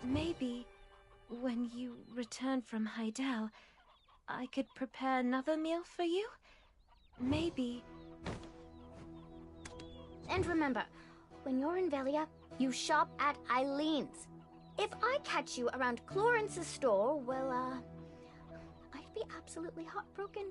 Maybe when you return from Heidel, I could prepare another meal for you? Maybe... And remember, when you're in Velia, you shop at Eileen's. If I catch you around Clarence's store, well, I'd be absolutely heartbroken.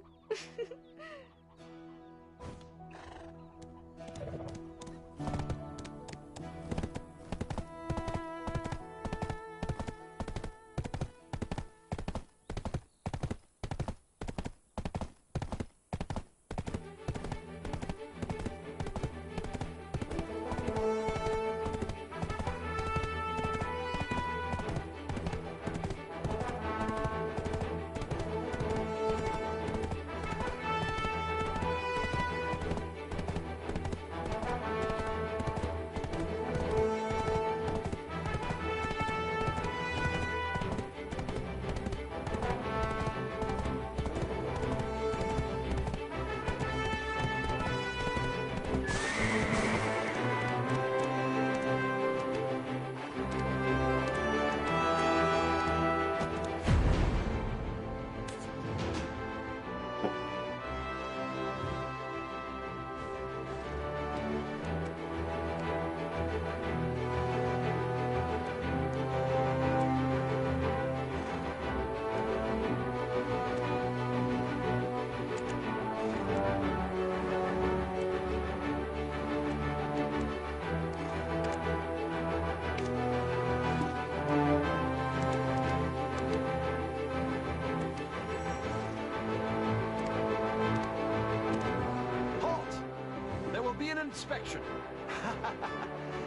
Inspection.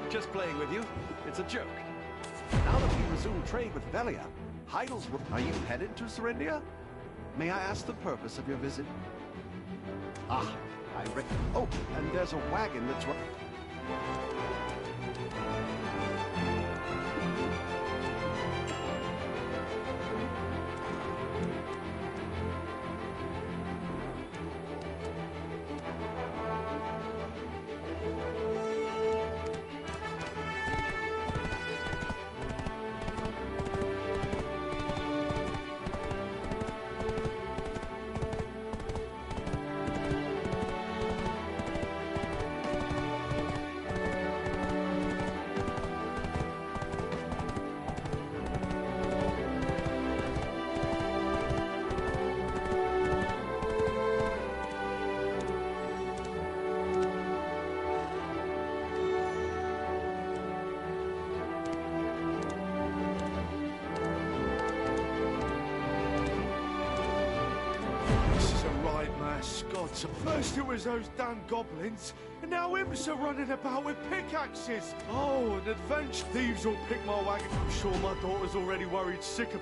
Just playing with you. It's a joke. Now that we resume trade with Velia, Heidel's... Are you headed to Serendia? May I ask the purpose of your visit? Ah, Oh, and there's a wagon that's... So first it was those damn goblins, and now imps are running about with pickaxes. Oh, an adventure. Thieves will pick my wagon. I'm sure my daughter's already worried sick of...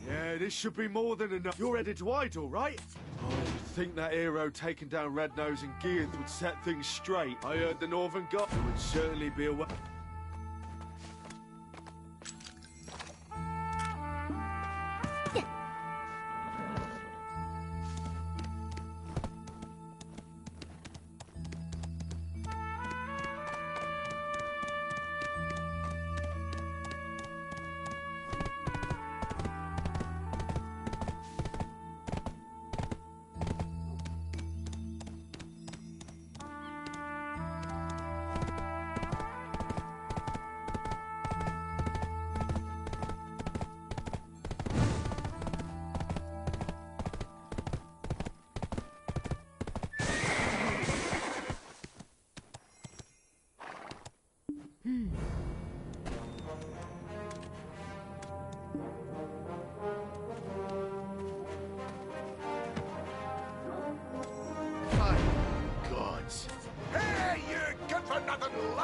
Yeah, this should be more than enough. You're headed to Idle, right? Oh, you'd think that hero taking down Red Nose and Gears would set things straight. I heard the Northern God would certainly be aware.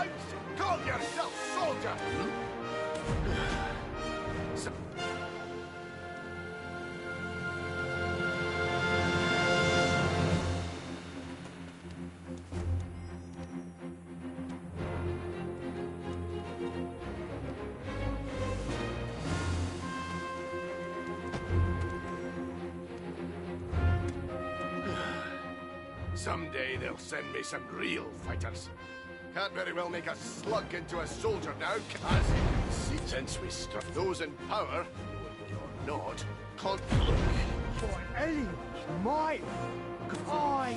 Counts! Call yourself soldier! Someday they'll send me some real fighters. Can't very well make a slug into a soldier now, as you can see. Since we struck those in power, or not, can't look. For anyone, my God!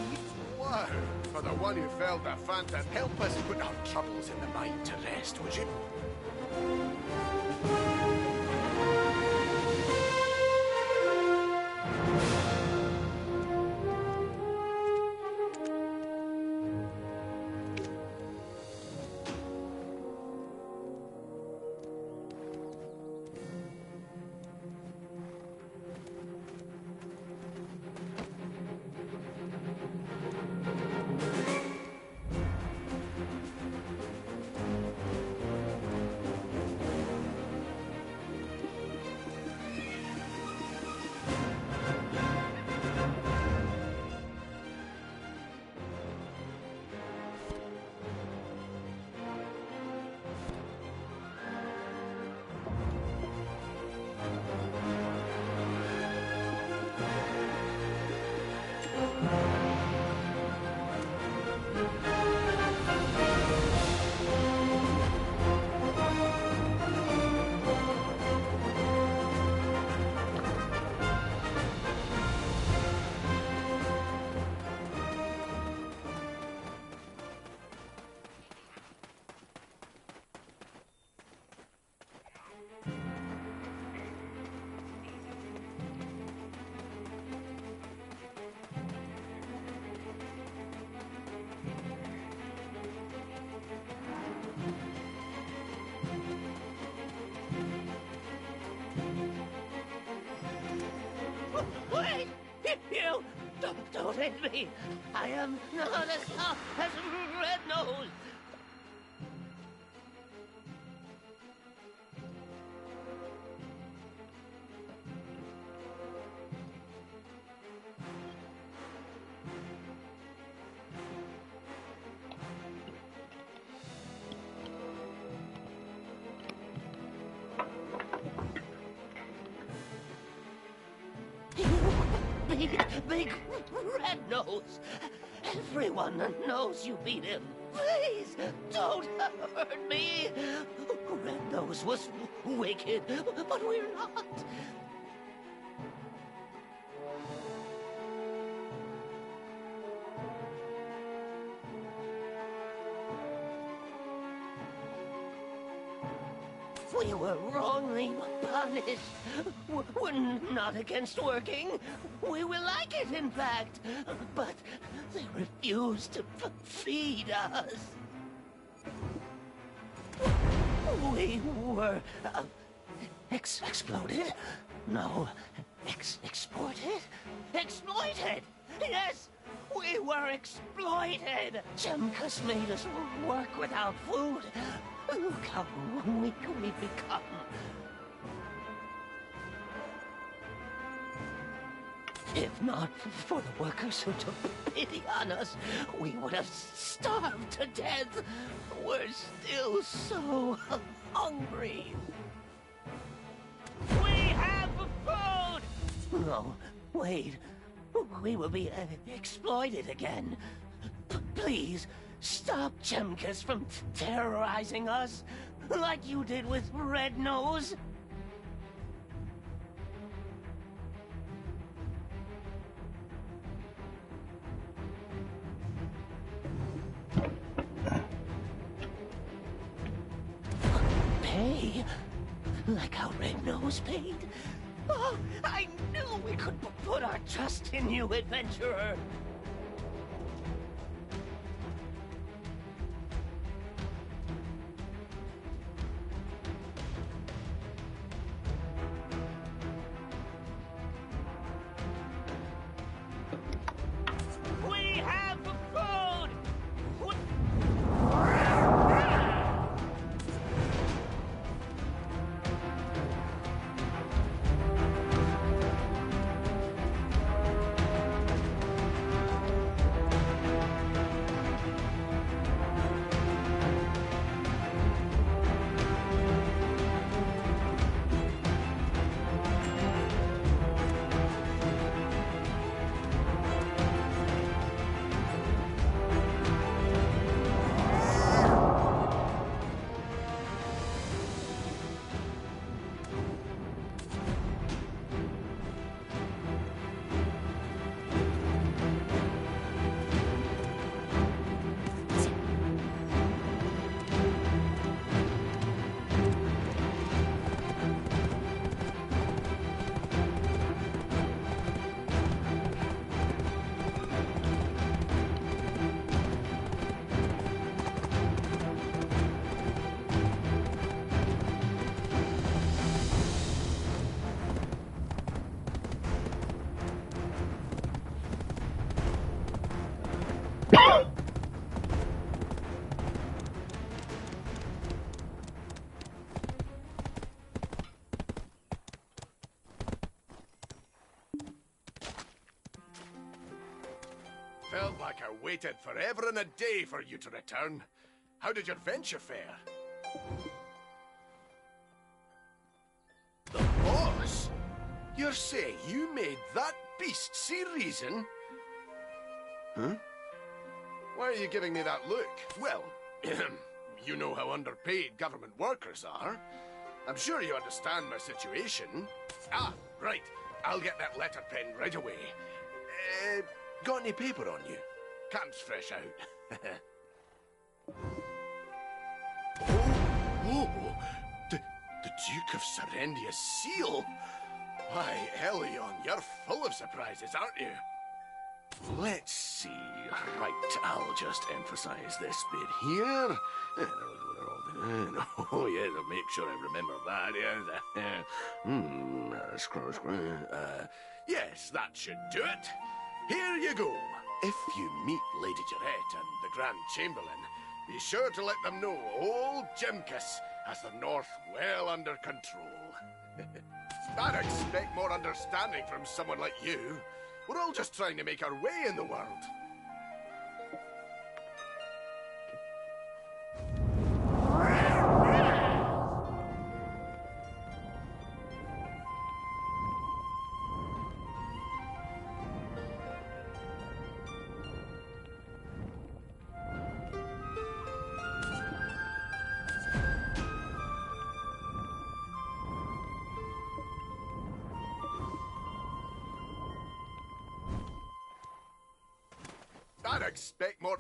Wow, for the one who felled the phantom, help us put our troubles in the mind to rest, would you? Wait! You! Don't hit me! I am not as tough as Red Nose! Big Red Nose. Everyone knows you beat him. Please, don't hurt me. Red Nose was wicked, but we're not. We were wrongly punished. We're not against working. We will like it, in fact. But they refuse to feed us. We were exploded? No, exported? Exploited! Yes! We were exploited! Chemkas made us work without food. Look how weak we've become. If not for the workers who took pity on us, we would have starved to death. We're still so hungry. We have food! No, wait. We will be exploited again. Please, stop Chemkas from terrorizing us, like you did with Red Nose. Pay? Like how Red Nose paid? Oh, I knew we could put our trust in you, adventurer. We have food! felt like I waited forever and a day for you to return. How did your venture fare? The boss? You're saying you made that beast see reason? Huh? Why are you giving me that look? Well, you know how underpaid government workers are. I'm sure you understand my situation. Ah, right. I'll get that letter pen right away. Got any paper on you? Camp's fresh out. Oh, the Duke of Serendia's seal. Why, Elion, you're full of surprises, aren't you? Let's see. Right, I'll just emphasize this bit here. Oh, yes, I'll make sure I remember that, yes. Yes, that should do it. Here you go. If you meet Lady Jarette and the Grand Chamberlain, be sure to let them know old Jimkus has the North well under control. I'd expect more understanding from someone like you. We're all just trying to make our way in the world. I'd expect more...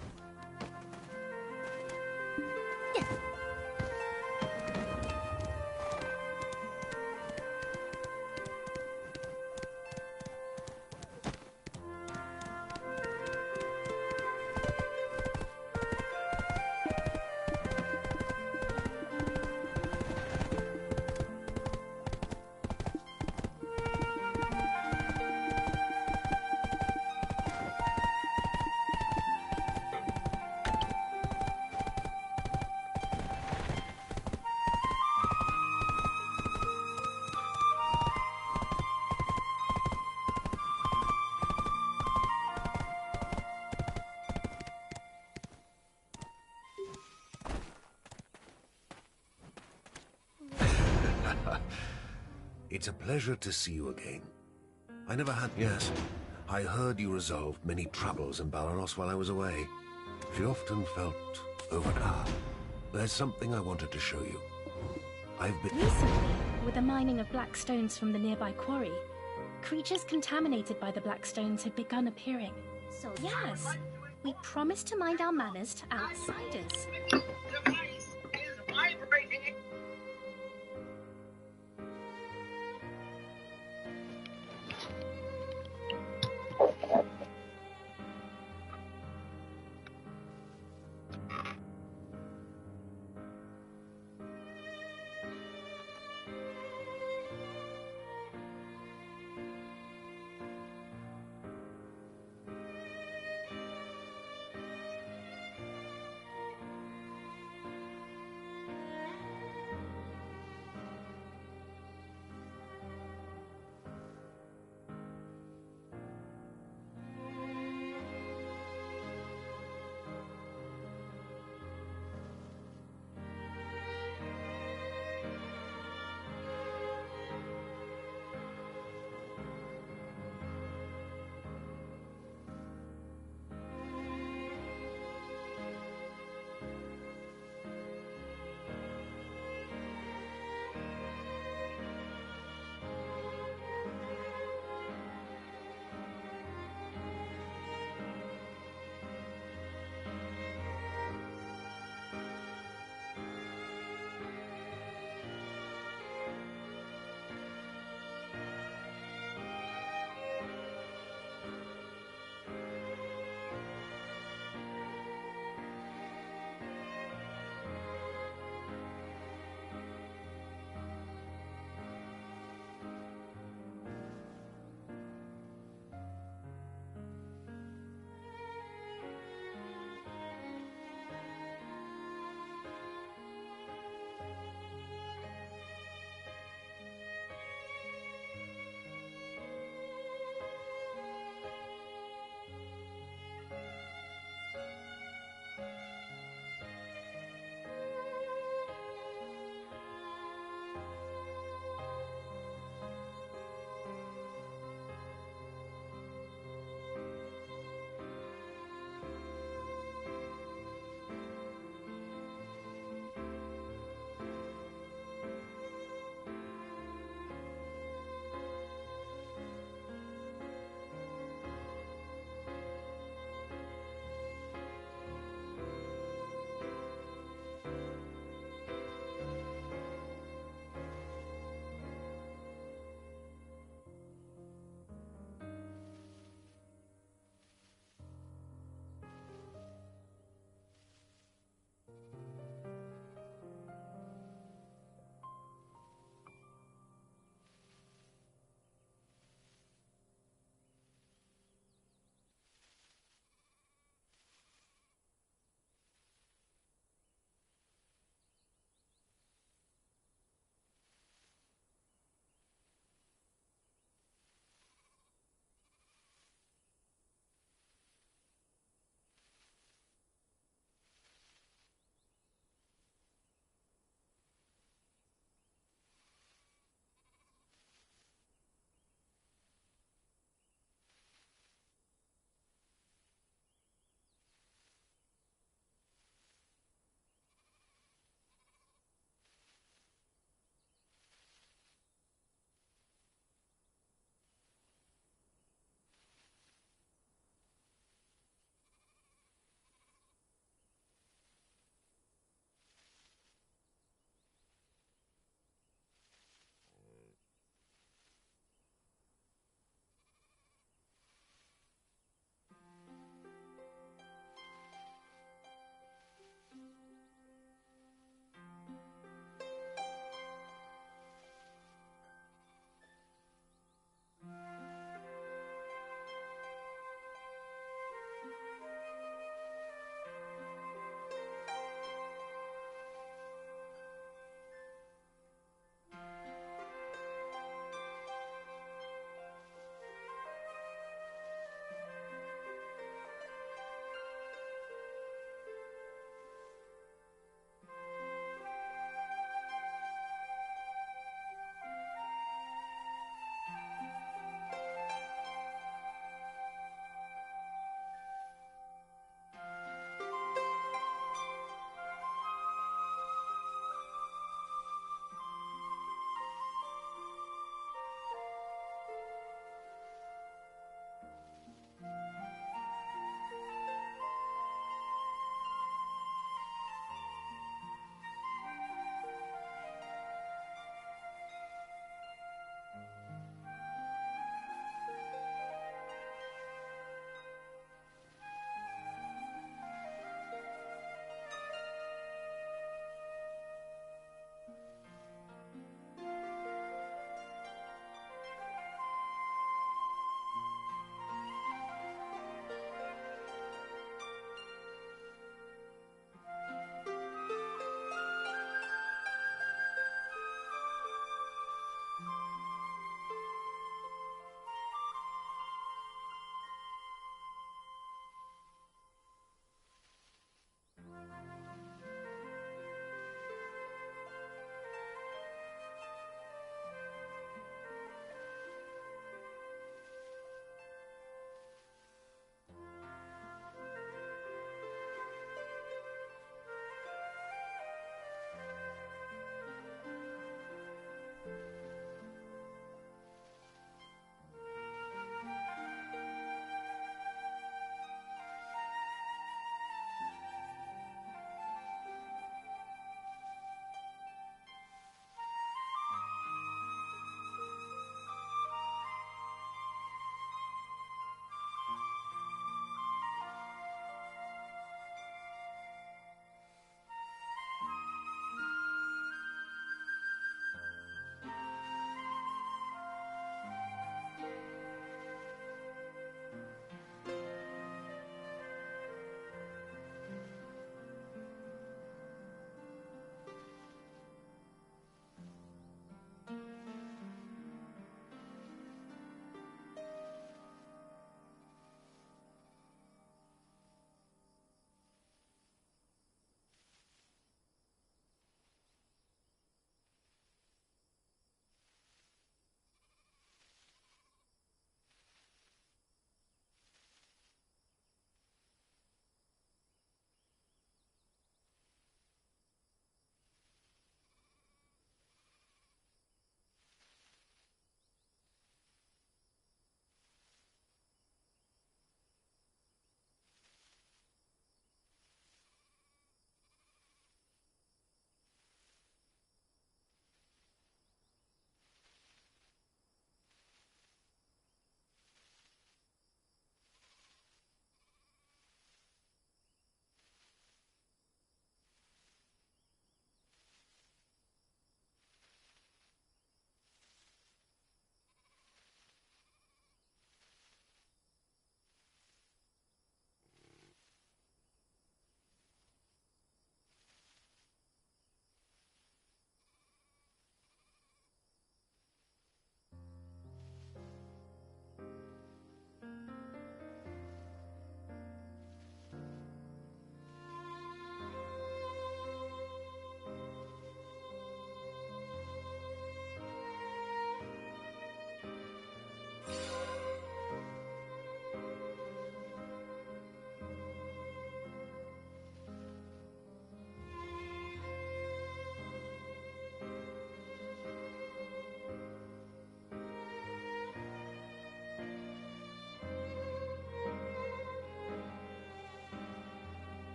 It's a pleasure to see you again. I never had... Yes, I heard you resolved many troubles in Balanos while I was away. She often felt overcome. There's something I wanted to show you. I've been... Recently, with the mining of black stones from the nearby quarry, creatures contaminated by the black stones had begun appearing. So Yes, we promised to mind our manners to outsiders. Device is vibrating.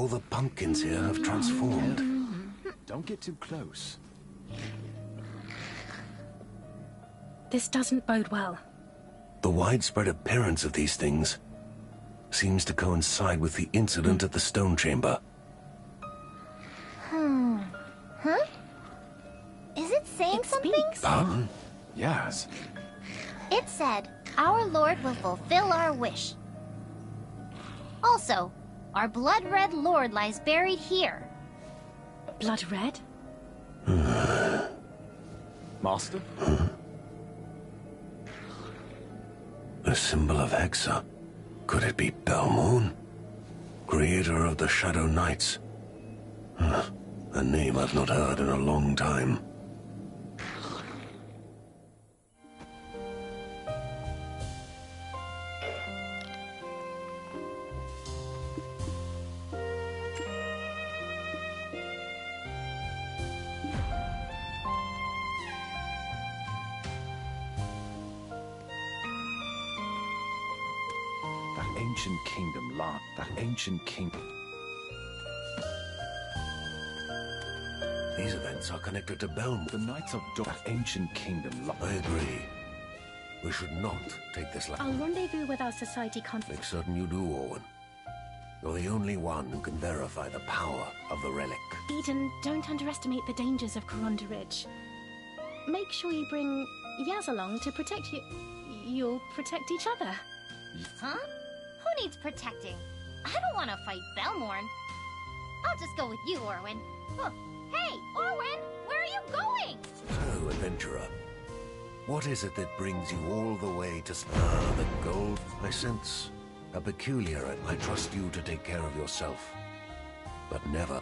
All the pumpkins here have transformed. Don't get too close. This doesn't bode well. The widespread appearance of these things seems to coincide with the incident at the stone chamber. Huh? Is it saying something? Pardon? Yes. It said, "Our Lord will fulfill our wish." Also, our blood-red Lord lies buried here. Blood red? Master? A symbol of Hexa. Could it be Belmorn? Creator of the Shadow Knights. A name I've not heard in a long time. That ancient kingdom, that ancient kingdom. These events are connected to Belmorn. The Knights of that ancient kingdom. I agree. We should not take this I'll rendezvous with our society Make certain you do, Orwin. You're the only one who can verify the power of the relic. Eden, don't underestimate the dangers of Coronda Ridge. Make sure you bring Yaz along to protect you. You'll protect each other. Huh? Who needs protecting? I don't want to fight Belmorn. I'll just go with you, Orwin. Huh. Hey, Orwin! Where are you going? So, adventurer, what is it that brings you all the way to... the gold? I sense a peculiar... I trust you to take care of yourself, but never...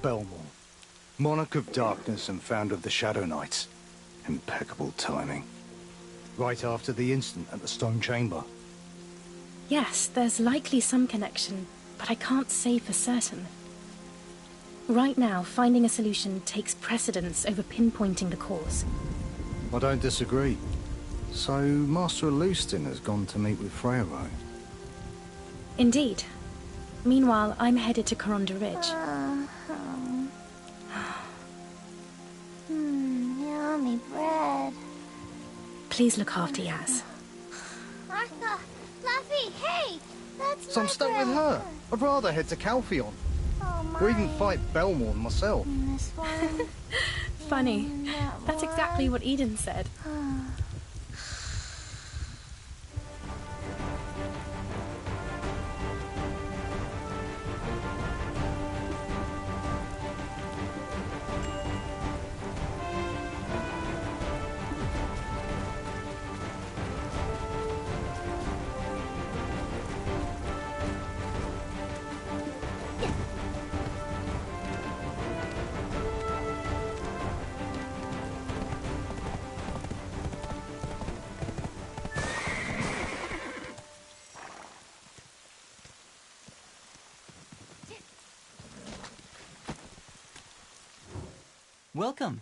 Belmorn, Monarch of Darkness and founder of the Shadow Knights. Impeccable timing. Right after the incident at the Stone Chamber. Yes, there's likely some connection, but I can't say for certain. Right now, finding a solution takes precedence over pinpointing the cause. I don't disagree. So, Master Alustin has gone to meet with Freyro. Indeed. Meanwhile, I'm headed to Coronda Ridge. Yummy bread. Please look after Yaz. Martha, Fluffy, hey! That's So I'm my stuck with bread. her. I'd rather head to Calpheon. Oh, Or even my. fight Belmorn myself. This one. Funny. That That's exactly what Eden said. Welcome.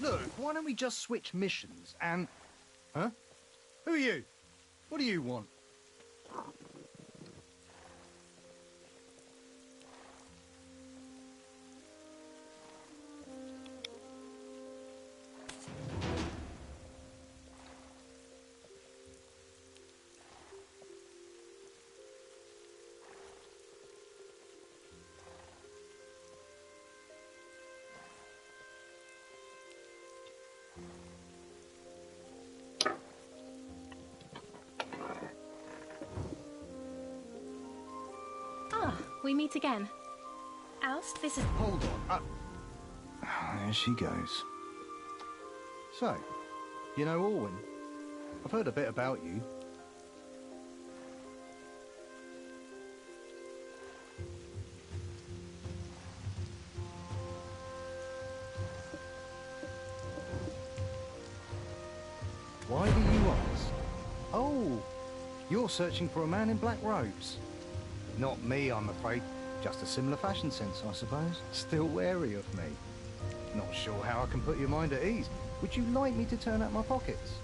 Look, why don't we just switch missions and... Huh? Who are you? What do you want? We meet again. Oust, this is... Hold on. There she goes. So, you know Orwin? I've heard a bit about you. Why do you ask? Oh, you're searching for a man in black robes. Not me, I'm afraid. Just a similar fashion sense, I suppose. Still wary of me. Not sure how I can put your mind at ease. Would you like me to turn out my pockets?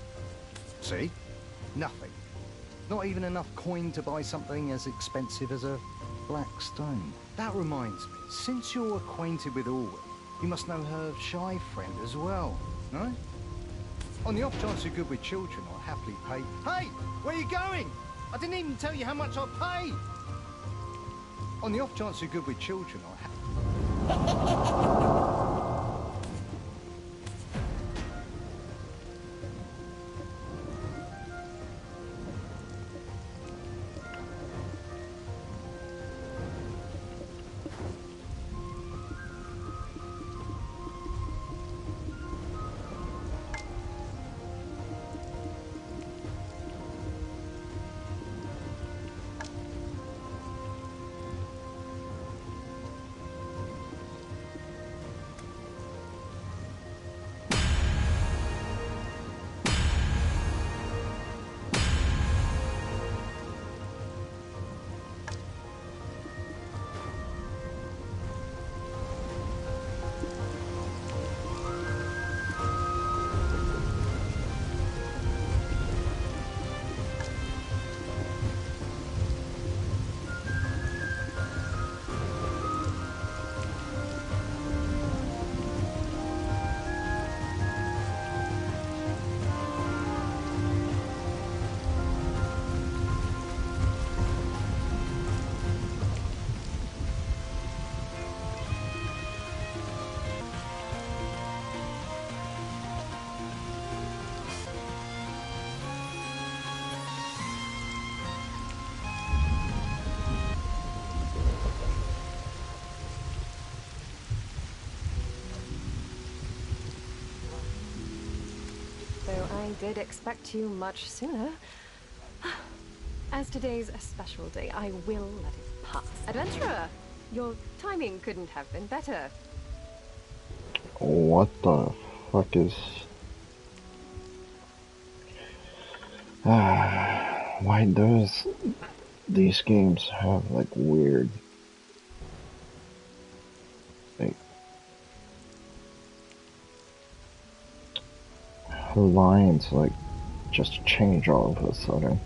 See? Nothing. Not even enough coin to buy something as expensive as a black stone. That reminds me, since you're acquainted with Orwin, you must know her shy friend as well, no? On the off chance you're good with children, I'll happily pay... Hey! Where are you going? I didn't even tell you how much I'll pay! On the off chance you're good with children, Though I did expect you much sooner. As today's a special day, I will let it pass. Adventurer, your timing couldn't have been better. What the fuck is... why does these games have like weird... like... lines like just change all of a sudden?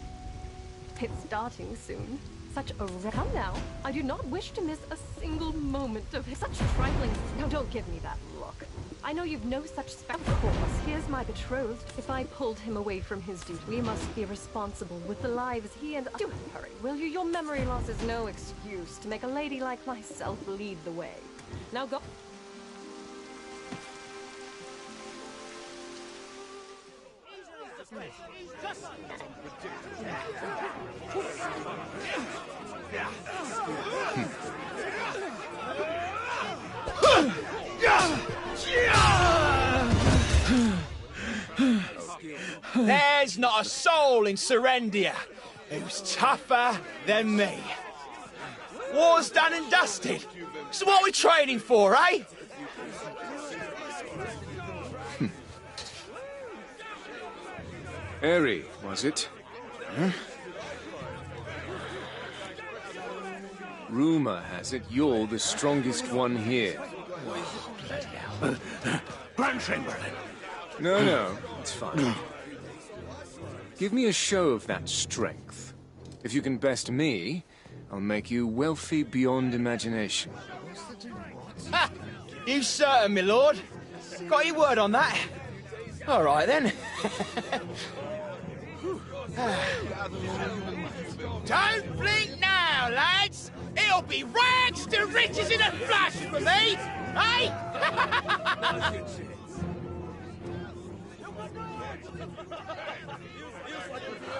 It's starting soon. Such a come now. I do not wish to miss a single moment of such trifling. Now don't give me that look. I know you've no such Of course, here's my betrothed. If I pulled him away from his duty, we must be responsible with the lives he and I... Do hurry, will you? Your memory loss is no excuse to make a lady like myself lead the way. Now go... There's not a soul in Serendia who's tougher than me. War's done and dusted. So what are we trading for, eh? Eri, was it? Huh? Rumor has it you're the strongest one here. Gunslinger. No, it's fine. Give me a show of that strength. If you can best me, I'll make you wealthy beyond imagination. Ha! You certain, my lord? Got your word on that? All right, then. Don't blink now, lads! It'll be rags to riches in a flash for me, eh?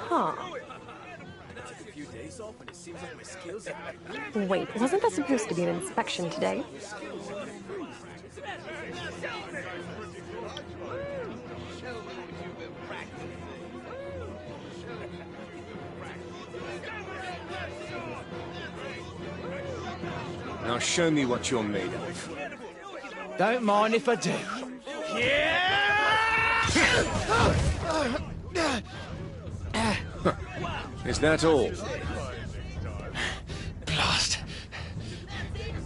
Huh. Wait, wasn't there supposed to be an inspection today? Now show me what you're made of. Don't mind if I do. Is that all? Blast.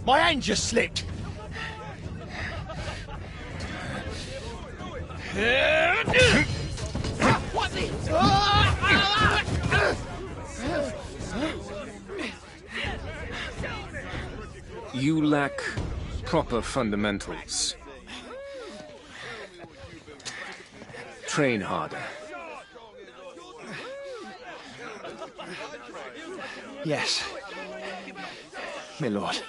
My hand just slipped. What the? You lack proper fundamentals. Train harder. Yes, my lord.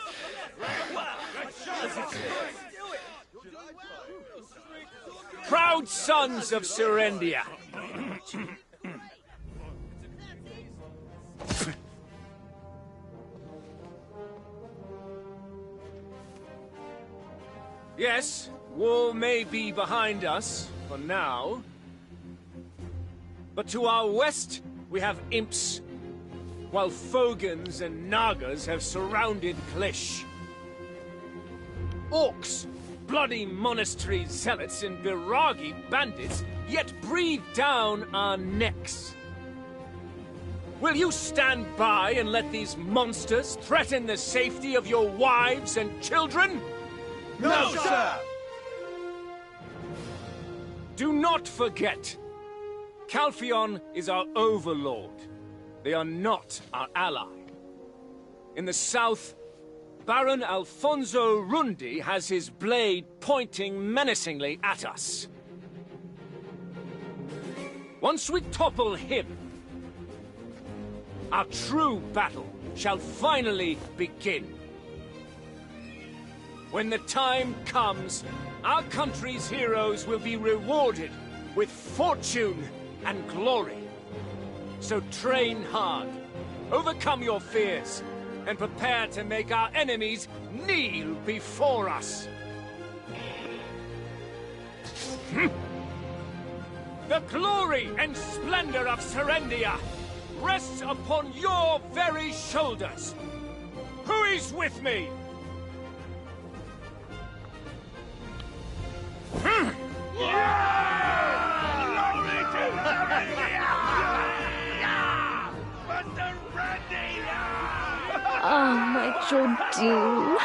Proud sons of Serendia. Yes, war may be behind us, for now. But to our west, we have imps, while Fogans and Nagas have surrounded Klish. Orcs, bloody monastery zealots, and Viragi bandits yet breathe down our necks. Will you stand by and let these monsters threaten the safety of your wives and children? No, sir! Do not forget, Calpheon is our overlord. They are not our ally. In the south, Baron Alfonso Rundi has his blade pointing menacingly at us. Once we topple him, our true battle shall finally begin. When the time comes, our country's heroes will be rewarded with fortune and glory. So train hard, overcome your fears, and prepare to make our enemies kneel before us. The glory and splendor of Serendia rests upon your very shoulders. Who is with me? Oh, my Jordine.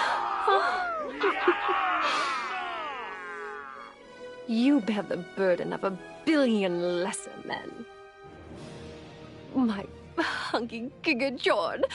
You bear the burden of 1,000,000,000 lesser men. My hunky giga Jord.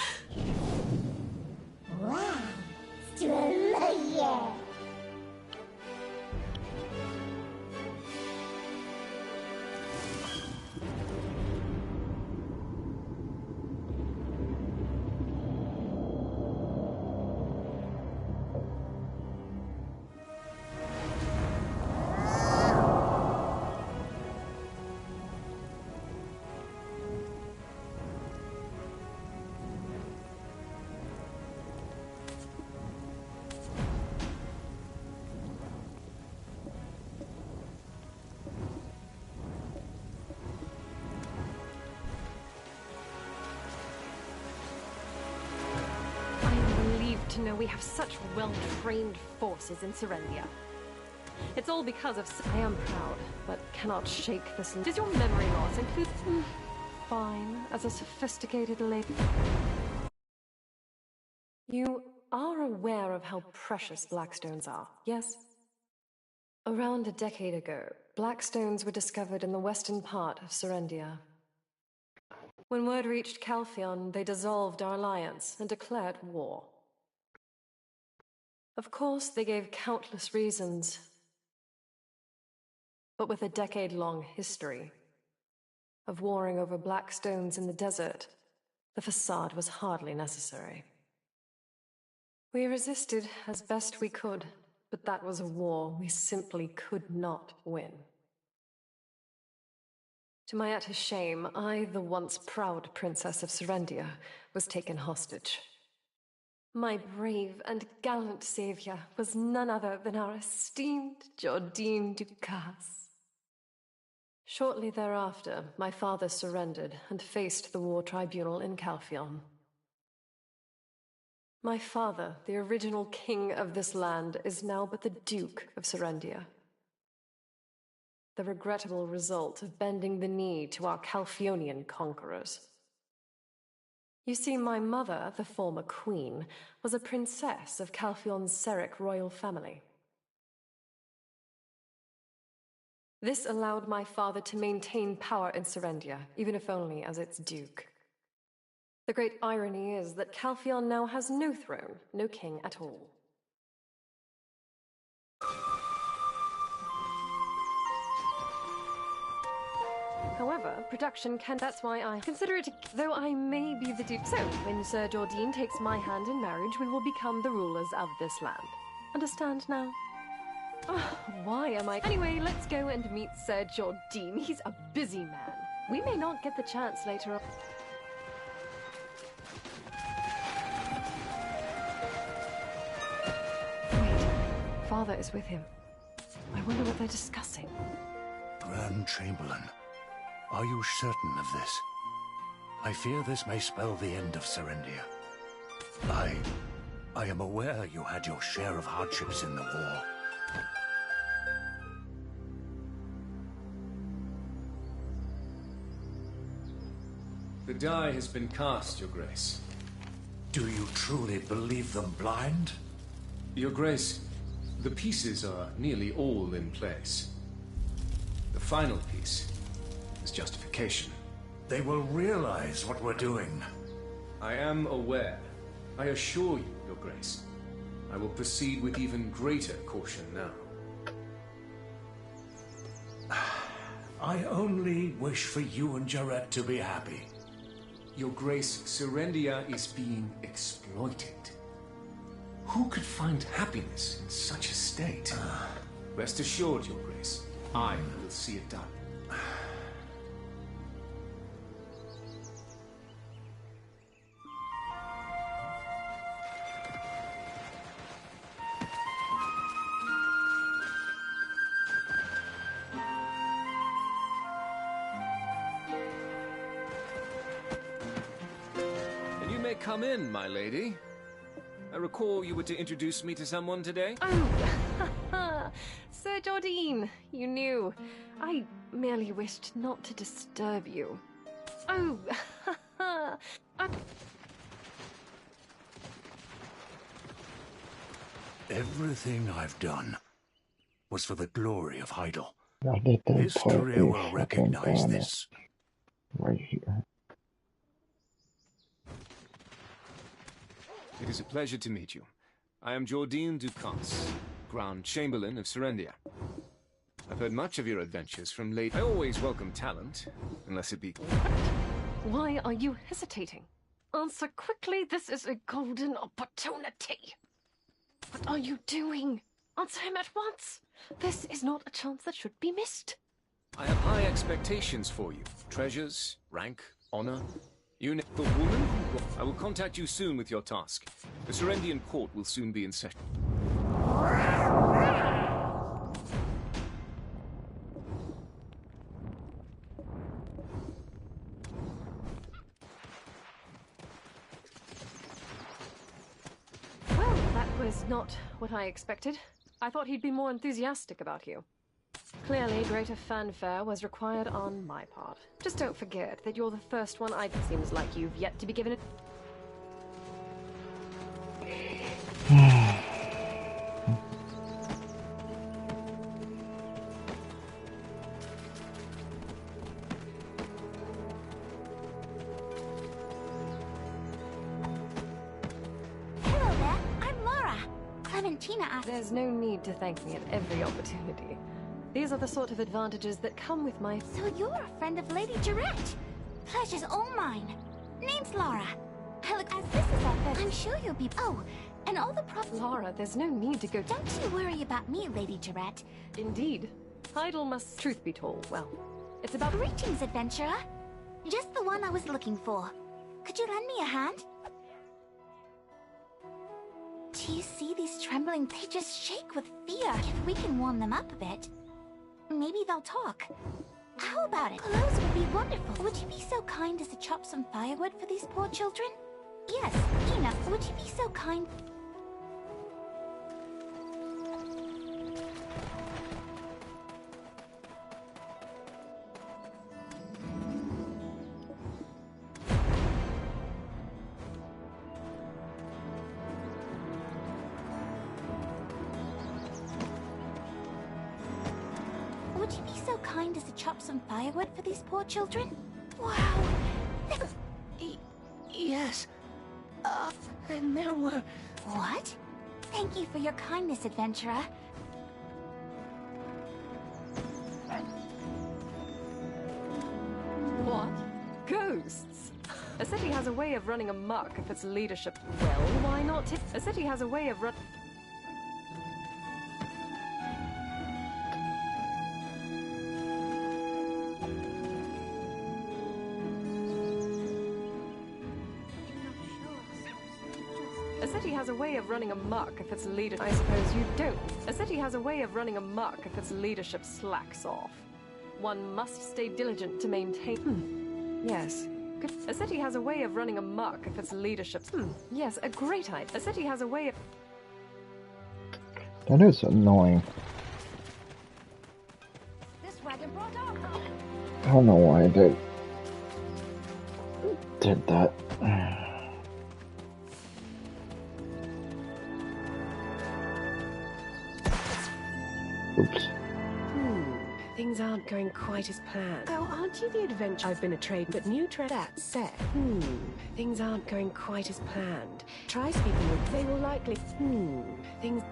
we have such well-trained forces in Serendia. It's all because of... I am proud, but cannot shake this... Does your memory loss include... Fine, as a sophisticated lady... You are aware of how precious blackstones are, yes? Around a decade ago, blackstones were discovered in the western part of Serendia. When word reached Calpheon, they dissolved our alliance and declared war. Of course, they gave countless reasons. But with a decade-long history of warring over blackstones in the desert, the facade was hardly necessary. We resisted as best we could, but that was a war we simply could not win. To my utter shame, I, the once proud princess of Serendia, was taken hostage. My brave and gallant savior was none other than our esteemed Jordine Ducasse. Shortly thereafter, my father surrendered and faced the war tribunal in Calpheon. My father, the original king of this land, is now but the Duke of Serendia. The regrettable result of bending the knee to our Calpheonian conquerors. You see, my mother, the former queen, was a princess of Calpheon's Seric royal family. This allowed my father to maintain power in Serendia, even if only as its duke. The great irony is that Calpheon now has no throne, no king at all. However, production can... That's why I consider it... Though I may be the duke. So, when Sir Jordine takes my hand in marriage, we will become the rulers of this land. Understand now? Oh, why am I... Anyway, let's go and meet Sir Jordine. He's a busy man. We may not get the chance later on. Wait, father is with him. I wonder what they're discussing. Grand Chamberlain, are you certain of this? I fear this may spell the end of Serendia. I am aware you had your share of hardships in the war. The die has been cast, Your Grace. Do you truly believe them blind? Your Grace, the pieces are nearly all in place. The final piece is justification. They will realize what we're doing. I am aware. I assure you, Your Grace, I will proceed with even greater caution now. I only wish for you and Jarrett to be happy. Your Grace, Serendia is being exploited. Who could find happiness in such a state? Rest assured, Your Grace, I will see it done. Come in, my lady. I recall you were to introduce me to someone today. Oh, Sir Jordine, you knew. I merely wished not to disturb you. Oh, Everything I've done was for the glory of Heidel. History History will recognize this. Right here. It is a pleasure to meet you. I am Jordine Ducasse, Grand Chamberlain of Serendia. I've heard much of your adventures from late... I always welcome talent, unless it be... Why are you hesitating? Answer quickly, this is a golden opportunity. What are you doing? Answer him at once. This is not a chance that should be missed. I have high expectations for you. Treasures, rank, honor... The woman who... I will contact you soon with your task. The Serendian court will soon be in session. Well, that not what I expected. I thought he'd be more enthusiastic about you. Clearly, greater fanfare was required on my part. Just don't forget that you're the first one It seems like you've yet to be given it. Hello there, I'm Laura. Clementina asked. There's no need to thank me at every opportunity. These are the sort of advantages that come with my... So you're a friend of Lady Jarrett. Pleasure's all mine. Name's Laura. I look as this is our first... I'm sure you'll be... Oh, and all the Laura, there's no need to go... Don't you worry about me, Lady Jarrett. Indeed. Idle must... Truth be told, well, it's about... Greetings, adventurer. Just the one I was looking for. Could you lend me a hand? Do you see these trembling? They just shake with fear. If we can warm them up a bit, maybe they'll talk. How about it? Clothes would be wonderful. Would you be so kind as to chop some firewood for these poor children? Yes, Ina, would you be so kind? Would you be so kind as to chop some firewood for these poor children? Wow. Yes. And there were... What? Thank you for your kindness, adventurer. What? Ghosts? A city has a way of running amok if its leadership... Well, why not? A city has a way of run... A city has a way of running amok if its leader... I suppose you don't. A city has a way of running amok if its leadership slacks off. One must stay diligent to maintain... Yes. Good. A city has a way of running amok if its leadership... Yes, a great idea. A city has a way of... That is annoying. This wagon brought our... I don't know why I did that. Oops. Things aren't going quite as planned. Oh, aren't you the adventure? I've been a trade, but new trade that said. Things aren't going quite as planned. Try speaking with. They will likely. Things.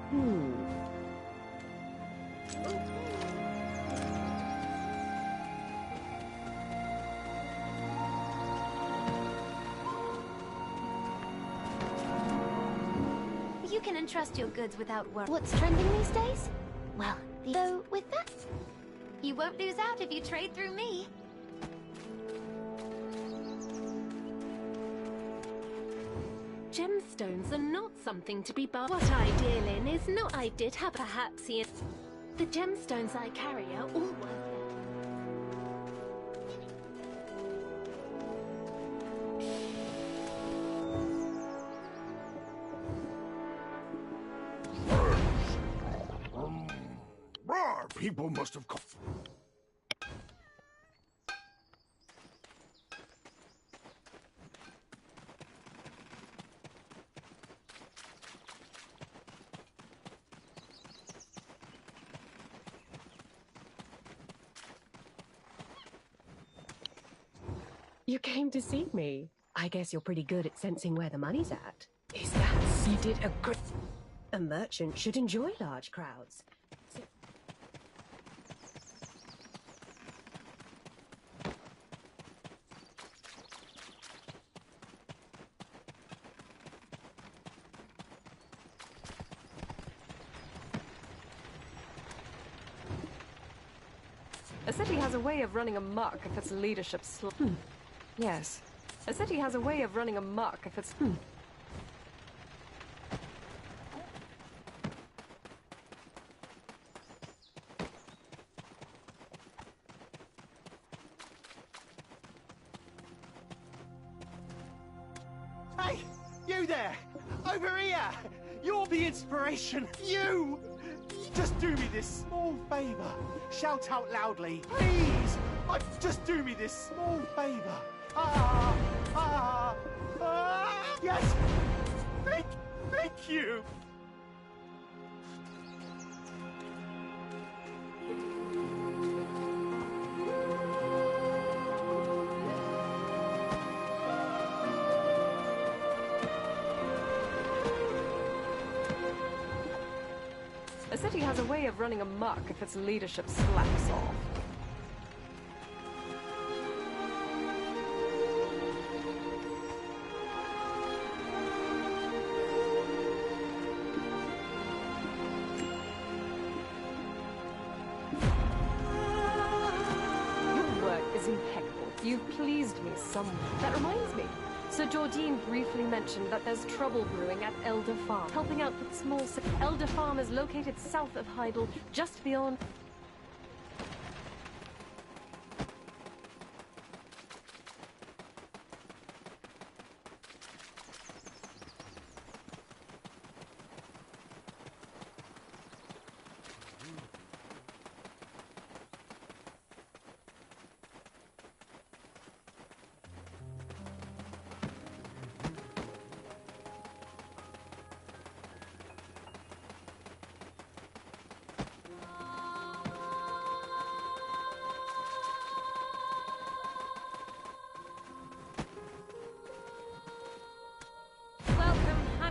You can entrust your goods without worry. What's trending these days? Well, so with that, you won't lose out if you trade through me. Gemstones are not something to be bought. What I deal in is not. I did have perhaps here. The gemstones I carry are all worth People must have... You came to see me. I guess you're pretty good at sensing where the money's at. Is that... You did a good... A merchant should enjoy large crowds. A city has a way of running amok if its leadership Yes. A city has a way of running amok if it's... Hey, you there! Over here! You're the inspiration. You! Just do me this small favor. Shout out loudly, please. Just do me this small favor. Yes. Thank you. A city has a way of running amok if its leadership slacks off. Your work is impeccable. You've pleased me somewhat. That reminds me. Sir Jordine briefly mentioned that there's trouble brewing at Elder Farm, helping out with small... Elder Farm is located south of Heidel, just beyond...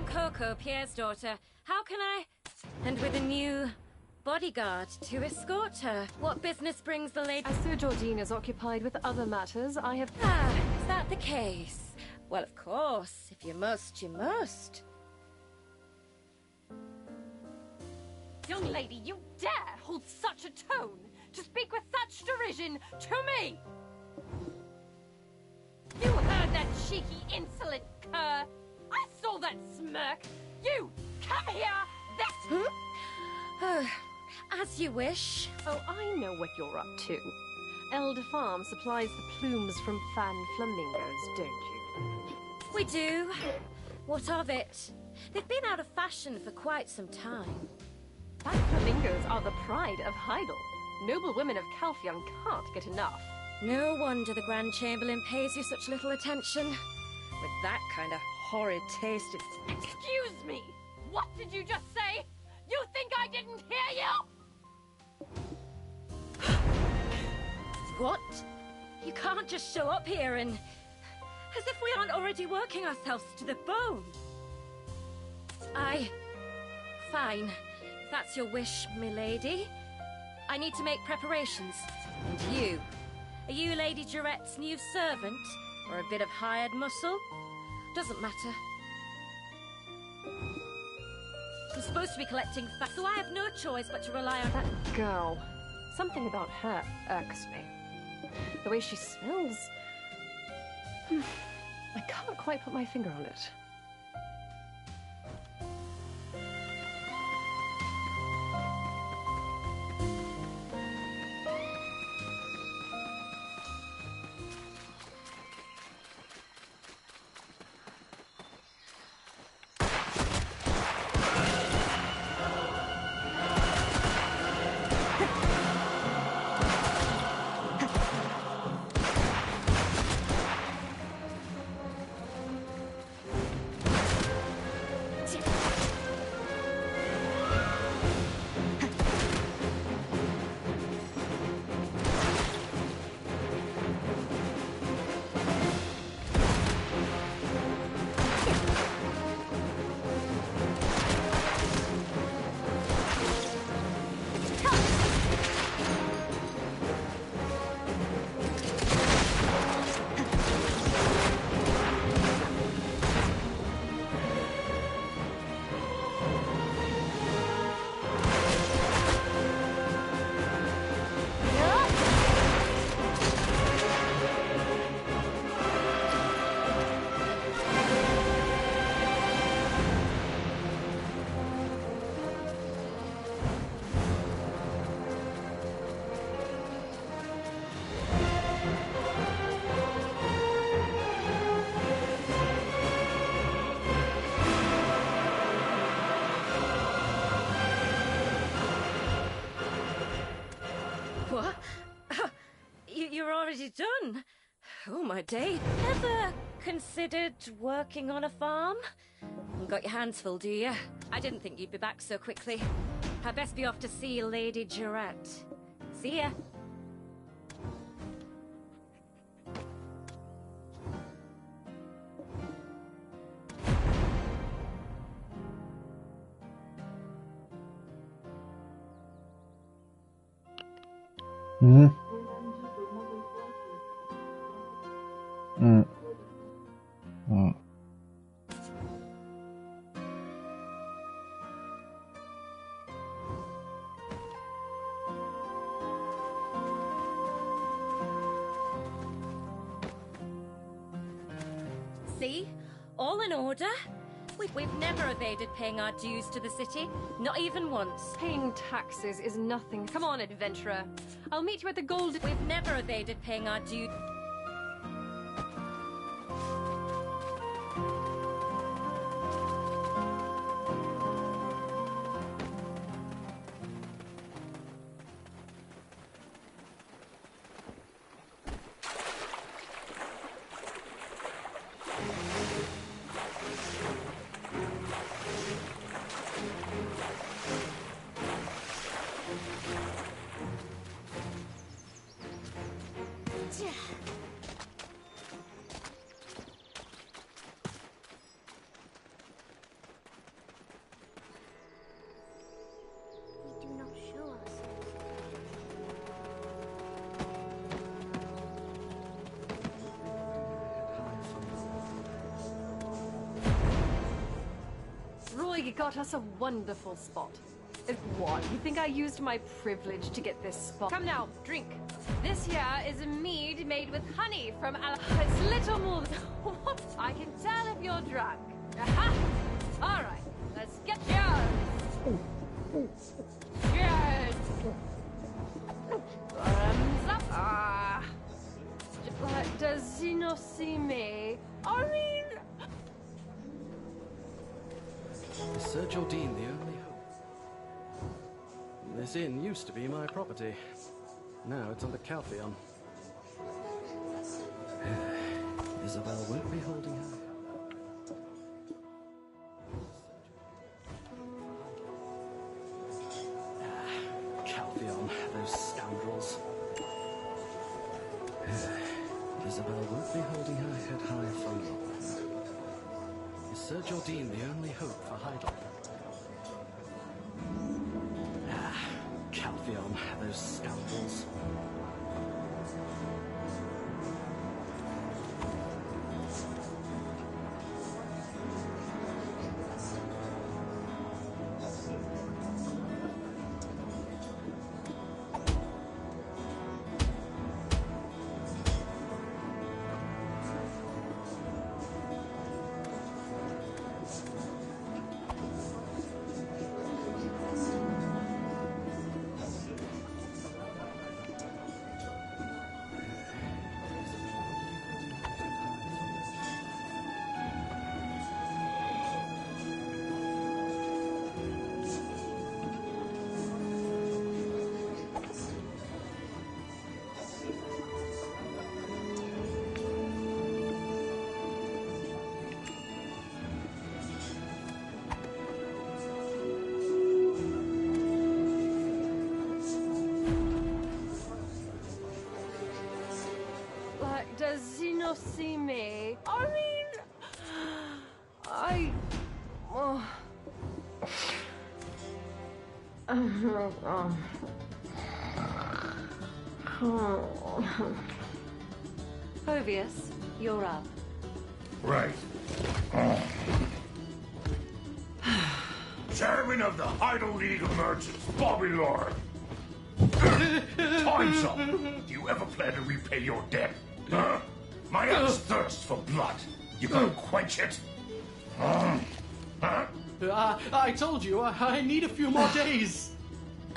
Coco, Pierre's daughter. How can I... And with a new bodyguard to escort her. What business brings the lady... As Sir Jordine is occupied with other matters, I have... Ah, is that the case? Well, of course. If you must, you must. Young lady, you dare hold such a tone to speak with such derision to me! You heard that cheeky, insolent cur! I saw that smirk! You! Come here! This... As you wish. Oh, I know what you're up to. Elder Farm supplies the plumes from fan flamingos, don't you? We do. What of it? They've been out of fashion for quite some time. Fan flamingos are the pride of Heidel. Noble women of Calphion can't get enough. No wonder the Grand Chamberlain pays you such little attention. With that kind of horrid taste, it's... Excuse me! What did you just say? You think I didn't hear you? What? You can't just show up here and... As if we aren't already working ourselves to the bone. Fine. If that's your wish, milady. I need to make preparations. And you? Are you Lady Durette's new servant? Or a bit of hired muscle? Doesn't matter. I'm supposed to be collecting facts, so I have no choice but to rely on... That girl. Something about her irks me. The way she smells... I can't quite put my finger on it. What? You're already done? Oh, my day. Ever considered working on a farm? Got your hands full, do you? I didn't think you'd be back so quickly. I'd best be off to see Lady Jarrett. See ya. Hmm. Hmm. Hmm. See? All in order? We've never evaded paying our dues to the city. Not even once. Paying taxes is nothing. Come on, adventurer. I'll meet you at the gold... We've never evaded paying our dues. You got us a wonderful spot. What? You think I used my privilege to get this spot? Come now, drink. This here is a mead made with honey from It's little more than... What? I can tell if you're drunk. Aha! All right, let's get yours. Cheers! Thumbs up. Ah. Does he not see me? I mean... Sir Jordine, the only hope. This inn used to be my property. Now it's under Caltheon. Isabel won't be holding her. Caltheon, those scoundrels. Isabel won't be holding her head high for long. Is Sir Jordine the only hope for Heidel? Caltheon, those scoundrels. Does he not see me? I mean... Hovius, you're up. Right. Chairman of the Heidel League of Merchants, Bobby Lord. Time's up. Do you ever plan to repay your debt? Huh? My eyes thirst for blood. You gonna quench it? Huh? I told you, I need a few more days.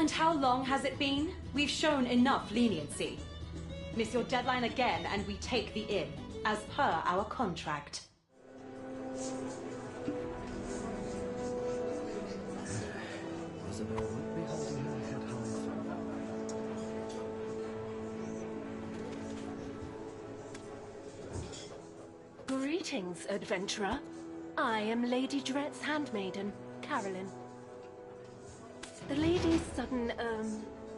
And how long has it been? We've shown enough leniency. Miss your deadline again, and we take the inn, as per our contract. Isabel won't be holding her head high. Greetings, adventurer. I am Lady Dret's handmaiden, Carolyn. The lady's sudden,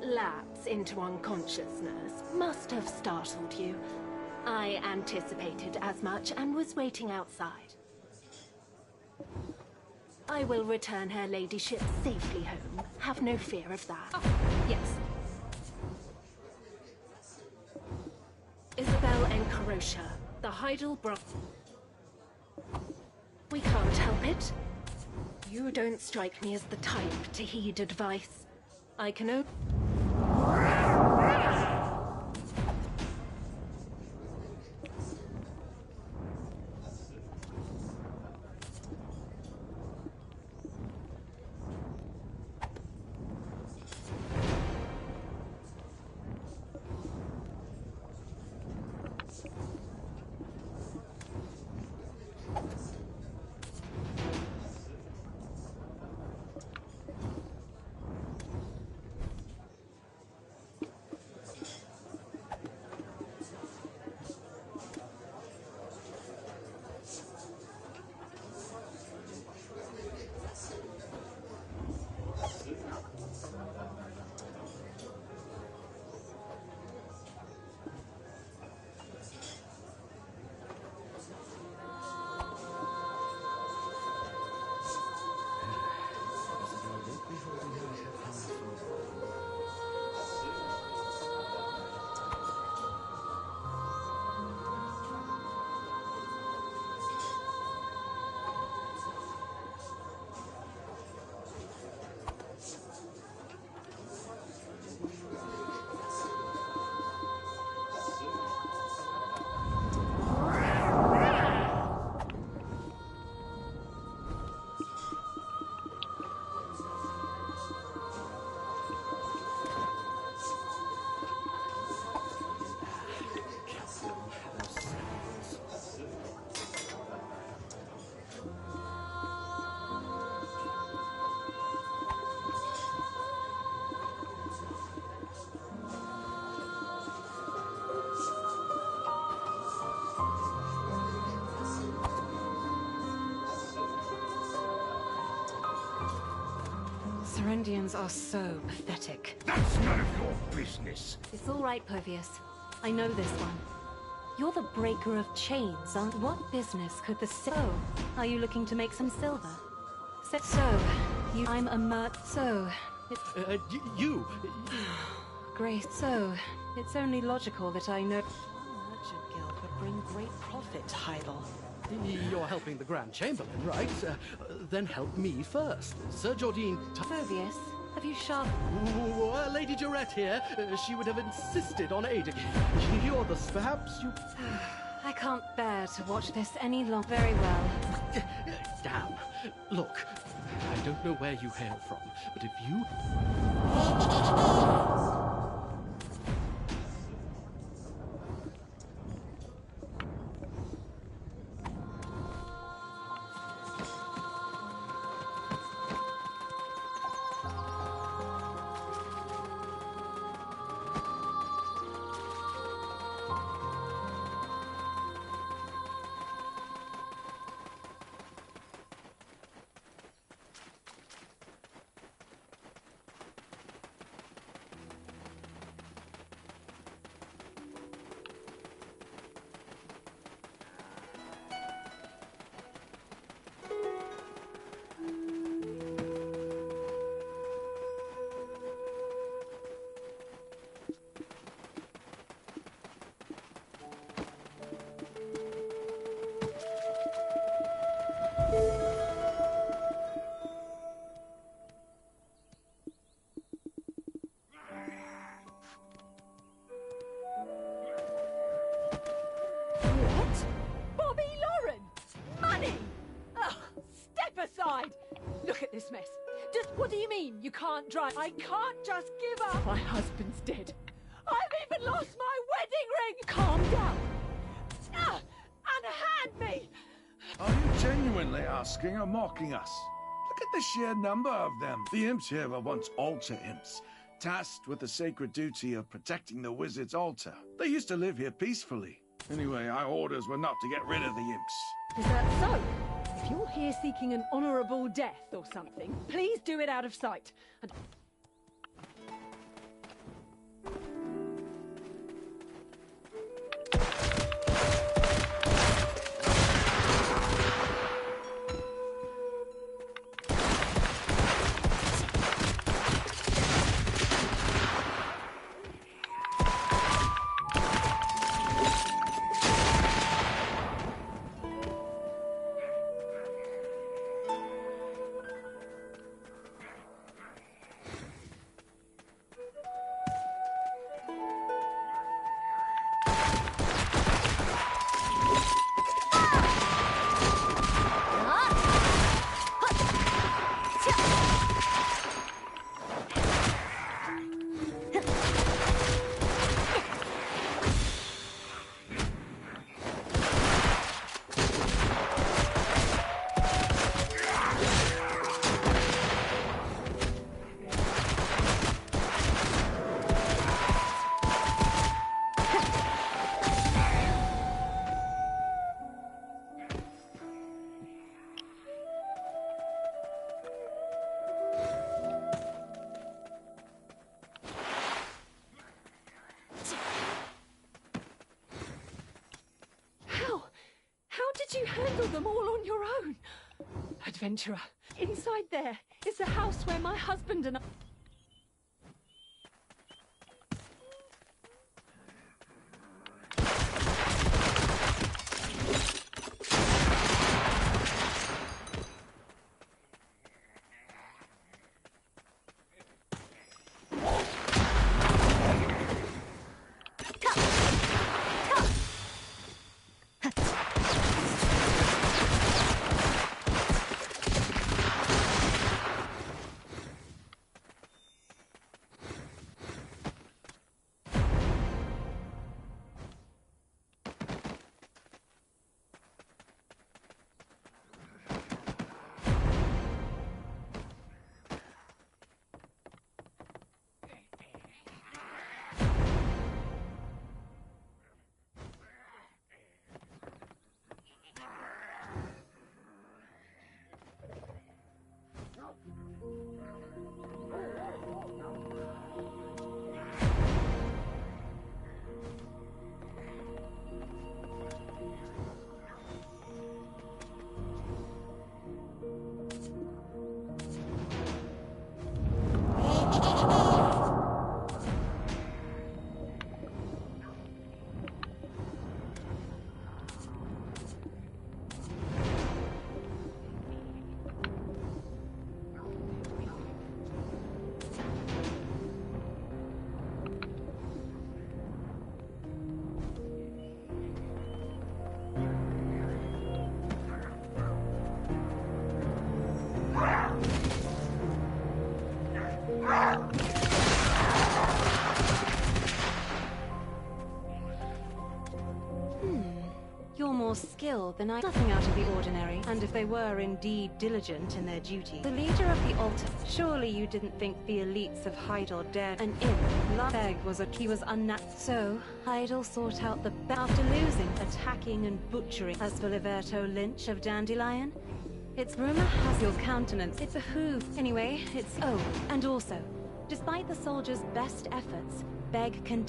lapse into unconsciousness must have startled you. I anticipated as much and was waiting outside. I will return her ladyship safely home. Have no fear of that. Oh, yes. Isabel and Karosha, the Heidelbrock. We can't help it. You don't strike me as the type to heed advice. I can Serendians are so pathetic. That's none of your business. It's all right, Pervious. I know this one. You're the breaker of chains, aren't? What business could the are you looking to make some silver? I'm a Grace, it's only logical that I know merchant guild would bring great profit to Heidel. You're helping the Grand Chamberlain, right? Then help me first. Sir Jordine... Pervious, have you sharp... Lady Jarette here. She would have insisted on aiding. You're the... Perhaps you... I can't bear to watch this any longer. Very well. Damn. Look, I don't know where you hail from, but if you... This mess. Just what do you mean you can't drive? I can't just give up. My husband's dead. I've even lost my wedding ring. Calm down. And hand me. Are you genuinely asking or mocking us? Look at the sheer number of them. The imps here were once altar imps, tasked with the sacred duty of protecting the wizard's altar. They used to live here peacefully. Anyway, our orders were not to get rid of the imps. Is that so? If you're here seeking an honourable death or something, please do it out of sight. And did you handle them all on your own? Adventurer, inside there is the house where my husband and I... You're more skilled than I. Nothing out of the ordinary. And if they were indeed diligent in their duty. The leader of the altar. Surely you didn't think the elites of Hydel dared an imp. Beg was he was unnatural. So, Hydel sought out the after losing, attacking and butchering. As for Liberto Lynch of Dandelion, its rumor has your countenance. It behooved. Anyway, it's and also, despite the soldiers' best efforts, Beg can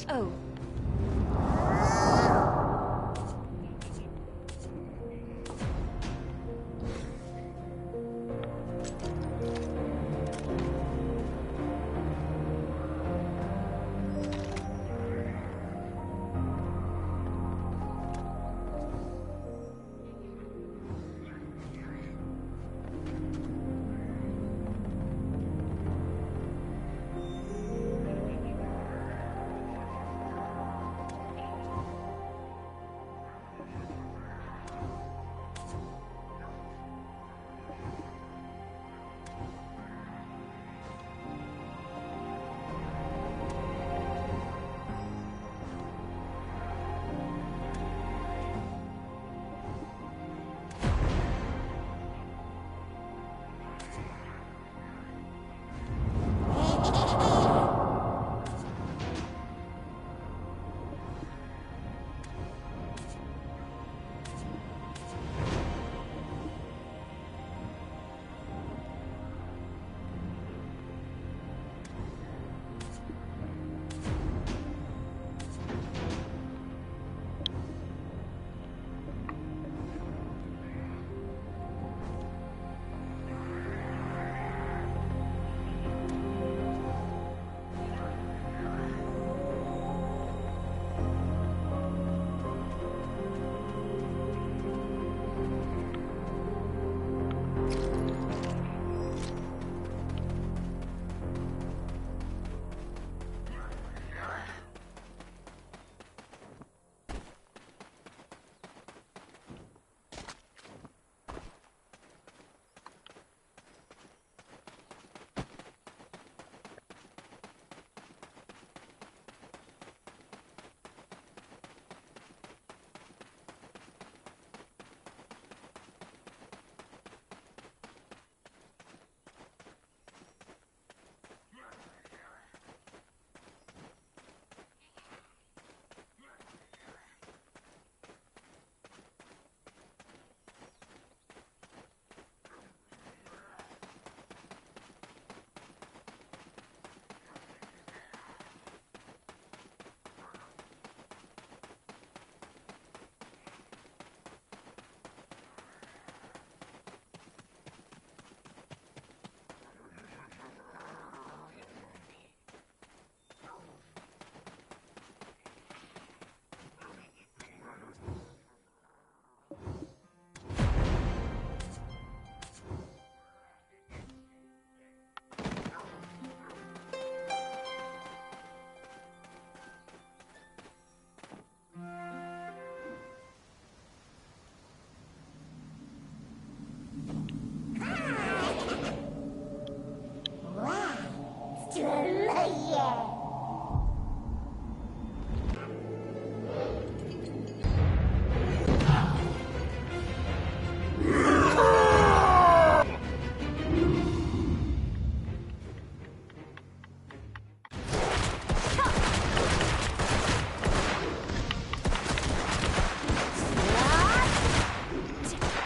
delicious.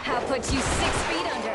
I'll put you 6 feet under.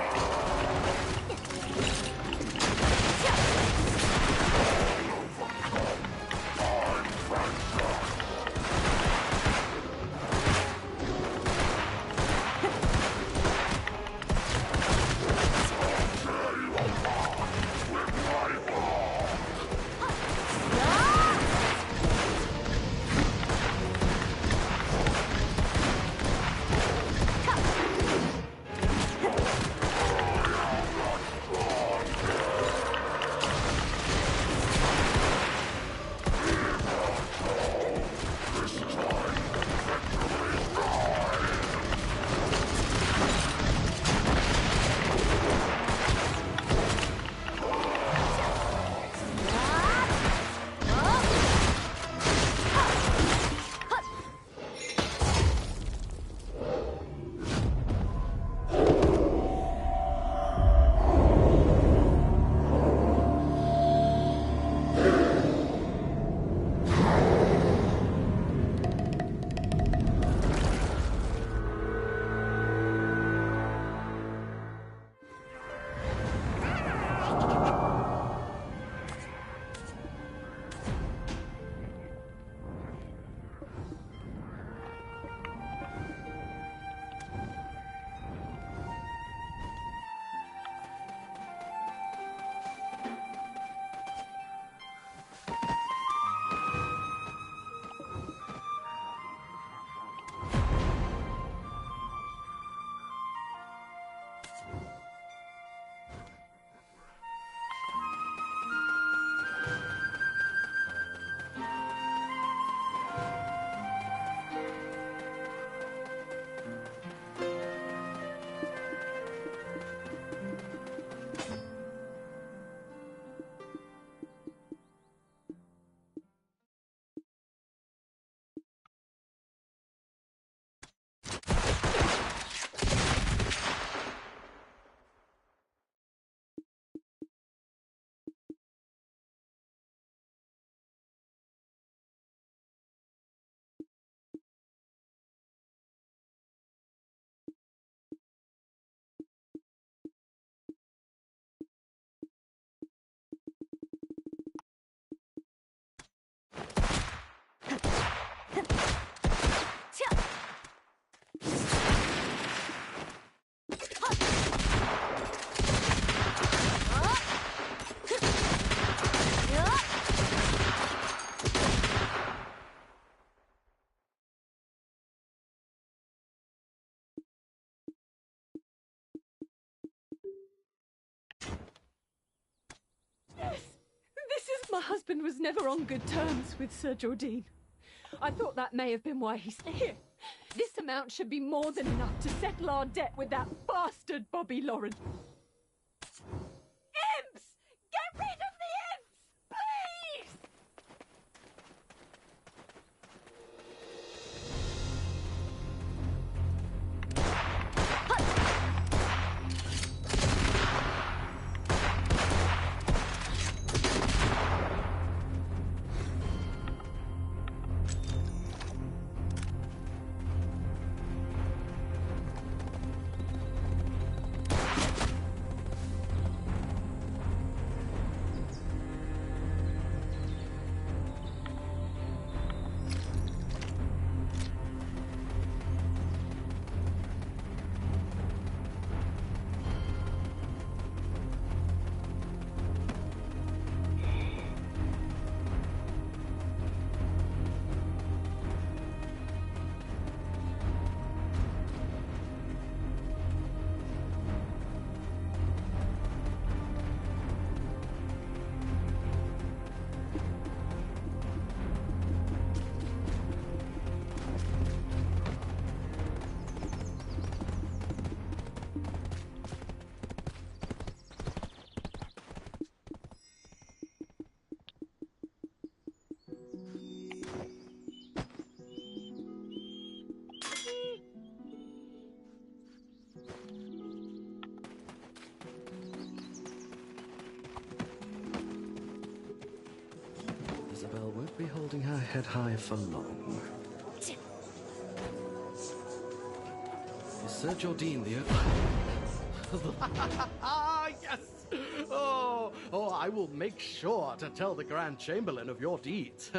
My husband was never on good terms with Sir Jordine. I thought that may have been why he's here. This amount should be more than enough to settle our debt with that bastard Bobby Lauren. Imps! Get rid of the imps! Please! Isabel won't be holding her head high for long. Is Sir Jordine the... Ah, yes! Oh, I will make sure to tell the Grand Chamberlain of your deeds.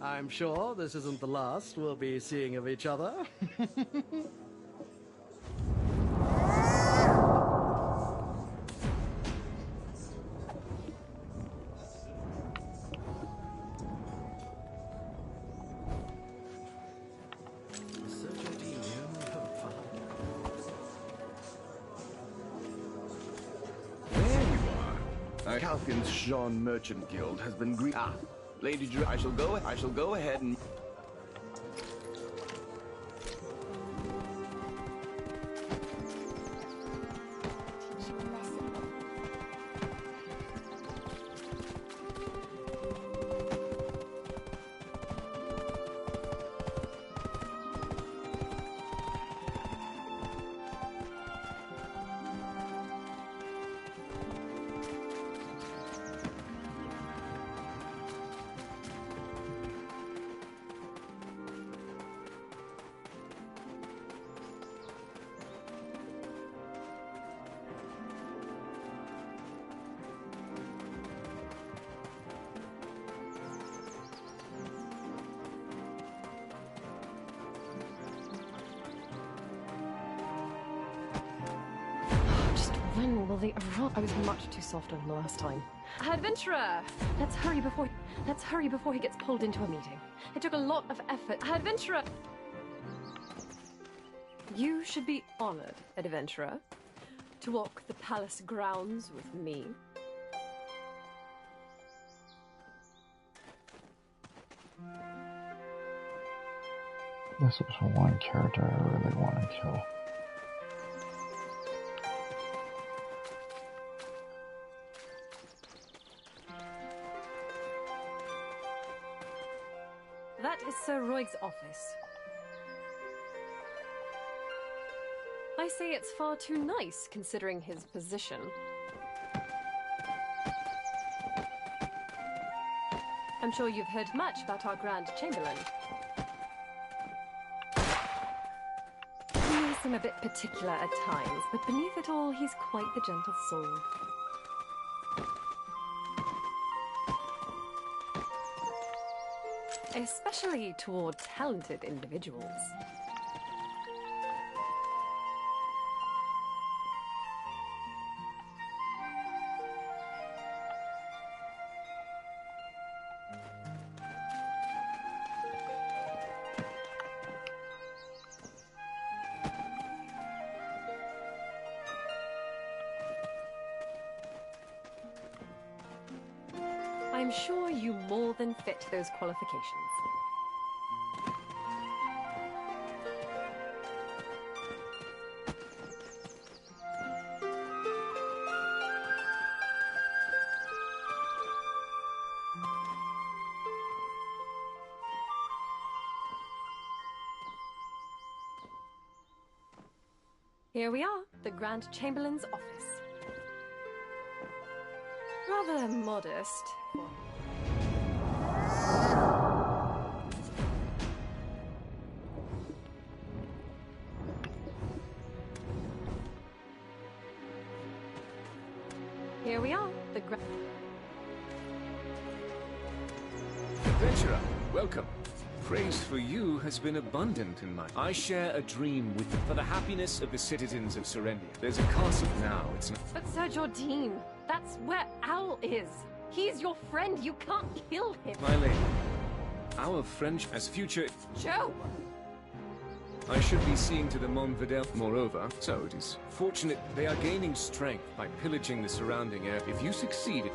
I'm sure this isn't the last we'll be seeing of each other. Calkin's Jean Merchant Guild has been Lady Drew, I shall go ahead and... When will they arrive? I was much too soft on him the last time. Adventurer! Let's hurry before he gets pulled into a meeting. It took a lot of effort. Adventurer! You should be honored, Adventurer, to walk the palace grounds with me. This was one character I really want to kill. That is Sir Royg's office. I say it's far too nice, considering his position. I'm sure you've heard much about our Grand Chamberlain. He may seem a bit particular at times, but beneath it all, he's quite the gentle soul. Especially toward talented individuals. I'm sure you more than fit those qualifications. Here we are, the Grand Chamberlain's office. Rather modest. Here we are, the Adventurer, welcome. Praise for you has been abundant in my... I share a dream with you for the happiness of the citizens of Serendia. There's a castle now, it's not... But Sir Jordine, that's where Owl is. He's your friend, you can't kill him. My lady, our friendship as future... Joe! I should be seeing to the Montvidel. Moreover, so it is fortunate they are gaining strength by pillaging the surrounding area. If you succeed...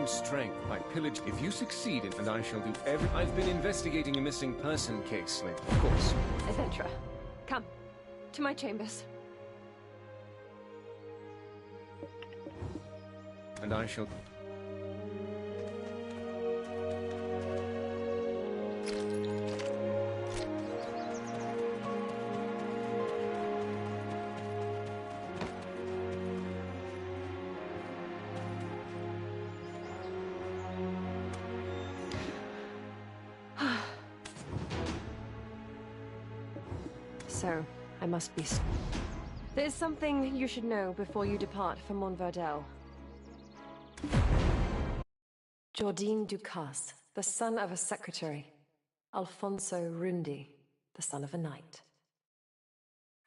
strength by pillage. If you succeed, and I shall do every... I've been investigating a missing person case lately. Of course. Adventurer, come to my chambers. And I shall... So, I must be... There's something you should know before you depart for Montverdel. Jordine Ducasse, the son of a secretary. Alfonso Rundi, the son of a knight.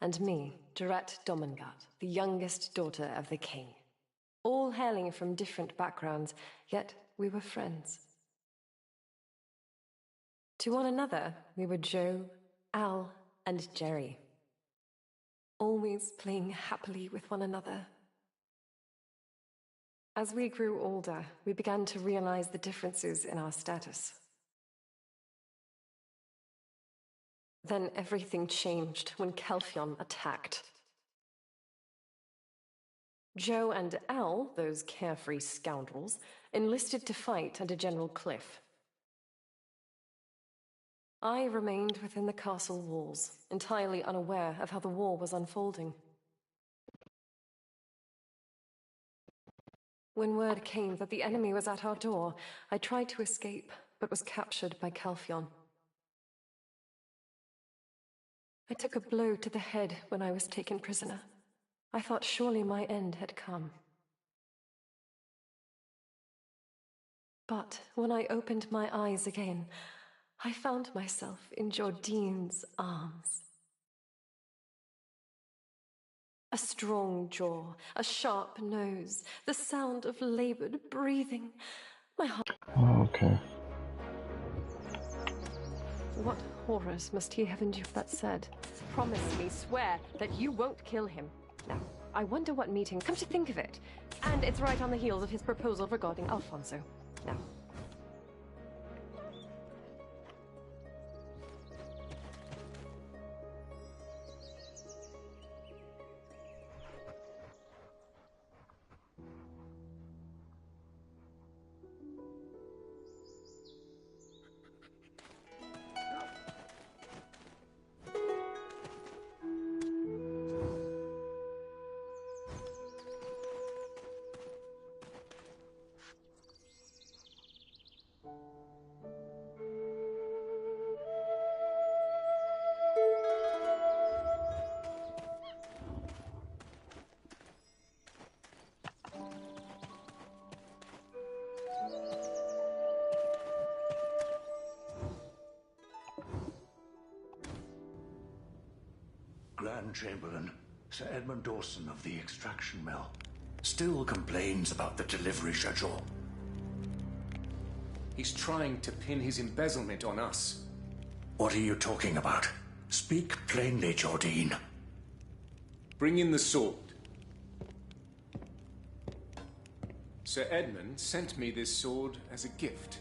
And me, Jarette Domengart, the youngest daughter of the king. All hailing from different backgrounds, yet we were friends. To one another, we were Joe, Al, and Jerry. Always playing happily with one another. As we grew older, we began to realize the differences in our status. Then everything changed when Kelfion attacked. Joe and Al, those carefree scoundrels, enlisted to fight under General Cliff. I remained within the castle walls, entirely unaware of how the war was unfolding. When word came that the enemy was at our door, I tried to escape, but was captured by Kelfion. I took a blow to the head when I was taken prisoner. I thought surely my end had come. But when I opened my eyes again, I found myself in Jordine's arms. A strong jaw, a sharp nose, the sound of labored breathing. My heart... Oh, okay. What horrors must he have endured? That said, promise me, swear, that you won't kill him. Now, I wonder what meeting... Come to think of it. And it's right on the heels of his proposal regarding Alfonso. Now... Grand Chamberlain, Sir Edmund Dawson of the extraction mill, still complains about the delivery schedule. He's trying to pin his embezzlement on us. What are you talking about? Speak plainly, Jordine. Bring in the sword. Sir Edmund sent me this sword as a gift.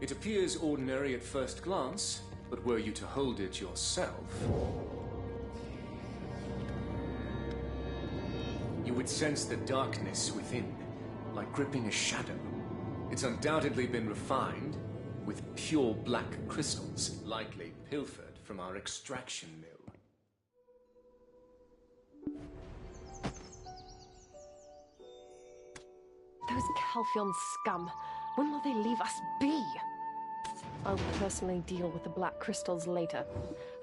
It appears ordinary at first glance, but were you to hold it yourself, you would sense the darkness within, like gripping a shadow. It's undoubtedly been refined with pure black crystals, likely pilfered from our extraction mill. Those Kelfion scum, when will they leave us be? I'll personally deal with the black crystals later.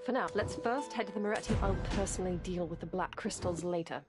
For now, let's first head to the Moretti. I'll personally deal with the black crystals later.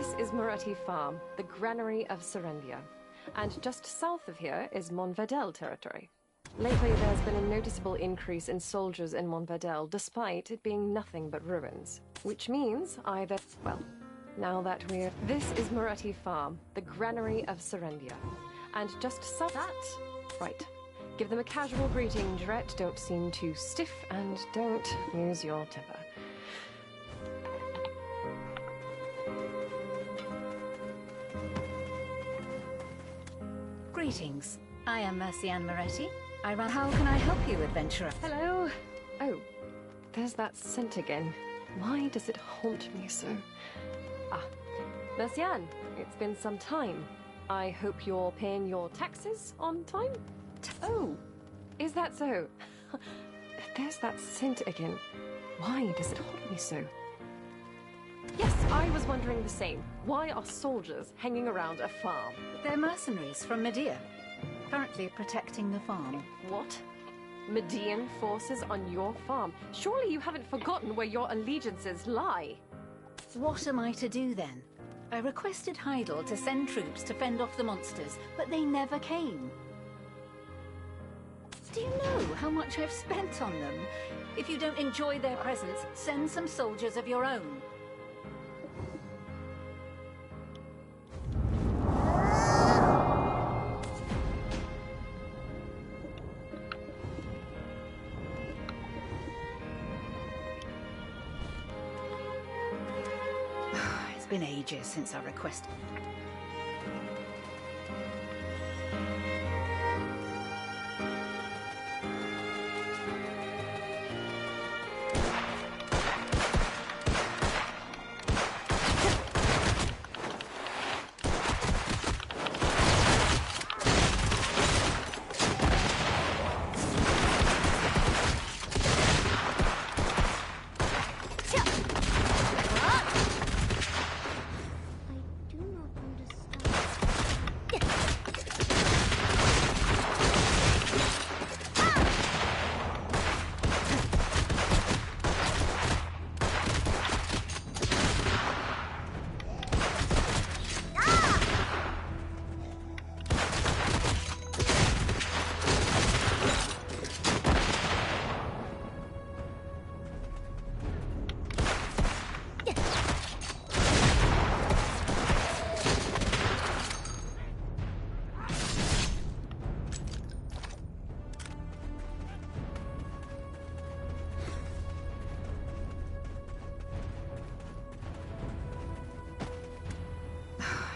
This is Moretti Farm, the granary of Serendia. And just south of here is Montverdel territory. Lately, there's been a noticeable increase in soldiers in Montverdel, despite it being nothing but ruins. Which means either... well, now that we're... This is Moretti Farm, the granary of Serendia. And just south... That? Right. Give them a casual greeting, Dret. Don't seem too stiff, and don't lose your temper. Greetings. I am Mercianne Moretti. How can I help you, adventurer? Hello. Oh, there's that scent again. Why does it haunt me so? Ah, Mercianne, it's been some time. I hope you're paying your taxes on time? Oh, is that so? There's that scent again. Why does it haunt me so? Yes, I was wondering the same. Why are soldiers hanging around a farm? They're mercenaries from Medea, currently protecting the farm. What? Median forces on your farm? Surely you haven't forgotten where your allegiances lie. What am I to do then? I requested Heidel to send troops to fend off the monsters, but they never came. Do you know how much I've spent on them? If you don't enjoy their presence, send some soldiers of your own. It's been ages since I requested.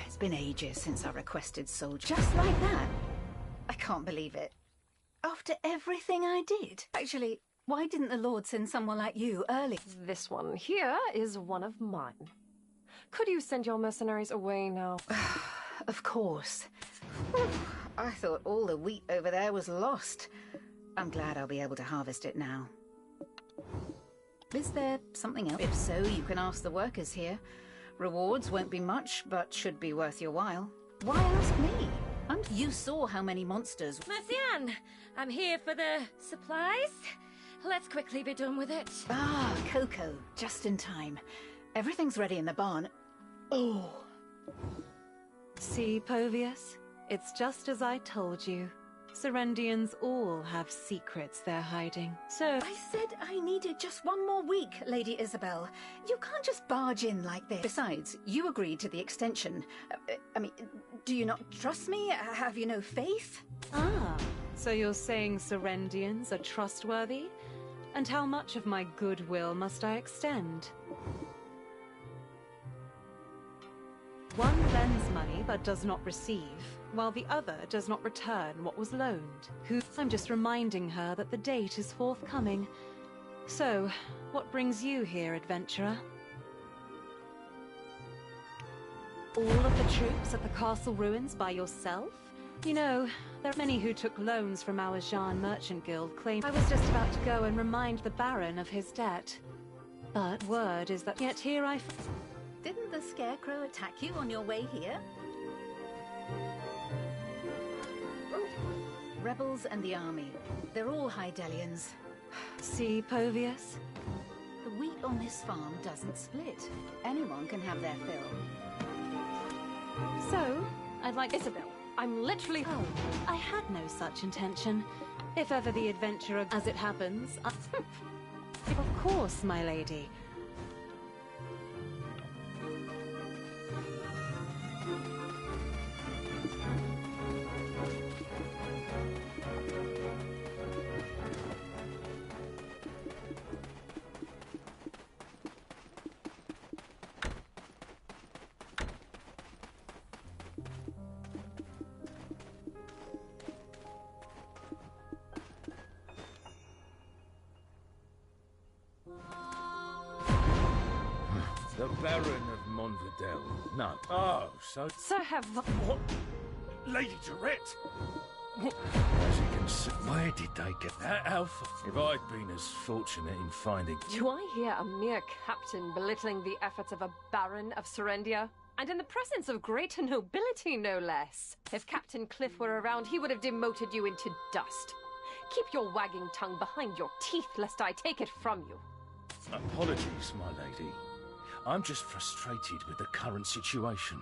It's been ages since I requested soldiers. Just like that? I can't believe it. After everything I did. Actually, why didn't the Lord send someone like you early? This one here is one of mine. Could you send your mercenaries away now? Of course. I thought all the wheat over there was lost. I'm glad I'll be able to harvest it now. Is there something else? If so, you can ask the workers here. Rewards won't be much, but should be worth your while. Why ask me? You saw how many monsters... Mercianne, I'm here for the supplies. Let's quickly be done with it. Ah, Coco, just in time. Everything's ready in the barn. Oh. See, Povius? It's just as I told you. Serendians all have secrets they're hiding. So... I said I needed just one more week, Lady Isabel. You can't just barge in like this. Besides, you agreed to the extension. I mean, do you not trust me? Have you no faith? Ah, so you're saying Serendians are trustworthy? And how much of my goodwill must I extend? One lends money but does not receive, while the other does not return what was loaned. I'm just reminding her that the date is forthcoming. So, what brings you here, adventurer? All of the troops at the castle ruins by yourself? You know, there are many who took loans from our Jean Merchant Guild claim I was just about to go and remind the Baron of his debt. But word is that yet here I... Didn't the Scarecrow attack you on your way here? Rebels and the army. They're all Hydelians. See, Povius? The wheat on this farm doesn't split. Anyone can have their fill. So, I'd like... Isabel, I'm literally... Oh, I had no such intention. If ever the adventurer... As it happens, Of course, my lady. The Baron of Montvidel. No. Oh, so... Sir, have... What? Lady Durette? What? As you can see... Where did they get that alpha? If I'd been as fortunate in finding... Do I hear a mere captain belittling the efforts of a Baron of Serendia? And in the presence of greater nobility, no less. If Captain Cliff were around, he would have demoted you into dust. Keep your wagging tongue behind your teeth, lest I take it from you. Apologies, my lady. I'm just frustrated with the current situation.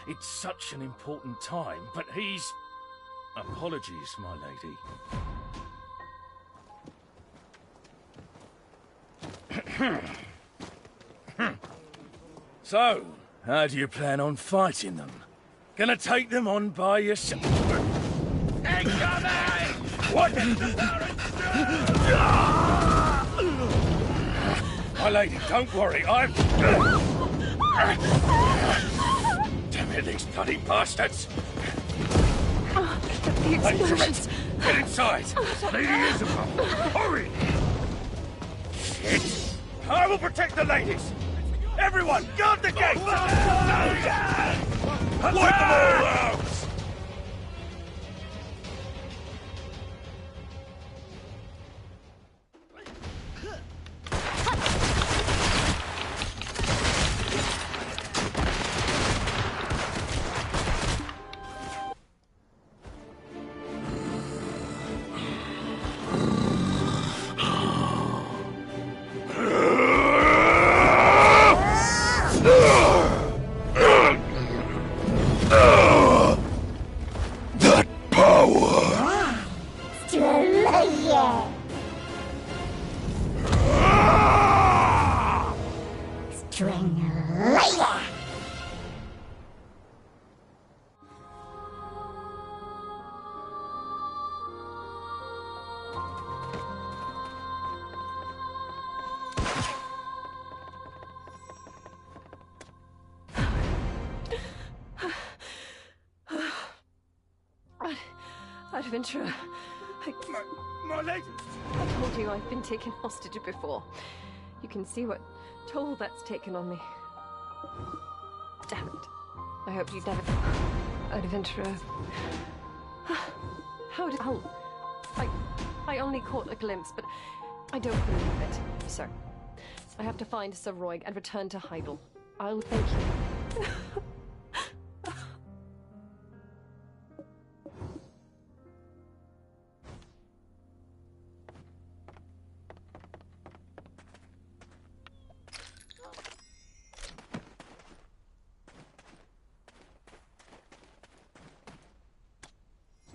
It's such an important time, but he's... Apologies, my lady. So, how do you plan on fighting them? Gonna take them on by yourself? Incoming! What did the Baron do? My lady, don't worry, I'm... Damn it, these bloody bastards! Lady Durette, get inside! Lady Isabel, hurry! Shit! I will protect the ladies! Everyone, guard the gate! Wipe them all out! Adventurer, My lady! I told you I've been taken hostage before. You can see what toll that's taken on me. Damn it. I hoped you'd never... Adventurer. How did... I only caught a glimpse, but I don't believe it, sir. I have to find Sir Roig and return to Heidel. I'll thank you.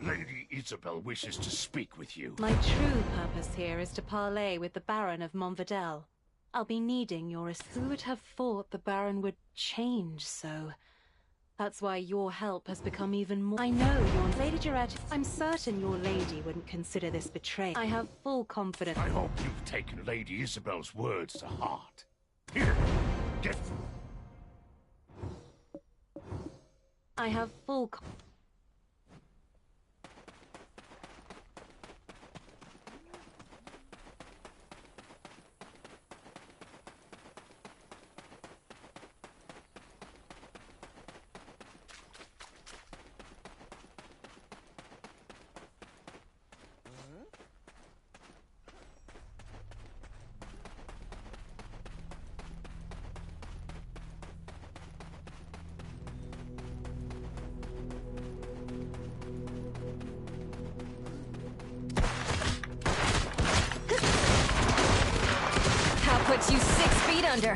Lady Isabel wishes to speak with you. My true purpose here is to parley with the Baron of Montvidel. I'll be needing your... Who would have thought the Baron would change so? That's why your help has become even more... I know your... Lady Durette, I'm certain your lady wouldn't consider this betrayal. I have full confidence... I hope you've taken Lady Isabel's words to heart. Here, get... I have full... Puts you 6 feet under.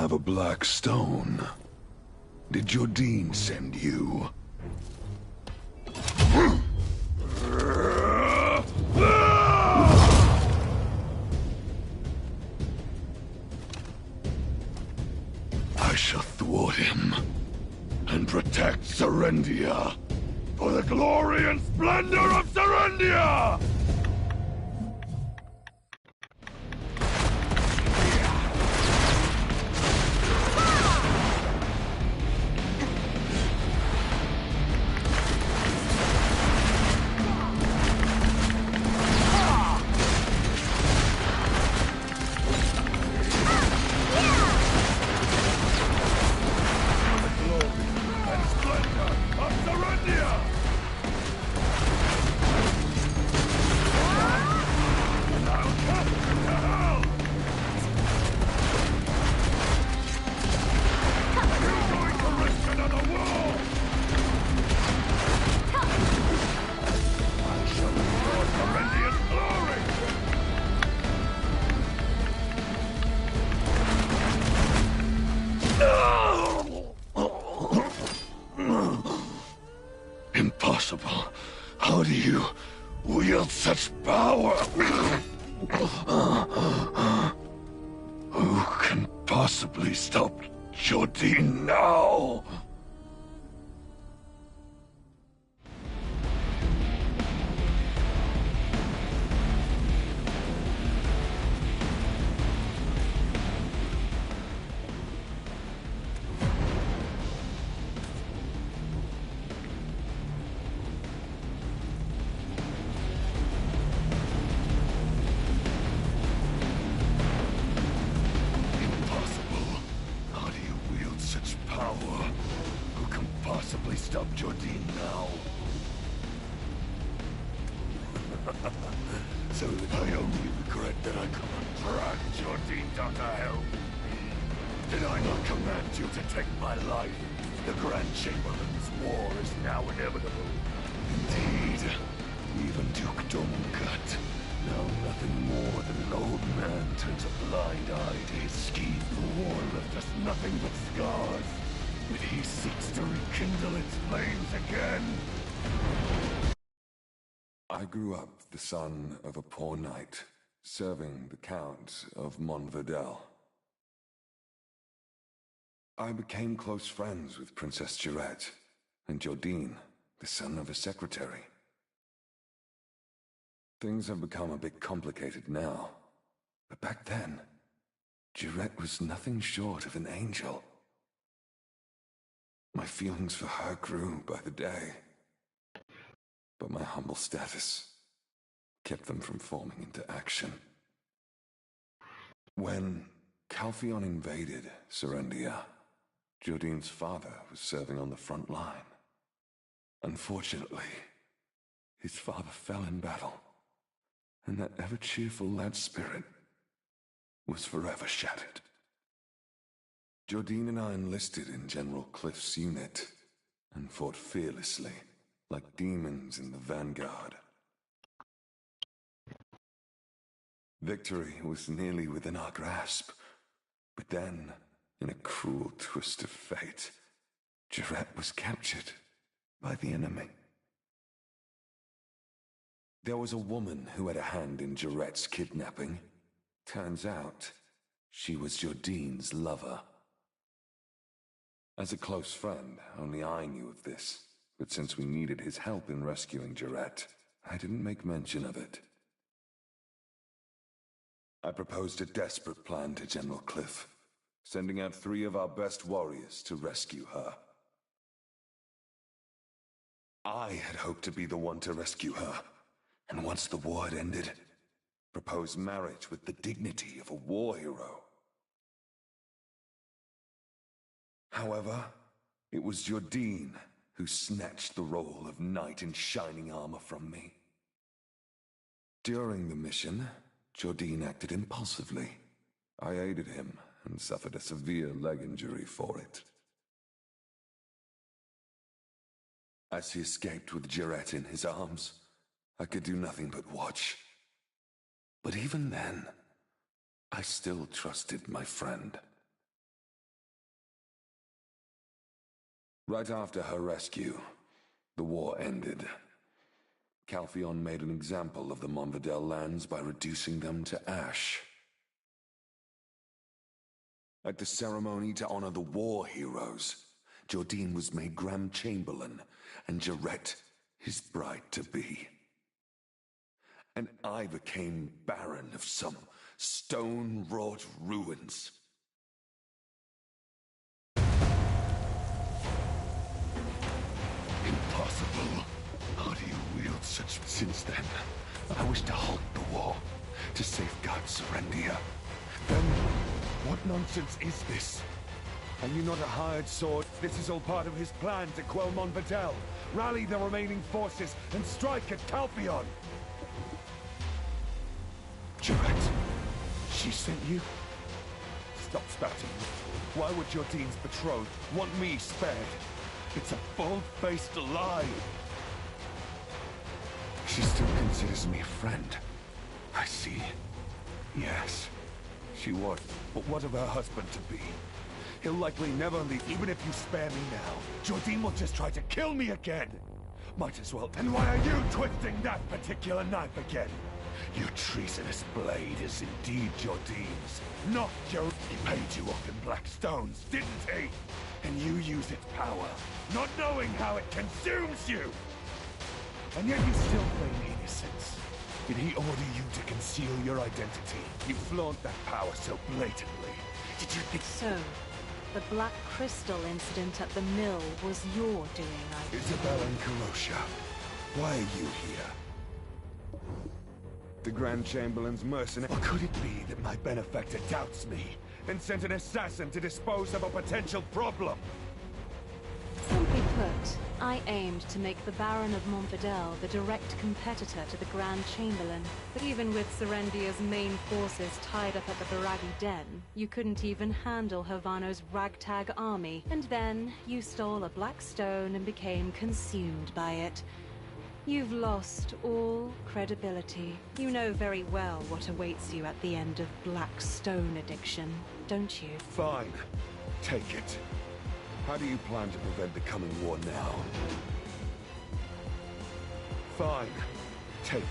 have a black stone. Did Jordine send you? I shall thwart him and protect Serendia for the glory and splendor of Serendia! Impossible. How do you wield such power? Who can possibly stop Jordine now? Stop Jordine now. So that I only regret that I could not drag Jordine down to hell. Did I not command you to take my life? The Grand Chamberlain's war is now inevitable. Indeed, even Duke Domkat, now nothing more than an old man, turns a blind eye to his scheme. The war left us nothing but scars. But he seeks to rekindle its flames again. I grew up the son of a poor knight, serving the Count of Montverdel. I became close friends with Princess Jarette and Jordine, the son of a secretary. Things have become a bit complicated now, but back then, Jarette was nothing short of an angel. My feelings for her grew by the day, but my humble status kept them from forming into action. When Calpheon invaded Serendia, Jordine's father was serving on the front line. Unfortunately, his father fell in battle, and that ever-cheerful lad spirit was forever shattered. Jordine and I enlisted in General Cliff's unit and fought fearlessly, like demons in the vanguard. Victory was nearly within our grasp, but then, in a cruel twist of fate, Jarette was captured by the enemy. There was a woman who had a hand in Jarette's kidnapping. Turns out, she was Jordine's lover. As a close friend, only I knew of this, but since we needed his help in rescuing Jarette, I didn't make mention of it. I proposed a desperate plan to General Cliff, sending out 3 of our best warriors to rescue her. I had hoped to be the one to rescue her, and once the war had ended, propose marriage with the dignity of a war hero. However, it was Jordine who snatched the role of knight in shining armor from me. During the mission, Jordine acted impulsively. I aided him and suffered a severe leg injury for it. As he escaped with Jarette in his arms, I could do nothing but watch. But even then, I still trusted my friend. Right after her rescue, the war ended. Calpheon made an example of the Monvidel lands by reducing them to ash. At the ceremony to honor the war heroes, Jordine was made Grand Chamberlain, and Jarrett his bride-to-be. And I became Baron of some stone-wrought ruins. Impossible. How do you wield such... Since then, I wish to halt the war, to safeguard Serendia. Then, what nonsense is this? Are you not a hired sword? This is all part of his plan to quell Monvidel, rally the remaining forces, and strike at Calpheon. Jarrett, she sent you? Stop spouting. Why would Jordine's betrothed want me spared? It's a bald-faced lie. She still considers me a friend. I see. Yes, she would. But what of her husband-to-be? He'll likely never leave, even if you spare me now. Jordine will just try to kill me again. Might as well. And why are you twisting that particular knife again? Your treasonous blade is indeed Jordine's, not Joe. He paid you off in black stones, didn't he? And you use its power, not knowing how it consumes you! And yet you still feign innocence. Did he order you to conceal your identity? You flaunt that power so blatantly. Did you think... So, the Black Crystal incident at the mill was your doing, I... Isabel and Karosha, why are you here? The Grand Chamberlain's mercenary... Or could it be that my benefactor doubts me and sent an assassin to dispose of a potential problem? Simply put, I aimed to make the Baron of Monvidel the direct competitor to the Grand Chamberlain. But even with Serendia's main forces tied up at the Baragi Den, you couldn't even handle Havano's ragtag army. And then you stole a black stone and became consumed by it. You've lost all credibility. You know very well what awaits you at the end of Black Stone addiction, don't you? Fine. Take it. How do you plan to prevent the coming war now? Fine. Take it.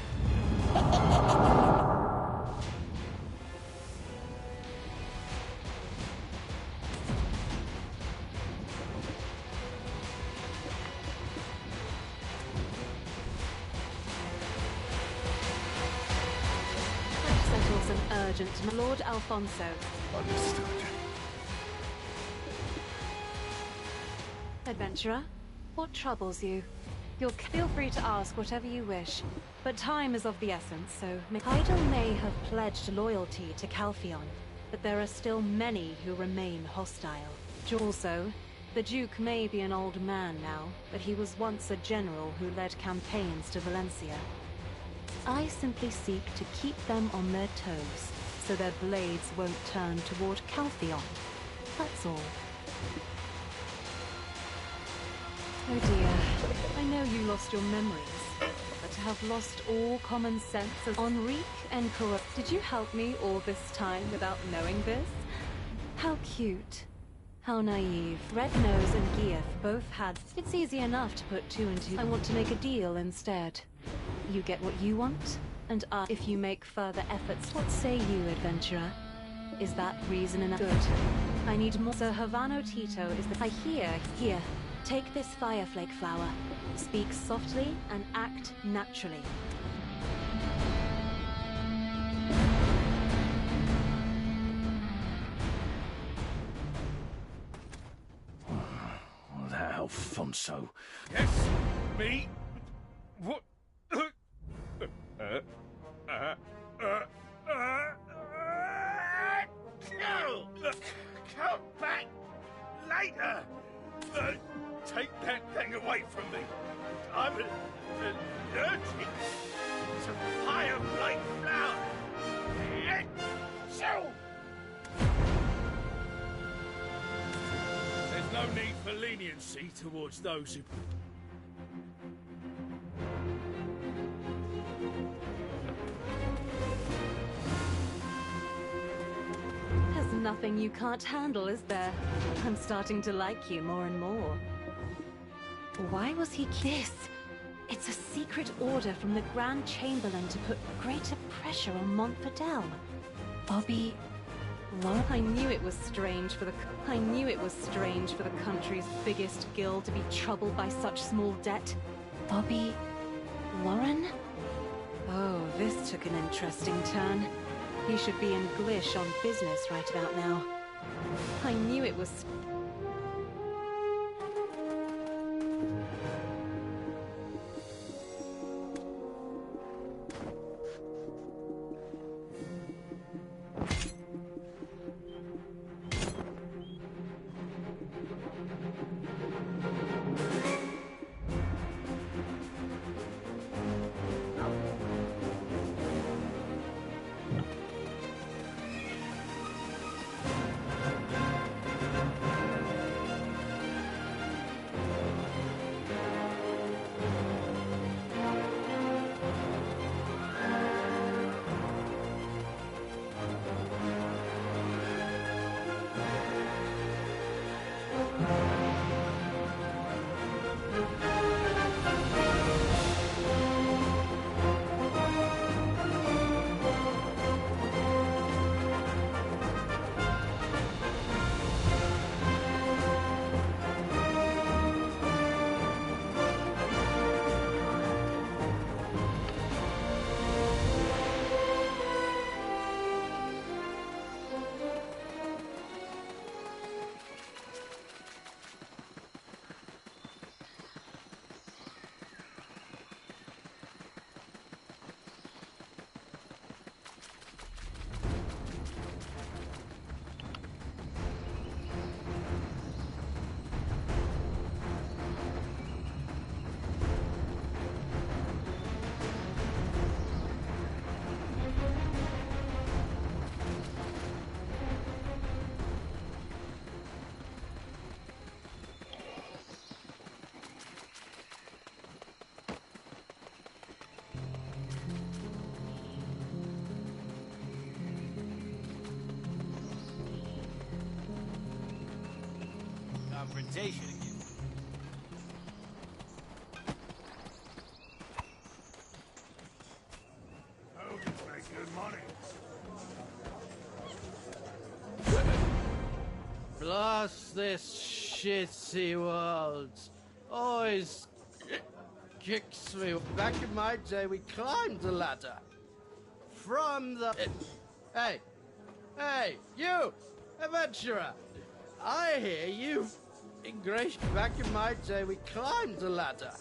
Urgent, Lord Alfonso. Understood. Adventurer, what troubles you? Feel free to ask whatever you wish, but time is of the essence, so... Heidel may have pledged loyalty to Calpheon, but there are still many who remain hostile. Also, the Duke may be an old man now, but he was once a general who led campaigns to Valencia. I simply seek to keep them on their toes, so their blades won't turn toward Calpheon. That's all. Oh dear, I know you lost your memories, but to have lost all common sense as Enrique and Cora... Did you help me all this time without knowing this? How cute. How naive. Red Nose and Gieth both had... It's easy enough to put two and two. I want to make a deal instead. You get what you want, and if you make further efforts. What say you, adventurer? Is that reason enough? Good. I need more. Sir Havano Tito is the... Here. Take this fireflake flower. Speak softly and act naturally. Alfonso. Yes, me? What? Come back later! Take that thing away from me! I'm allergic to fireflake flower! There's no need for leniency towards those who... There's nothing you can't handle, is there? I'm starting to like you more and more. Why was he this? It's a secret order from the Grand Chamberlain to put greater pressure on Montfordel. Bobby... Lauren? I knew it was strange for the country's biggest guild to be troubled by such small debt. Bobby... Lauren? Oh, this took an interesting turn. He should be in Glish on business right about now. I knew it was... Confrontation again. Hogan's make good money. Blast this shitty world. Always kicks me. Back in my day, we climbed the ladder. From the... Hey! Hey! You! Adventurer! I hear you... Back in my day, we climbed the ladder.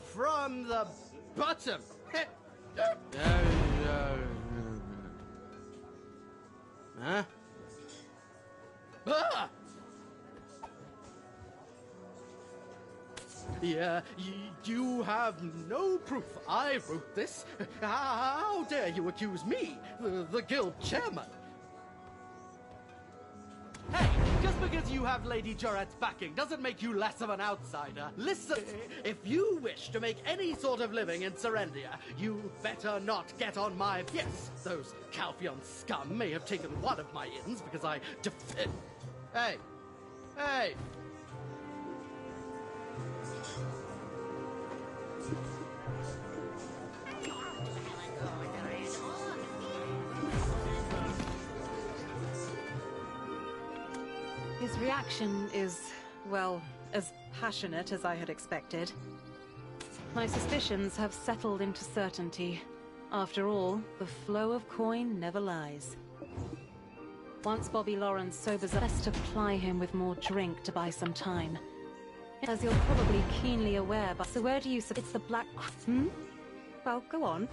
From the bottom. Huh? Ah! Yeah, you have no proof I wrote this. How dare you accuse me, the guild chairman? Hey, just because you have Lady Joret's backing doesn't make you less of an outsider. Listen, if you wish to make any sort of living in Serendia, you better not get on my... Yes, those Calpheon scum may have taken one of my inns because I Hey! Hey! His reaction is, well, as passionate as I had expected. My suspicions have settled into certainty. After all, the flow of coin never lies. Once Bobby Lawrence sobers up, best to ply him with more drink to buy some time. As you're probably keenly aware, but so where do you it's the Black... Well, go on.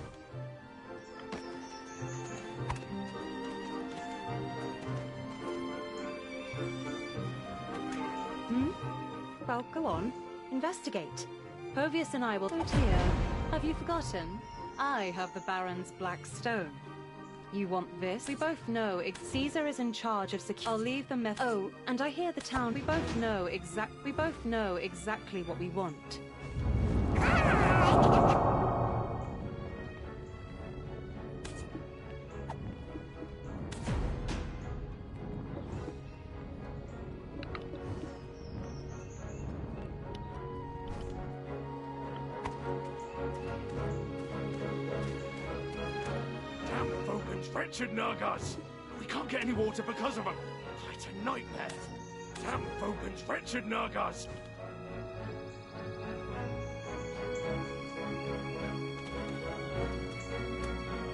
Well, go on. Investigate. Povius and I will... Oh dear. Have you forgotten? I have the Baron's Black Stone. You want this? We both know Caesar is in charge of I'll leave the meth... Oh, and I hear the town... We both know exactly what we want. Fogan's wretched Nagas! We can't get any water because of them! It's a nightmare! Damn Fogan's wretched Nagas!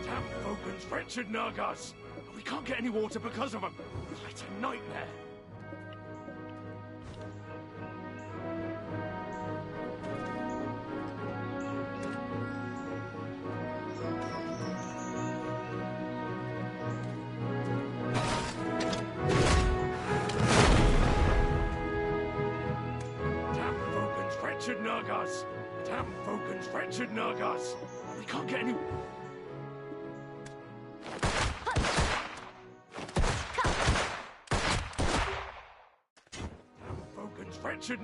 Damn Fogan's wretched Nagas! We can't get any water because of them! It's a nightmare! Wretched Nagas! Damn Fogan's wretched Nagas! We can't get any... Damn Fogan's wretched...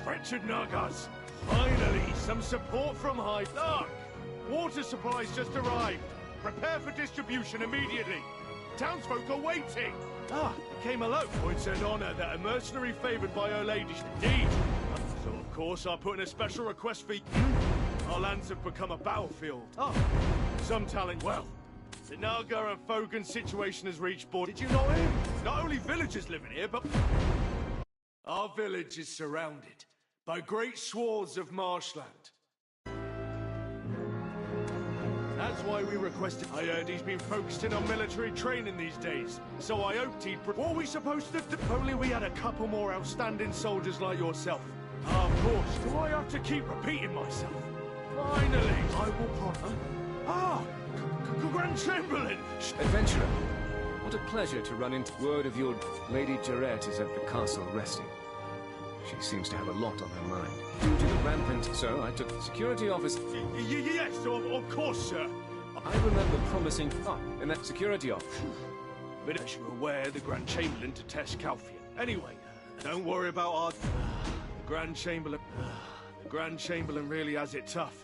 Wretched Nagas! Finally, some support from high. Look! Water supplies just arrived. Prepare for distribution immediately. Townsfolk are waiting. Came alone. It's an honor that a mercenary favored by her lady. Indeed. So of course I'll put in a special request for you. Our lands have become a battlefield. Some talent. Well, the Naga and Fogan situation has reached border. Did you know him? Not only villagers living here, but our village is surrounded by great swaths of marshland. That's why we requested. I heard he's been focusing on military training these days, so I hoped he'd... What are we supposed to do? If only we had a couple more outstanding soldiers like yourself. Of course. Do I have to keep repeating myself? Finally, I will promise. Grand Chamberlain! Adventurer, what a pleasure to run into. Word of your Lady Jarrett is at the castle resting. She seems to have a lot on her mind. Due to the rampant, so I took security office. Yes, of course, sir. I remember promising in that security office. But as you're aware, the Grand Chamberlain detests Calfian. Anyway, don't worry about our... The Grand Chamberlain... The Grand Chamberlain really has it tough.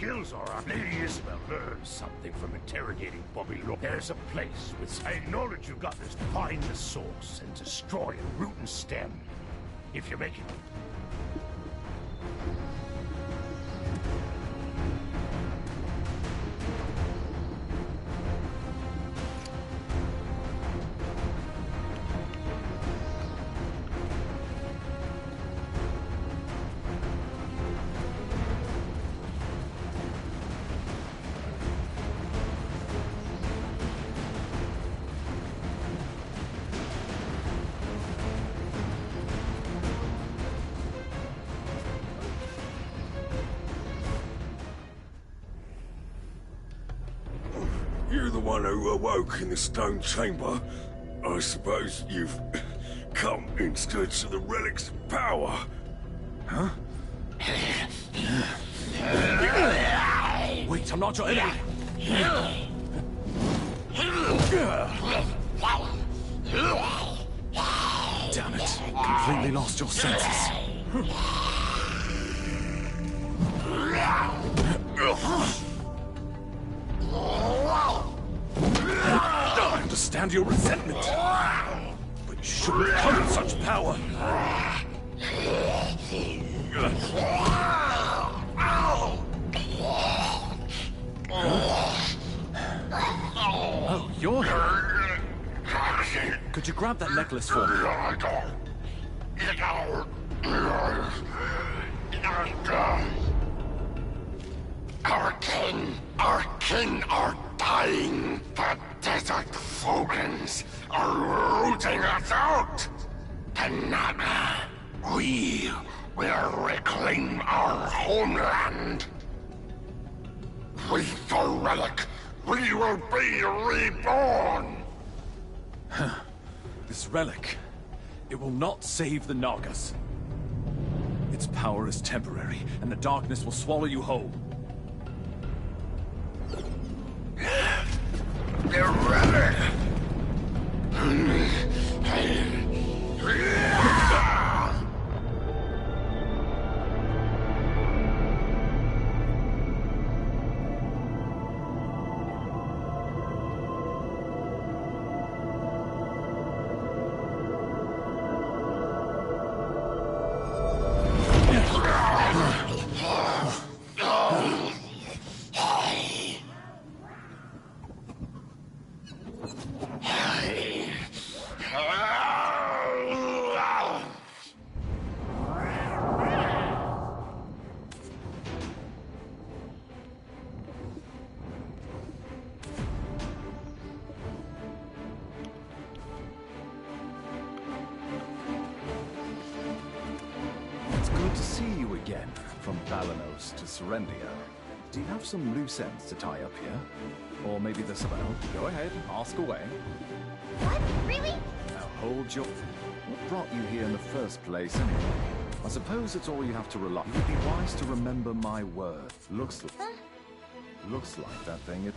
skills, all right. Lady Isabel learned something from interrogating Bobby Law. There's a place with... I acknowledge you've got this. Find the source and destroy it, root and stem. If you make it. You're the one who awoke in the stone chamber. I suppose you've come in search of the relics of power. Huh? Wait, I'm not your enemy. Damn it. Completely lost your senses. I understand your resentment, but you shouldn't come in such power. Oh, you're here. Could you grab that necklace for me? Our kin are dying. The desert Fogans are rooting us out. Tanaka, we will reclaim our homeland. With the relic, we will be reborn. This relic, it will not save the Nagas. Its power is temporary, and the darkness will swallow you whole. The relic! From Balanos to Serendia. Do you have some loose ends to tie up here? Or maybe there's some... Go ahead, ask away. What? Really? Now hold your... What brought you here in the first place, anyway? I suppose it's all you have to rely... It would be wise to remember my word. Looks like that thing...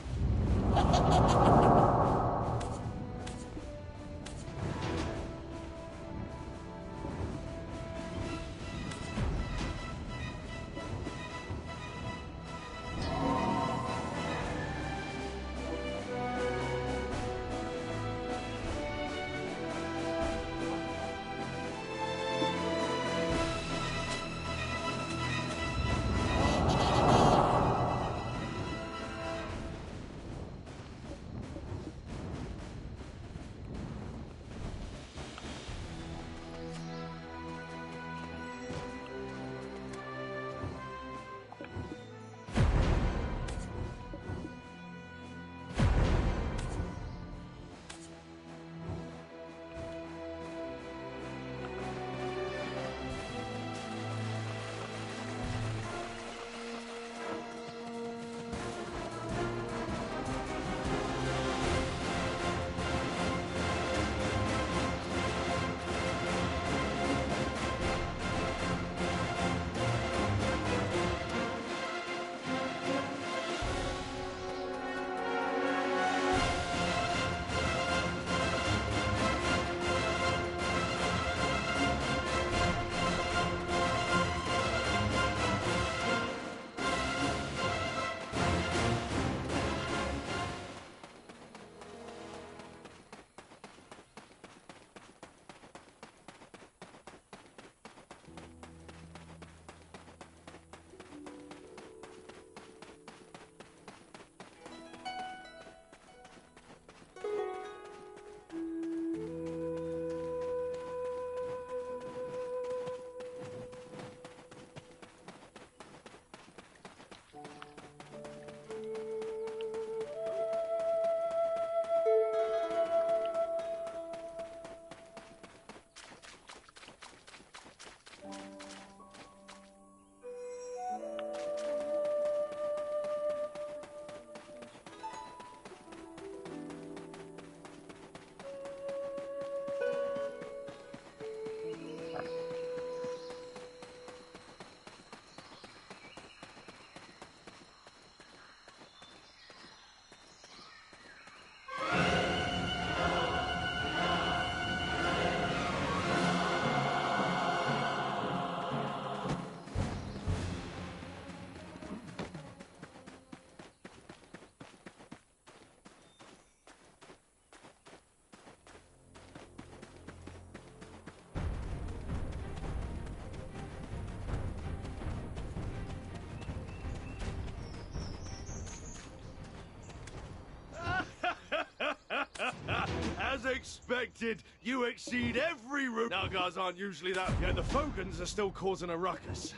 expected. You exceed every rule. Nagas aren't usually that. Yet the Fogans are still causing a ruckus.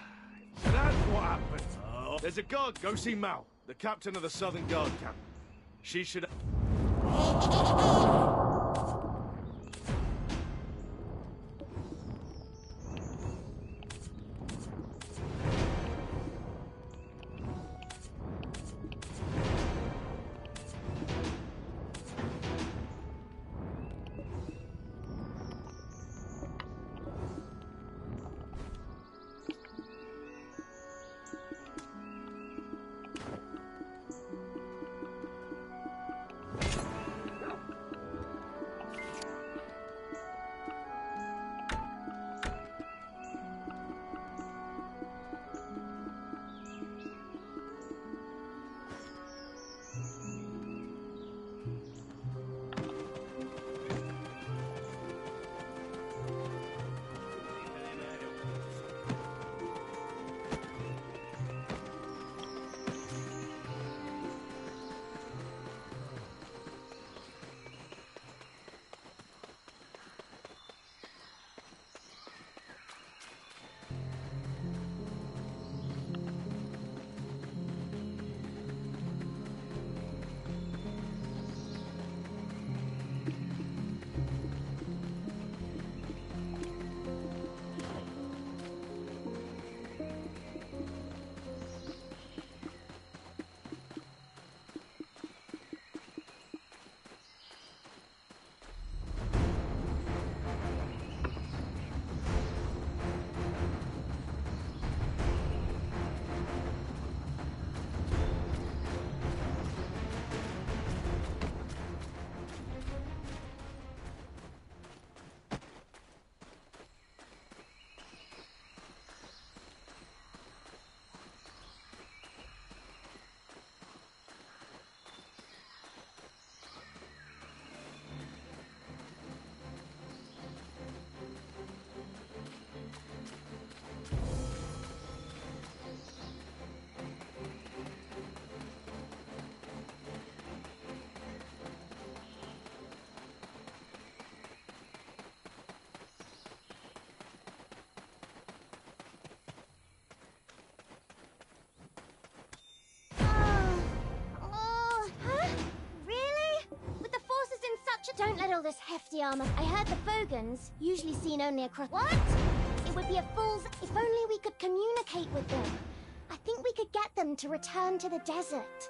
So that's what happened. Oh, there's a guard. Go see Mal, the captain of the Southern Guard camp. She should... Don't let all this hefty armor... I heard the Fogans, usually seen only across... What? It would be a fool's... If only we could communicate with them. I think we could get them to return to the desert.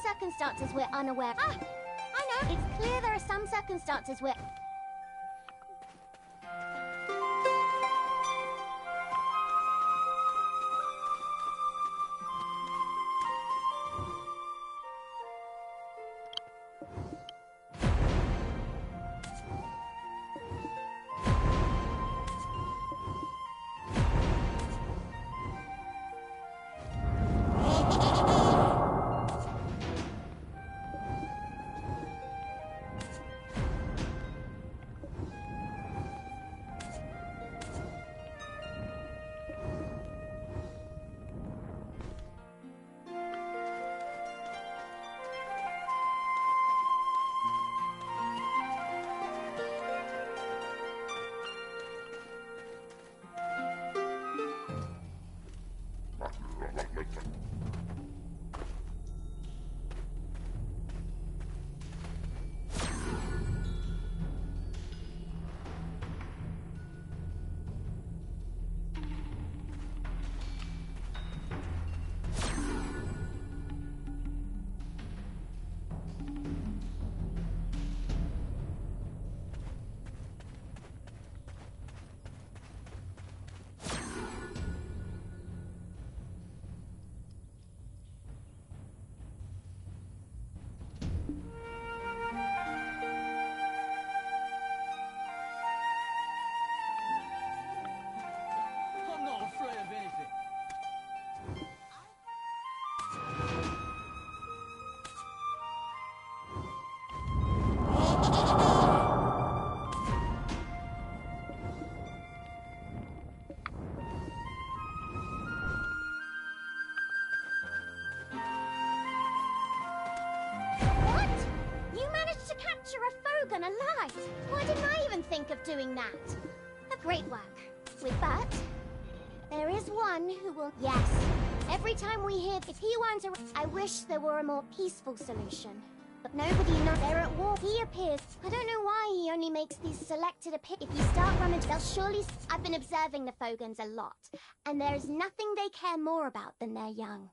Circumstances we're unaware. Ah! I know! It's clear there are some circumstances where... alive. Why didn't I even think of doing that? A great work. But there is one who will... Yes. Every time we hear if he weren't around, I wish there were a more peaceful solution. But nobody knows they're at war. He appears. I don't know why he only makes these selected appearances. If you start rummaging, they'll surely... I've been observing the Fogans a lot, and there is nothing they care more about than their young.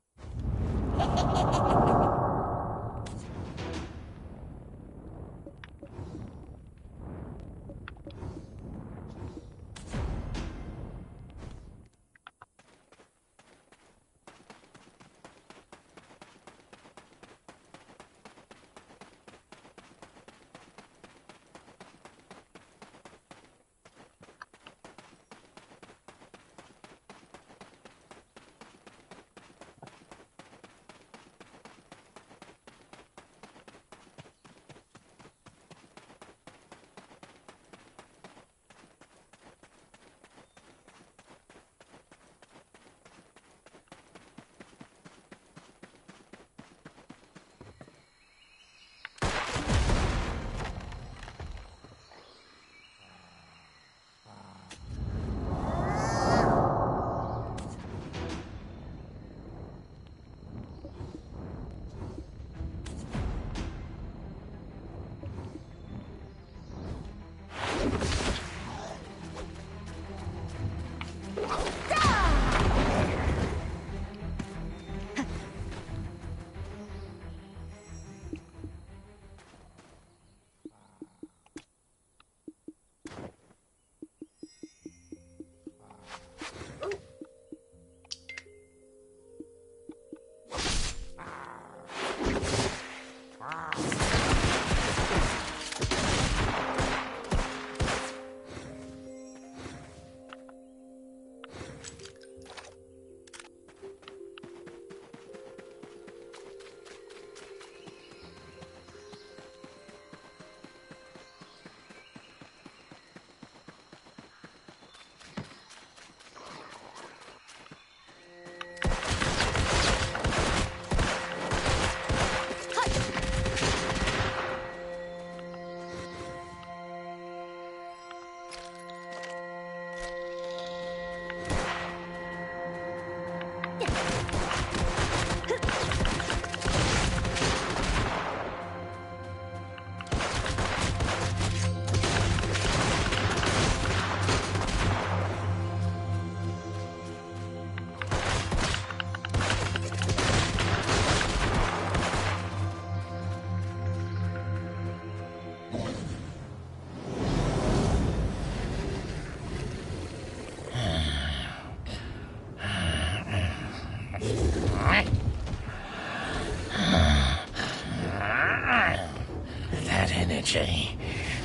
That energy.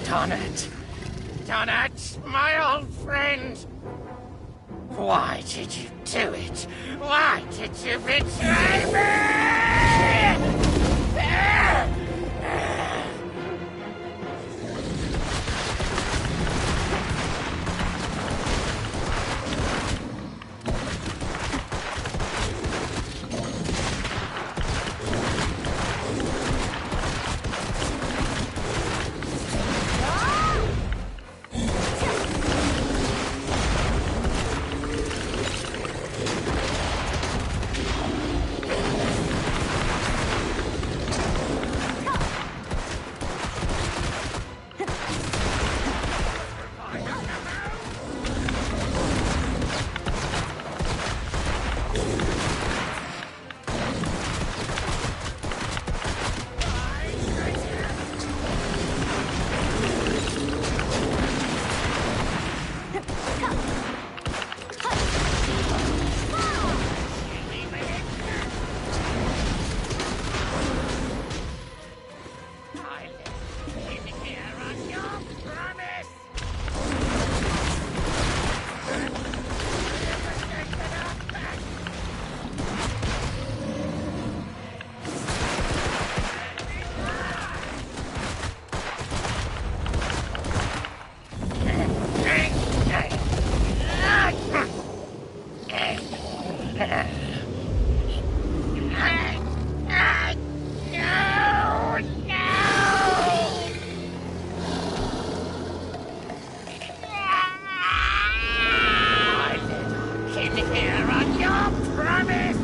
Donut! Donut, my old friend! Why did you do it? Why did you betray me? in here on your promise!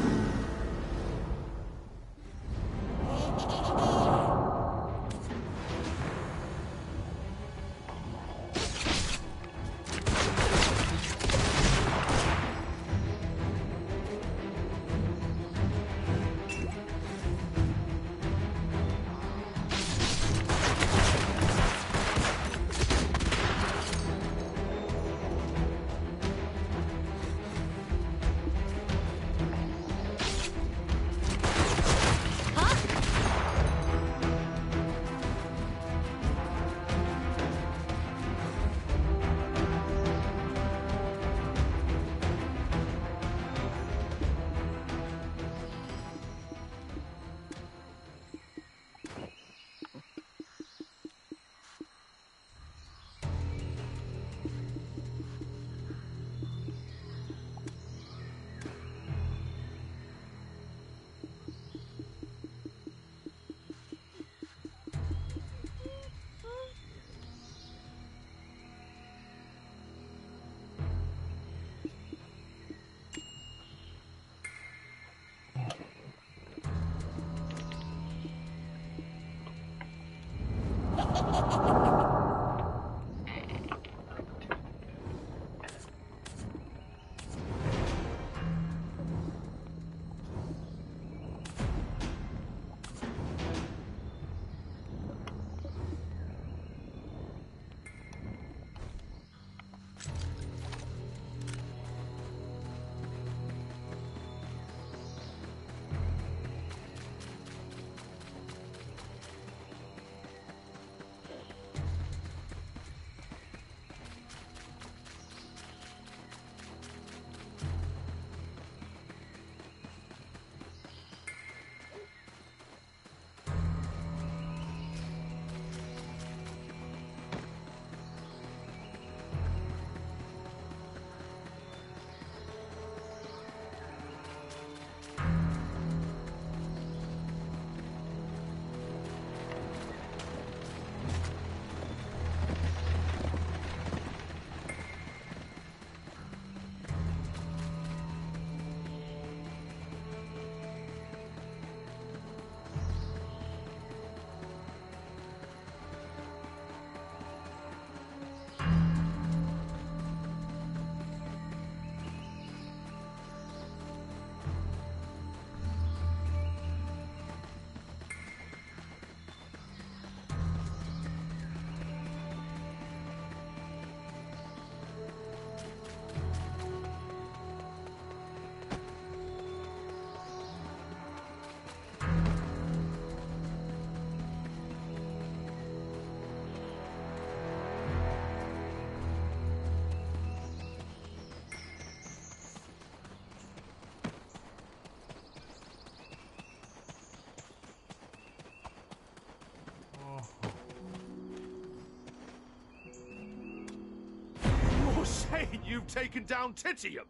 Saying you've taken down Titium?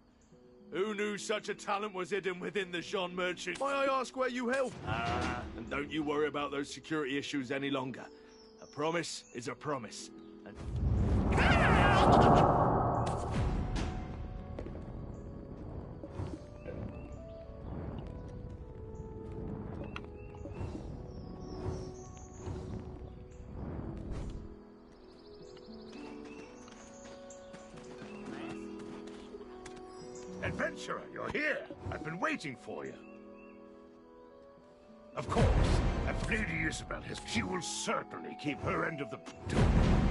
Who knew such a talent was hidden within the Jean Merchant? May I ask where you help? And don't you worry about those security issues any longer. A promise is a promise. Adventurer, you're here. I've been waiting for you. Of course, if Lady Isabel has, she will certainly keep her end of the deal.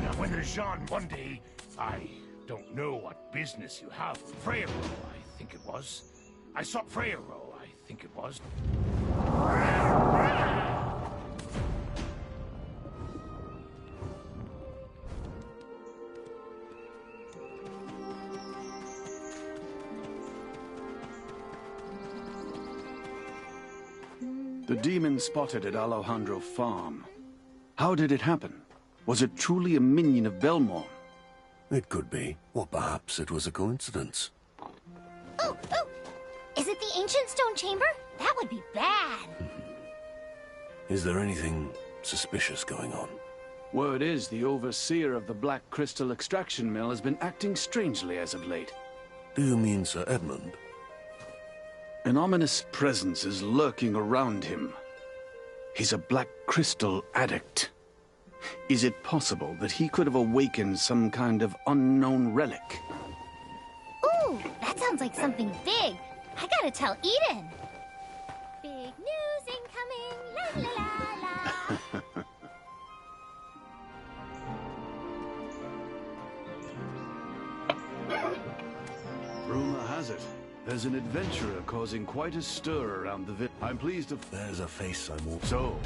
Now, when the Jean one day, I don't know what business you have. Freyro, I think it was. I saw Freyro, I think it was. The demon spotted at Alejandro Farm. How did it happen? Was it truly a minion of Belmont? It could be. Or perhaps it was a coincidence. Oh! Is it the ancient stone chamber? That would be bad. Is there anything suspicious going on? Word is the overseer of the Black Crystal Extraction Mill has been acting strangely as of late. Do you mean Sir Edmund? An ominous presence is lurking around him. He's a black crystal addict. Is it possible that he could have awakened some kind of unknown relic? Ooh, that sounds like something big. I gotta tell Eden. Big news incoming, la la la la. Rumor has it, there's an adventurer causing quite a stir around the village. I'm pleased to... There's a face I'm all... So,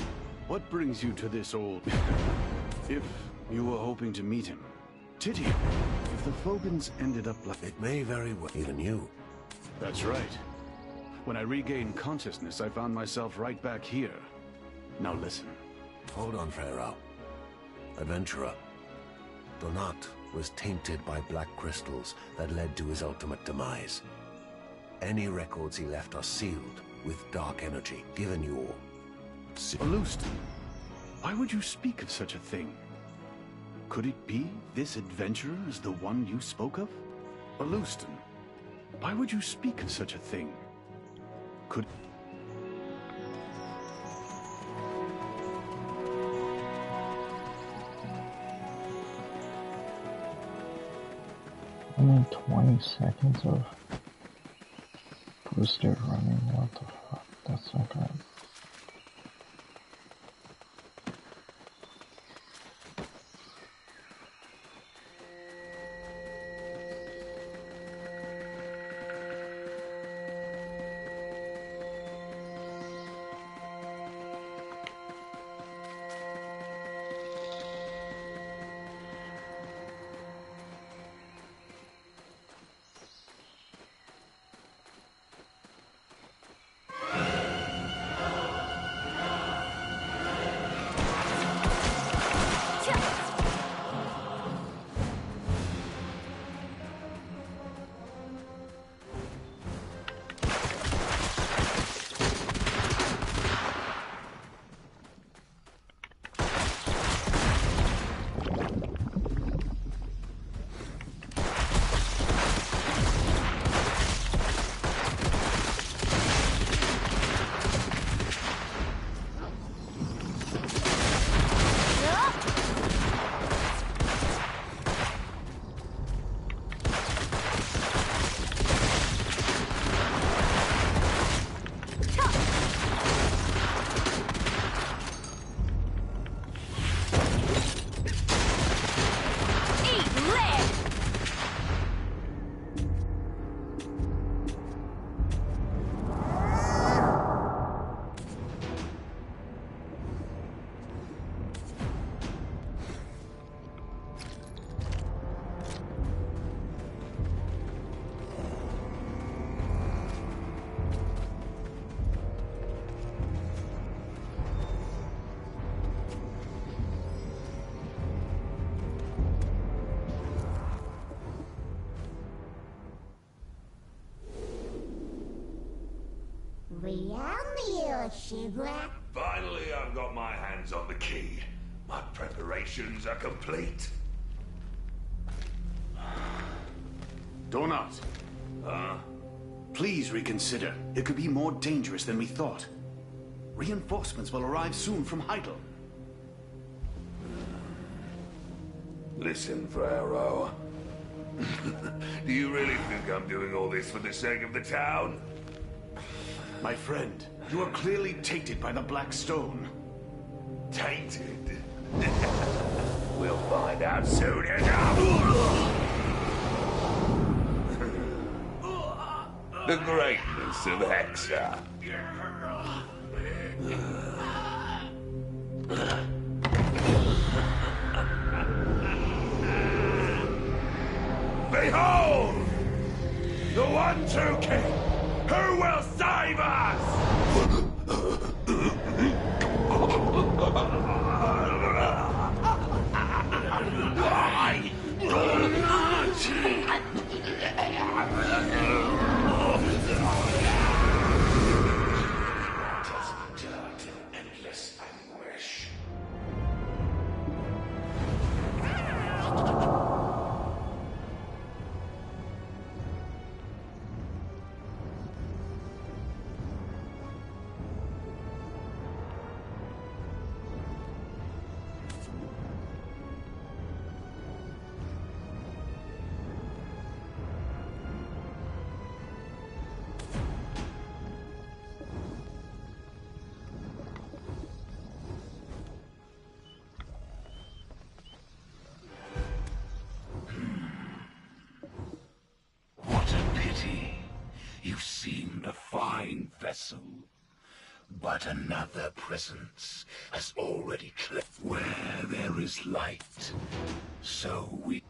what brings you to this old... If you were hoping to meet him. Titian, if the Fogans ended up like... It may very well... Even you. That's right. When I regained consciousness, I found myself right back here. Now listen. Hold on, Pharaoh. Adventurer. Donat was tainted by black crystals that led to his ultimate demise. Any records he left are sealed with dark energy, given you all. Alustan, why would you speak of such a thing? Could it be this adventurer is the one you spoke of? Alustan, why would you speak of such a thing? Could... Only 20 seconds of boosted running, what the fuck, that's not good. Finally, I've got my hands on the key. My preparations are complete. Donat. Please reconsider. It could be more dangerous than we thought. Reinforcements will arrive soon from Heidel. Listen, Pharaoh. Do you really think I'm doing all this for the sake of the town? My friend, you are clearly tainted by the Black Stone. Tainted? We'll find out soon enough! The greatness of Hexa. Behold! The one true king who will save us! Endless anguish. You seemed a fine vessel. But another presence has already cleft where there is light. So we...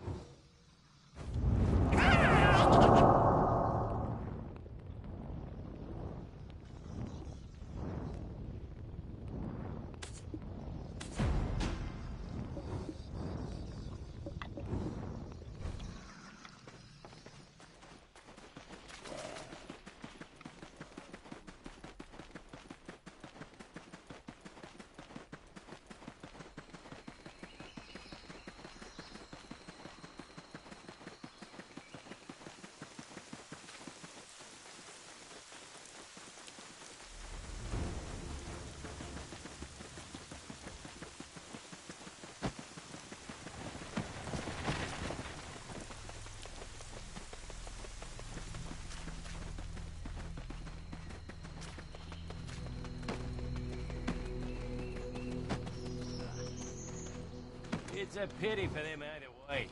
It's a pity for them either way.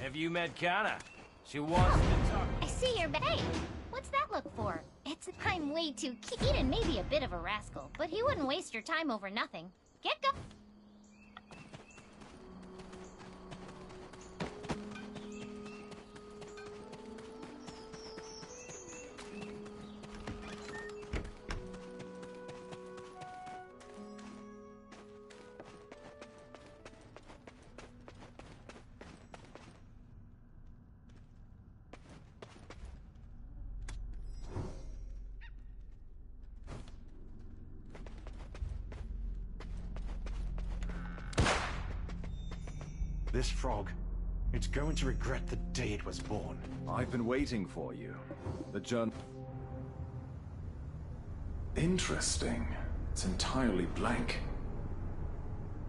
Have you met Kana? She wants to talk. I see your bag. What's that look for? I'm way too cute and maybe a bit of a rascal, but he wouldn't waste your time over nothing. Get go. This frog, it's going to regret the day it was born. I've been waiting for you. The journal... Interesting. It's entirely blank.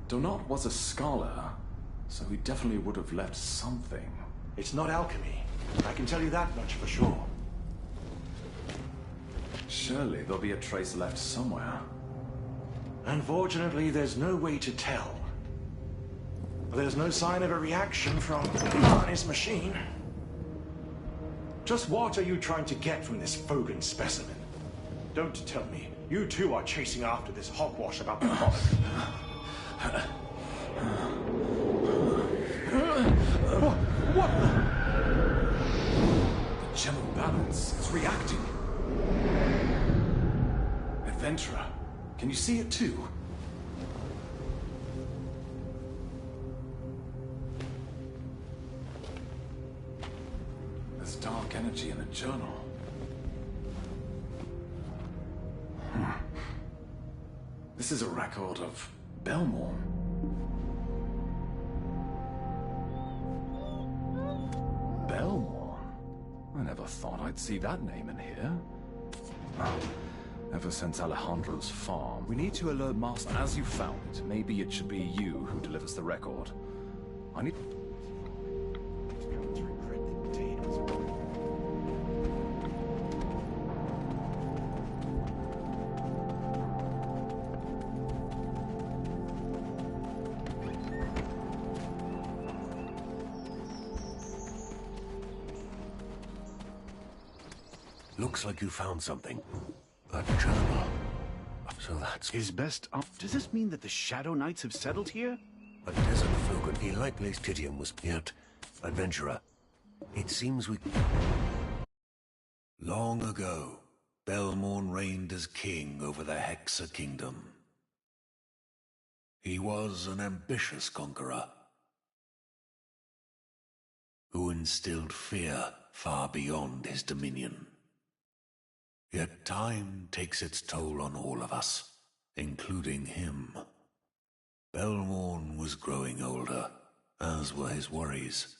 Donat was a scholar, so he definitely would have left something. It's not alchemy. I can tell you that much for sure. Surely there'll be a trace left somewhere. Unfortunately, there's no way to tell. There's no sign of a reaction from his machine. Just what are you trying to get from this Fogan specimen? Don't tell me you too are chasing after this hogwash about the frog. What the? The gem of balance is reacting. Adventurer, can you see it too? There's dark energy in the journal. This is a record of Belmore. Belmore? I never thought I'd see that name in here. Ever since Alejandro's farm, we need to alert Master. As you found it, maybe it should be you who delivers the record. I need... Looks like you found something. A journal. So that's... His best up. Does this mean that the Shadow Knights have settled here? A desert Fogan. He likely Stygian was... Yet, adventurer. It seems we... Long ago, Belmorn reigned as king over the Hexa Kingdom. He was an ambitious conqueror who instilled fear far beyond his dominion. Yet time takes its toll on all of us, including him. Belmorn was growing older, as were his worries.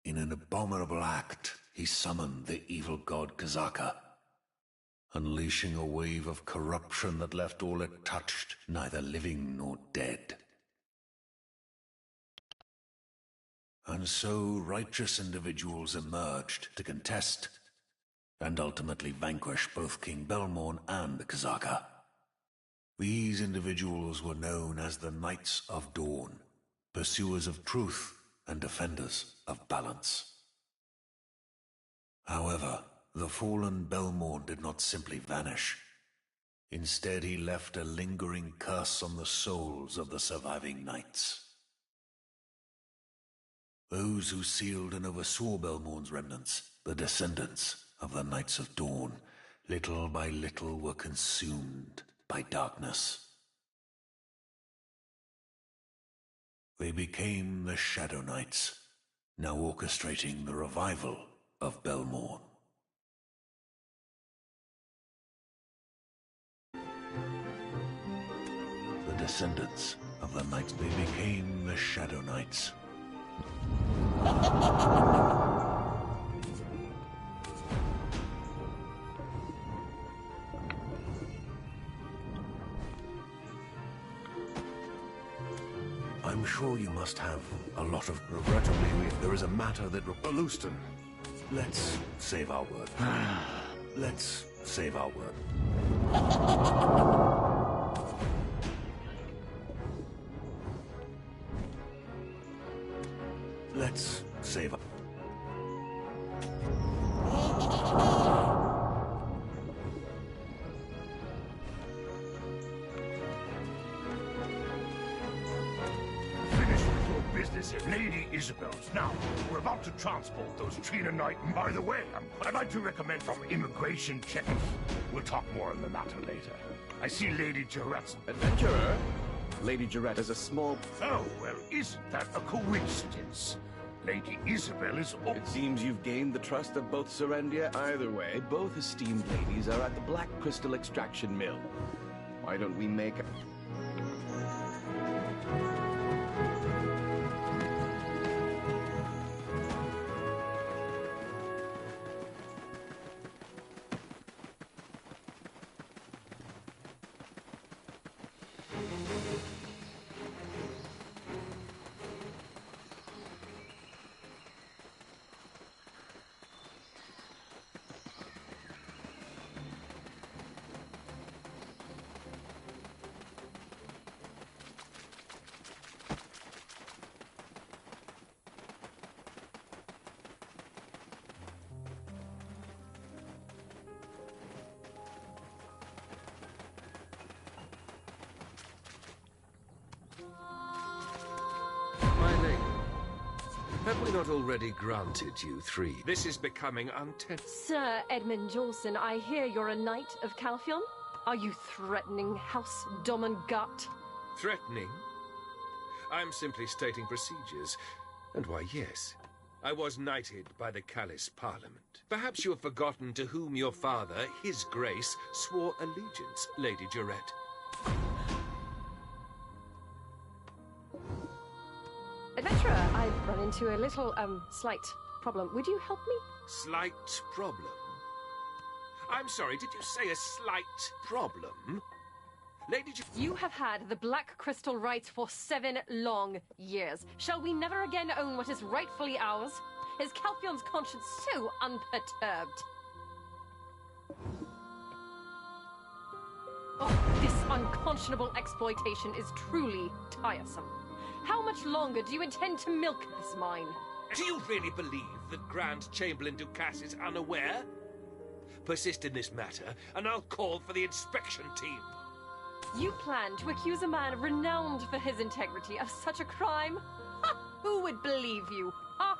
In an abominable act, he summoned the evil god Kazaka, unleashing a wave of corruption that left all it touched neither living nor dead. And so righteous individuals emerged to contest and ultimately vanquish both King Belmorn and the Kazaka. These individuals were known as the Knights of Dawn, pursuers of truth and defenders of balance. However, the fallen Belmorn did not simply vanish. Instead, he left a lingering curse on the souls of the surviving knights. Those who sealed and oversaw Belmorn's remnants, the descendants of the Knights of Dawn, little by little were consumed by darkness. They became the Shadow Knights, now orchestrating the revival of Belmorn. The descendants of the Knights, they became the Shadow Knights. I'm sure you must have a lot of... Regrettably, there is a matter that... Leuston, let's save our word. Let's save our word. Let's save our... Lady Isabel's. Now, we're about to transport those Trina Knight. By the way, I'd like to recommend from immigration checks. We'll talk more on the matter later. I see Lady Jarrett's... Adventurer? Lady Jarrett is a small... Oh, well, isn't that a coincidence? Lady Isabel is... It seems you've gained the trust of both Serendia. Either way, both esteemed ladies are at the Black Crystal Extraction Mill. Why don't we make... Have we not already granted you 3? This is becoming untenable. Sir Edmund Jolson, I hear you're a knight of Calphion? Are you threatening House Domingat? Threatening? I'm simply stating procedures. And why, yes, I was knighted by the Callis Parliament. Perhaps you have forgotten to whom your father, His Grace, swore allegiance, Lady Jarrett. Adventurer, I've run into a little, slight problem. Would you help me? Slight problem? I'm sorry, did you say a slight problem? Lady You have had the Black Crystal rights for 7 long years. Shall we never again own what is rightfully ours? Is Calphion's conscience so unperturbed? Oh, this unconscionable exploitation is truly tiresome. How much longer do you intend to milk this mine? Do you really believe that Grand Chamberlain Ducasse is unaware? Persist in this matter, and I'll call for the inspection team. You plan to accuse a man renowned for his integrity of such a crime? Ha! Who would believe you? Ha!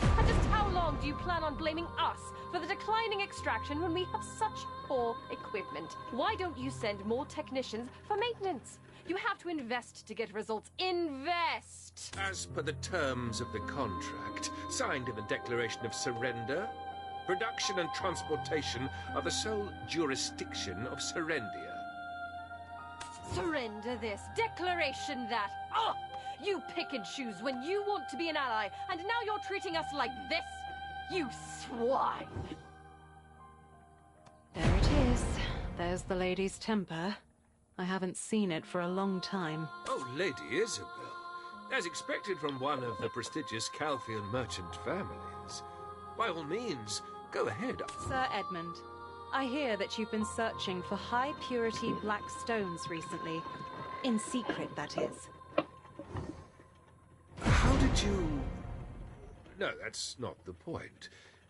And just how long do you plan on blaming us for the declining extraction when we have such poor equipment? Why don't you send more technicians for maintenance? You have to invest to get results. Invest! As per the terms of the contract, signed in the Declaration of Surrender, production and transportation are the sole jurisdiction of Serendia. Surrender this, declaration that. Oh! You pick and choose when you want to be an ally, and now you're treating us like this? You swine! There it is. There's the lady's temper. I haven't seen it for a long time. Oh, Lady Isabel. As expected from one of the prestigious Calphion merchant families. By all means, go ahead. Sir Edmund, I hear that you've been searching for high-purity black stones recently. In secret, that is. How did you No, that's not the point.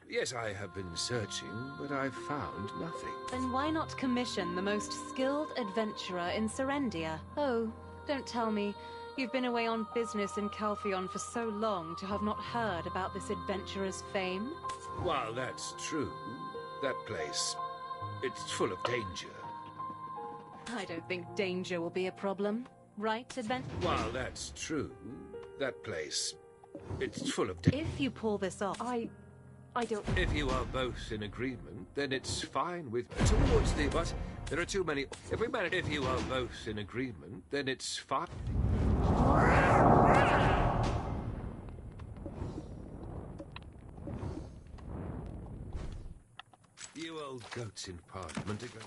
Yes, I have been searching, but I've found nothing. Then why not commission the most skilled adventurer in Serendia? Oh, don't tell me. You've been away on business in Calpheon for so long to have not heard about this adventurer's fame? While that's true, that place, it's full of danger. I don't think danger will be a problem. Right, While that's true, that place, it's full of danger. If you pull this off, I don't... If you are both in agreement, then it's fine with... Towards the... But there are too many... If you are both in agreement, then it's fine. You old goats in Parliament are going...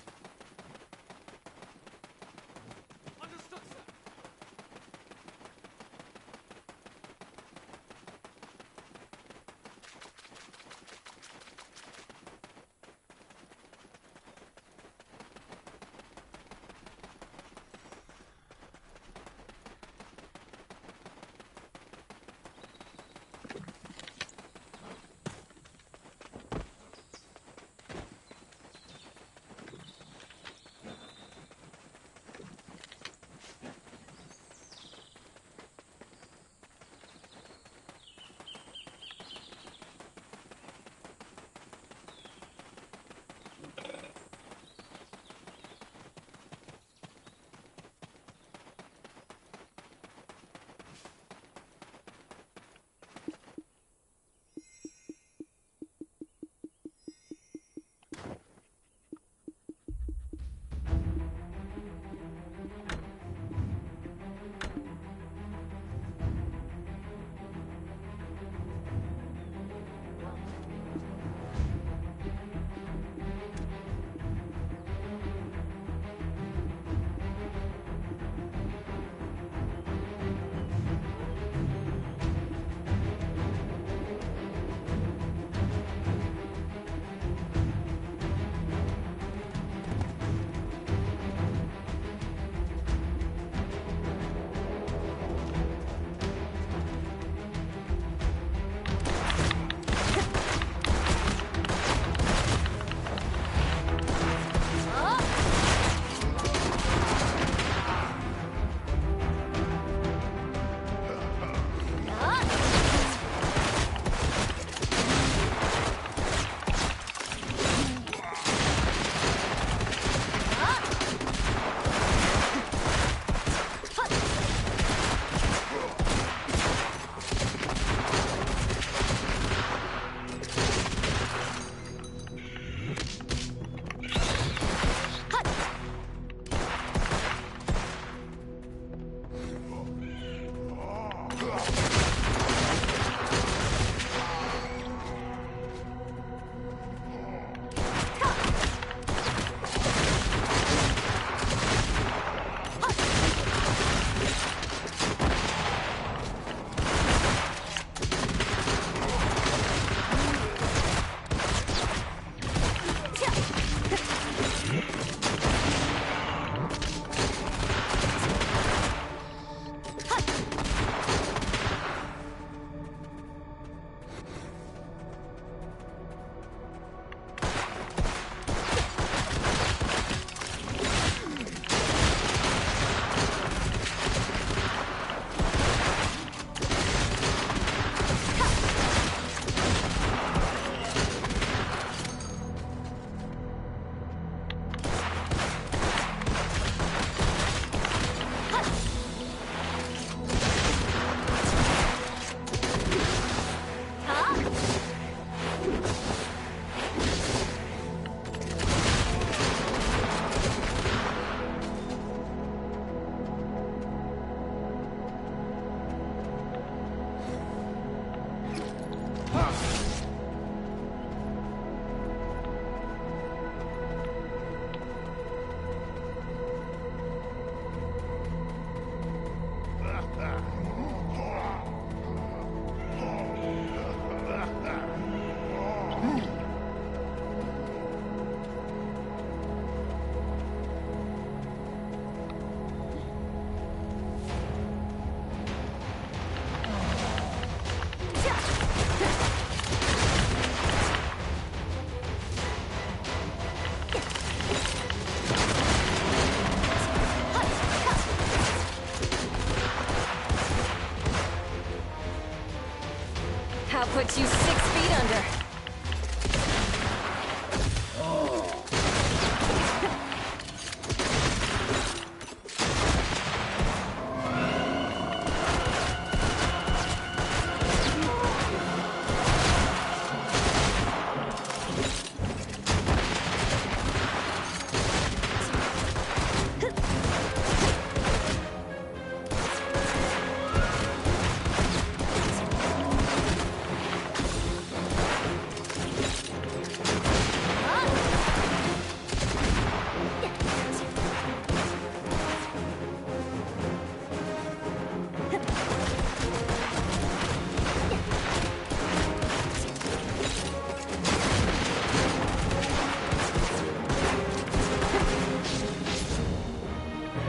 puts you 6 feet under.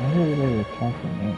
Why are they attacking me?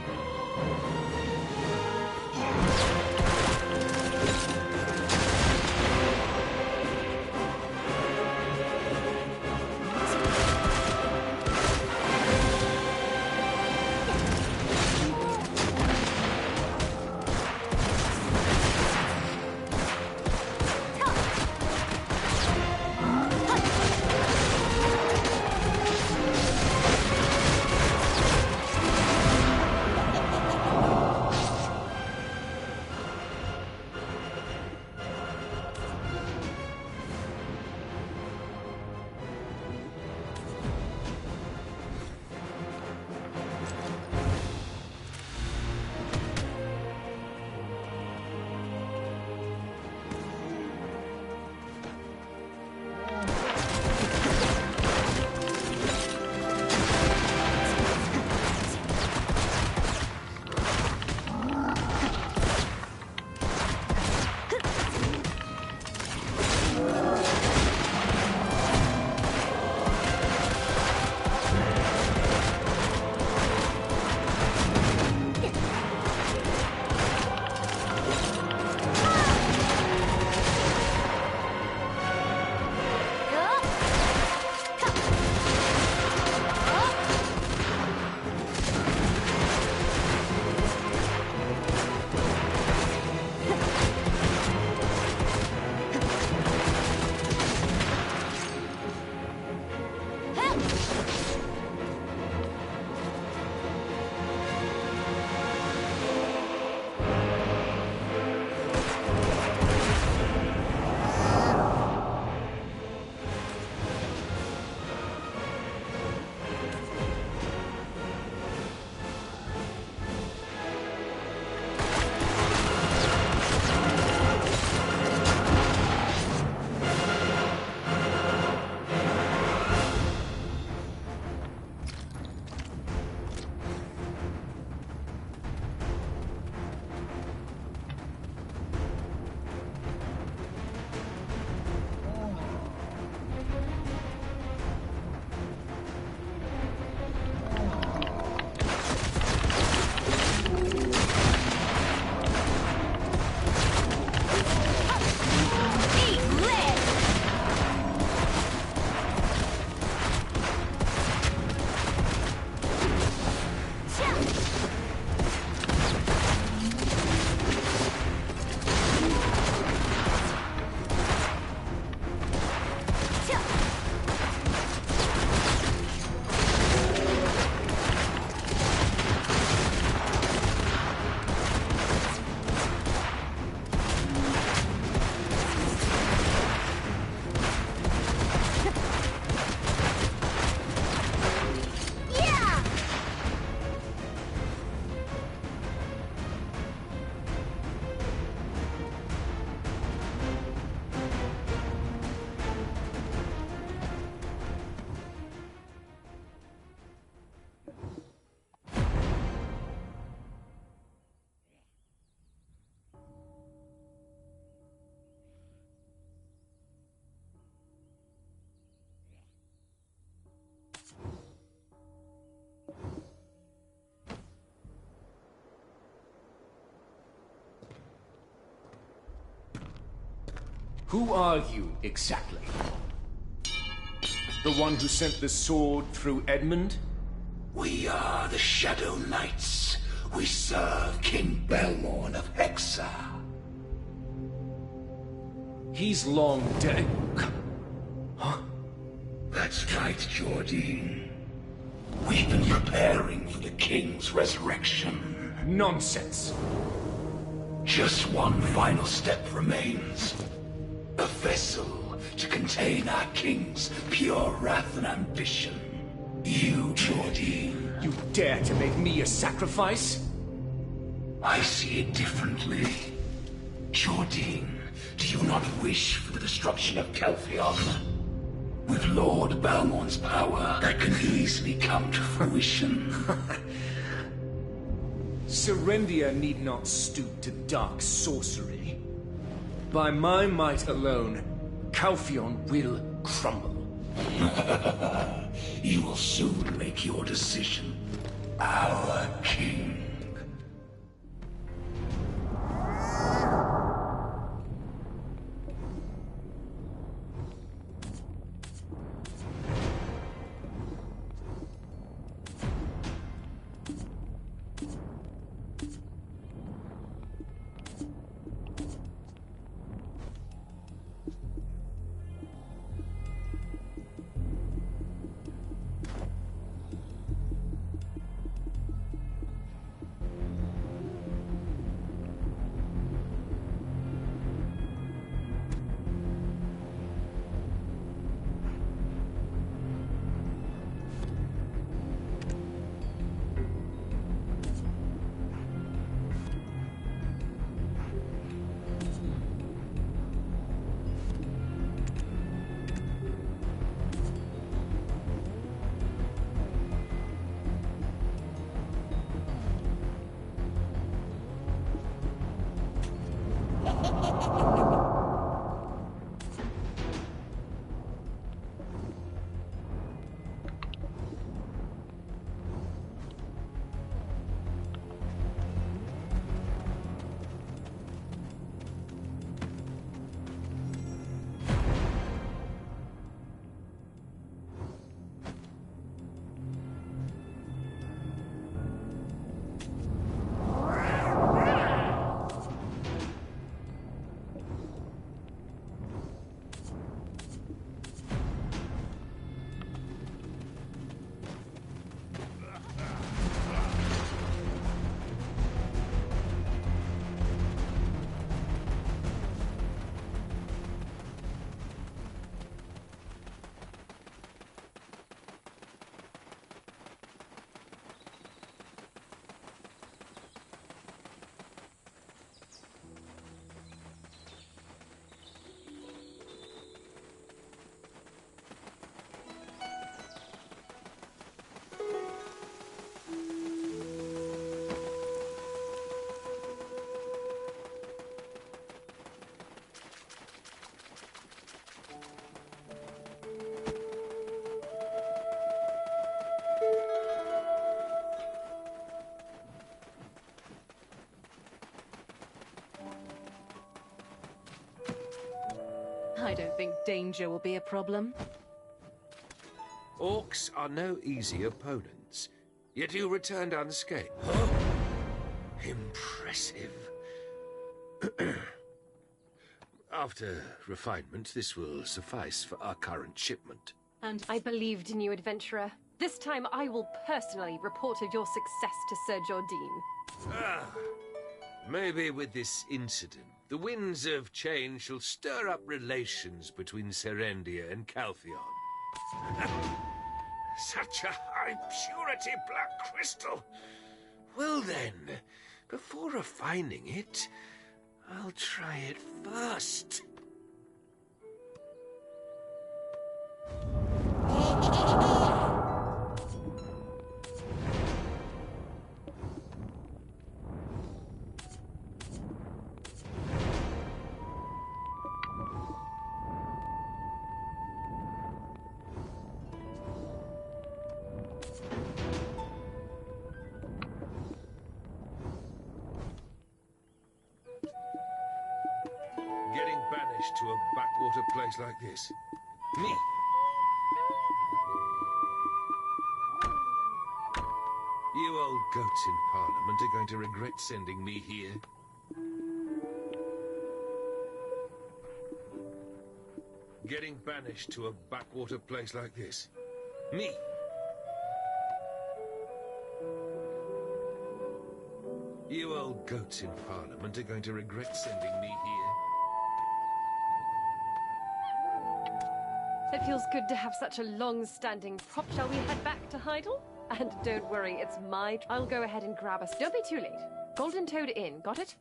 Who are you, exactly? The one who sent the sword through Edmund? We are the Shadow Knights. We serve King Belmorn of Hexa. He's long dead. Huh? That's right, Jordine. We've been preparing for the king's resurrection. Nonsense. Just one final step remains. A vessel to contain our king's pure wrath and ambition. You, Jordine. You dare to make me a sacrifice? I see it differently. Jordine, do you not wish for the destruction of Calpheon? With Lord Balmorn's power, that can easily come to fruition. Serendia need not stoop to dark sorcery. By my might alone, Calpheon will crumble. You will soon make your decision. Our king. I don't think danger will be a problem. Orcs are no easy opponents, yet you returned unscathed. Impressive. After refinement, this will suffice for our current shipment. And I believed in you, adventurer. This time I will personally report of your success to Sir Jordine. Maybe with this incident, the winds of change shall stir up relations between Serendia and Calpheon. Such a high purity black crystal! Well then, before refining it, I'll try it first. Getting banished to a backwater place like this. Me. You old goats in Parliament are going to regret sending me here. Getting banished to a backwater place like this? Me? You old goats in Parliament are going to regret sending me here. It feels good to have such a long-standing prop. Shall we head back to Heidel? And don't worry, it's my... I'll go ahead and grab us. Don't be too late. Golden Toad Inn, got it?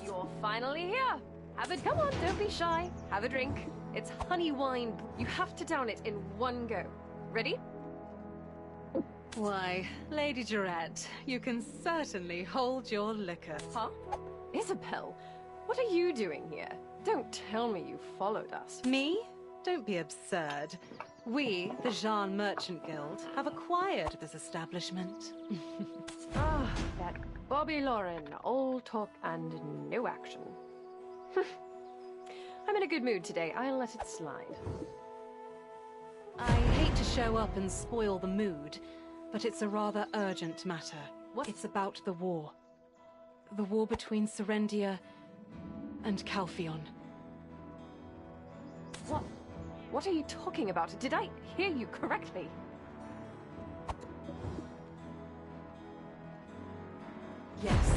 You're finally here. Have it. Come on, don't be shy. Have a drink. It's honey wine. You have to down it in one go. Ready? Why, Lady Jarette, you can certainly hold your liquor. Huh? Isabel, what are you doing here? Don't tell me you followed us. Me? Don't be absurd. We, the Jean Merchant Guild, have acquired this establishment. Ah, that Bobby Lauren, all talk and no action. I'm in a good mood today. I'll let it slide. I hate to show up and spoil the mood, but it's a rather urgent matter. What? It's about the war. The war between Serendia and Calpheon. What are you talking about? Did I hear you correctly? Yes.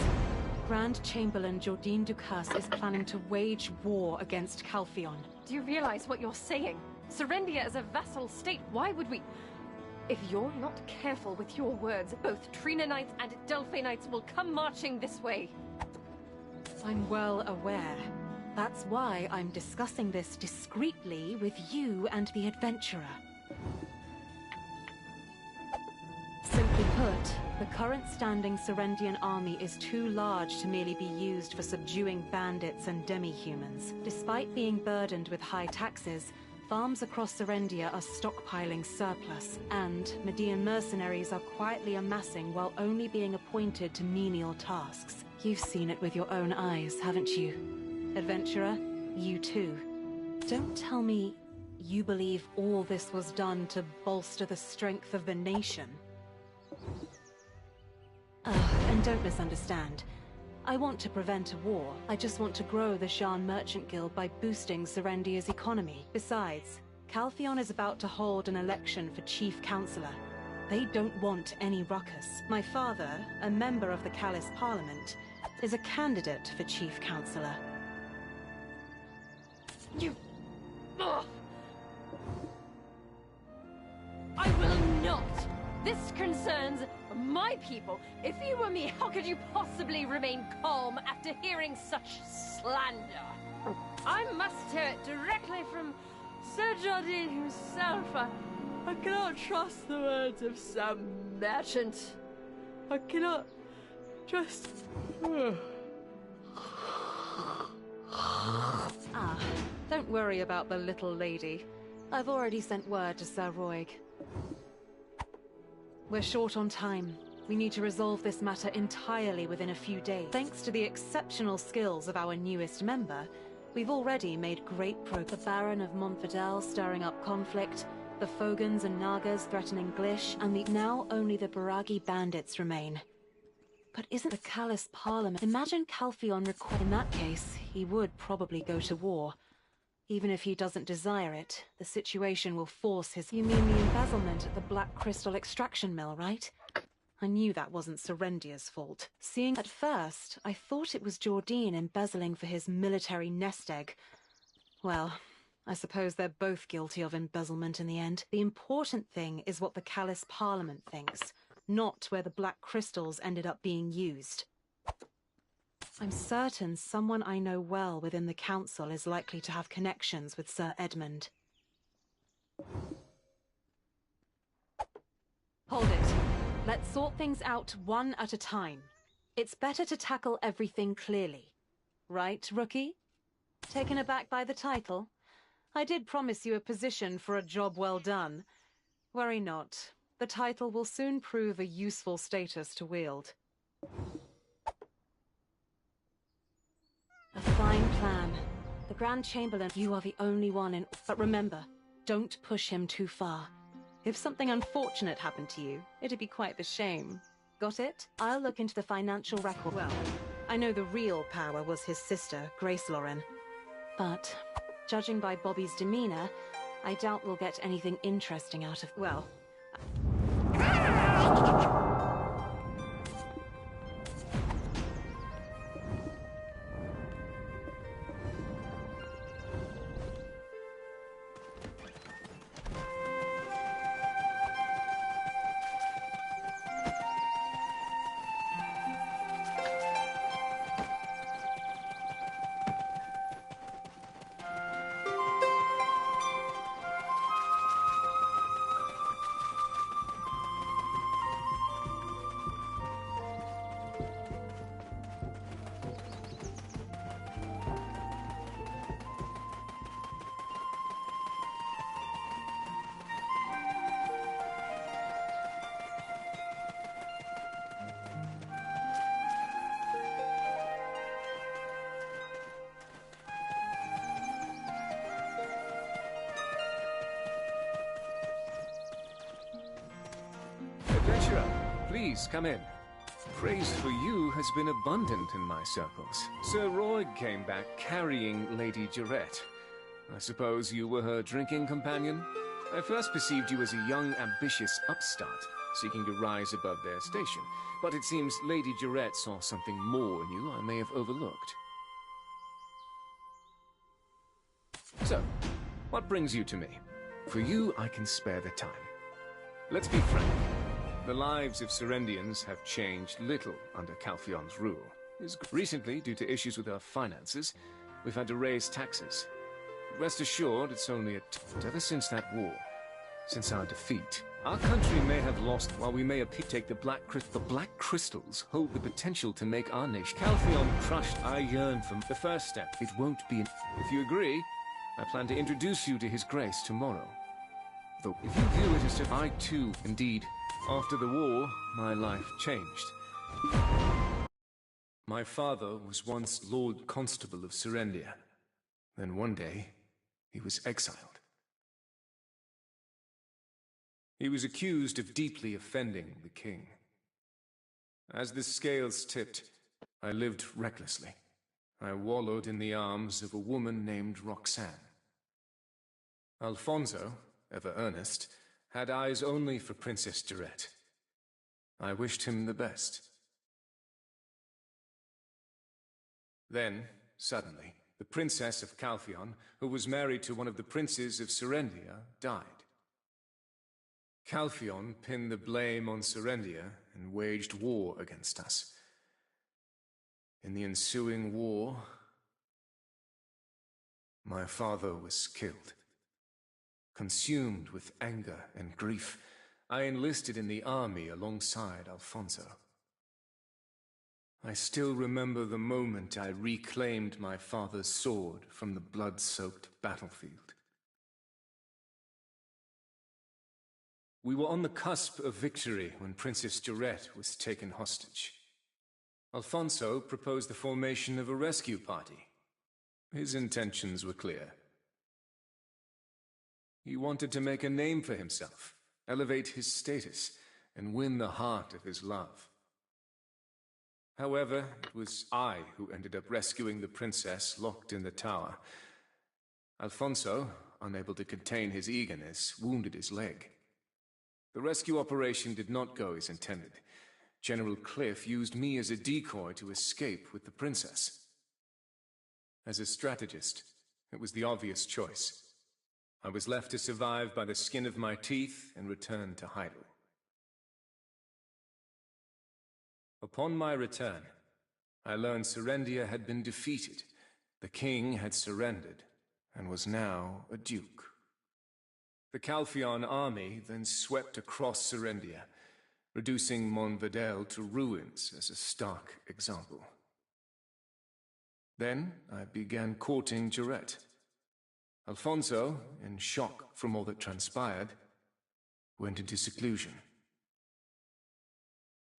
Grand Chamberlain Jordine Ducasse is planning to wage war against Calpheon. Do you realize what you're saying? Serendia is a vassal state. Why would we... If you're not careful with your words, both Trina Knights and Delphi Knights will come marching this way. I'm well aware. That's why I'm discussing this discreetly with you and the adventurer. Simply put, the current standing Serendian army is too large to merely be used for subduing bandits and demi-humans. Despite being burdened with high taxes, farms across Serendia are stockpiling surplus, and Median mercenaries are quietly amassing while only being appointed to menial tasks. You've seen it with your own eyes, haven't you? Adventurer, you too. Don't tell me you believe all this was done to bolster the strength of the nation. And don't misunderstand. I want to prevent a war. I just want to grow the Jean Merchant Guild by boosting Serendia's economy. Besides, Calpheon is about to hold an election for Chief Counselor. They don't want any ruckus. My father, a member of the Callis Parliament, is a candidate for Chief Counselor. You... Ugh. I will not! This concerns my people. If you were me, how could you possibly remain calm after hearing such slander? I must hear it directly from Sir Jardine himself. I cannot trust the words of some merchant. I cannot just... Don't worry about the little lady. I've already sent word to Sir Roig. We're short on time. We need to resolve this matter entirely within a few days. Thanks to the exceptional skills of our newest member, we've already made great progress. The Baron of Montfidel stirring up conflict, the Fogans and Nagas threatening Glish, and now only the Baragi bandits remain. But isn't the Callis Parliament... Imagine Calpheon require... In that case, he would probably go to war. Even if he doesn't desire it, the situation will force his... You mean the embezzlement at the Black Crystal extraction mill, right? I knew that wasn't Serendia's fault. Seeing at first, I thought it was Jordine embezzling for his military nest egg. Well, I suppose they're both guilty of embezzlement in the end. The important thing is what the Callis Parliament thinks, not where the Black Crystals ended up being used. I'm certain someone I know well within the council is likely to have connections with Sir Edmund. Hold it. Let's sort things out one at a time. It's better to tackle everything clearly. Right, Rookie? Taken aback by the title? I did promise you a position for a job well done. Worry not. The title will soon prove a useful status to wield. A fine plan. The Grand Chamberlain, you are the only one in... But remember, don't push him too far. If something unfortunate happened to you, it'd be quite the shame. Got it? I'll look into the financial record. Well, I know the real power was his sister, Grace Lauren. But, judging by Bobby's demeanor, I doubt we'll get anything interesting out of... Well... Adventurer, please come in. Praise for you has been abundant in my circles. Sir Roy came back carrying Lady Jarette. I suppose you were her drinking companion? I first perceived you as a young, ambitious upstart, seeking to rise above their station. But it seems Lady Jarette saw something more in you I may have overlooked. So, what brings you to me? For you, I can spare the time. Let's be frank. The lives of Serendians have changed little under Calphion's rule. Recently, due to issues with our finances, we've had to raise taxes. Rest assured, it's only ever since that war, since our defeat, our country may have lost while we may take the Black Crystals hold the potential to make our nation. Calphion crushed, I yearn for the first step. It won't be If you agree, I plan to introduce you to His Grace tomorrow. Though, if you view it as just I too, indeed, after the war, my life changed. My father was once Lord Constable of Serendia. Then one day, he was exiled. He was accused of deeply offending the king. As the scales tipped, I lived recklessly. I wallowed in the arms of a woman named Roxanne. Alfonso, ever earnest, had eyes only for Princess Jarette. I wished him the best. Then, suddenly, the Princess of Calphion, who was married to one of the princes of Serendia, died. Calphion pinned the blame on Serendia and waged war against us. In the ensuing war, my father was killed. Consumed with anger and grief, I enlisted in the army alongside Alfonso. I still remember the moment I reclaimed my father's sword from the blood-soaked battlefield. We were on the cusp of victory when Princess Jarette was taken hostage. Alfonso proposed the formation of a rescue party. His intentions were clear. He wanted to make a name for himself, elevate his status, and win the heart of his love. However, it was I who ended up rescuing the princess locked in the tower. Alfonso, unable to contain his eagerness, wounded his leg. The rescue operation did not go as intended. General Cliff used me as a decoy to escape with the princess. As a strategist, it was the obvious choice. I was left to survive by the skin of my teeth and return to Hyrule. Upon my return, I learned Serendia had been defeated. The king had surrendered, and was now a duke. The Calpheon army then swept across Serendia, reducing Monvedel to ruins as a stark example. Then I began courting Jarette. Alfonso, in shock from all that transpired, went into seclusion.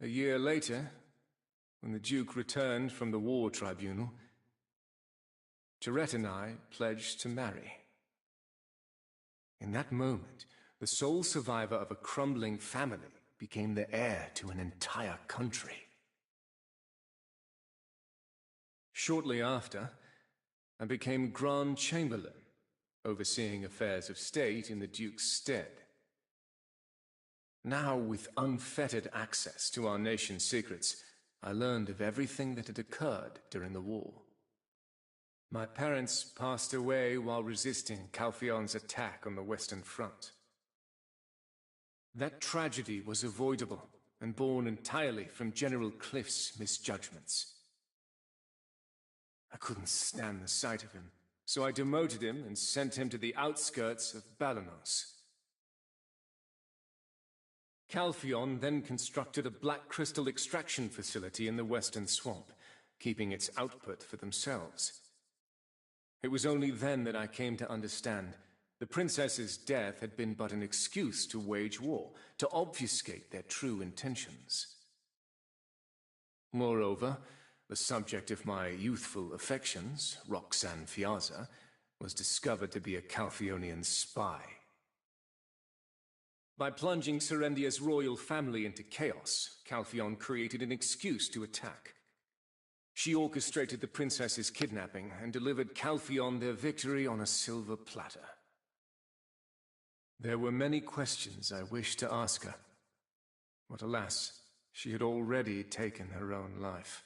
A year later, when the Duke returned from the war tribunal, Jarette and I pledged to marry. In that moment, the sole survivor of a crumbling family became the heir to an entire country. Shortly after, I became Grand Chamberlain, overseeing affairs of state in the Duke's stead. Now, with unfettered access to our nation's secrets, I learned of everything that had occurred during the war. My parents passed away while resisting Calpheon's attack on the Western Front. That tragedy was avoidable and born entirely from General Cliff's misjudgments. I couldn't stand the sight of him, so I demoted him and sent him to the outskirts of Balanos. Calpheon then constructed a black crystal extraction facility in the Western Swamp, keeping its output for themselves. It was only then that I came to understand the princess's death had been but an excuse to wage war, to obfuscate their true intentions. Moreover, the subject of my youthful affections, Roxanne Fiazza, was discovered to be a Calpheonian spy. By plunging Serendia's royal family into chaos, Calpheon created an excuse to attack. She orchestrated the princess's kidnapping and delivered Calpheon their victory on a silver platter. There were many questions I wished to ask her, but alas, she had already taken her own life.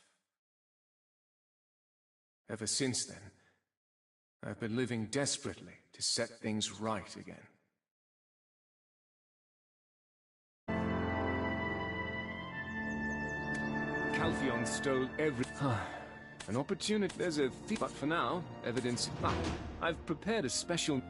Ever since then, I've been living desperately to set things right again. Calpheon stole every... an opportunity... There's a thief, but for now, evidence... I've prepared a special...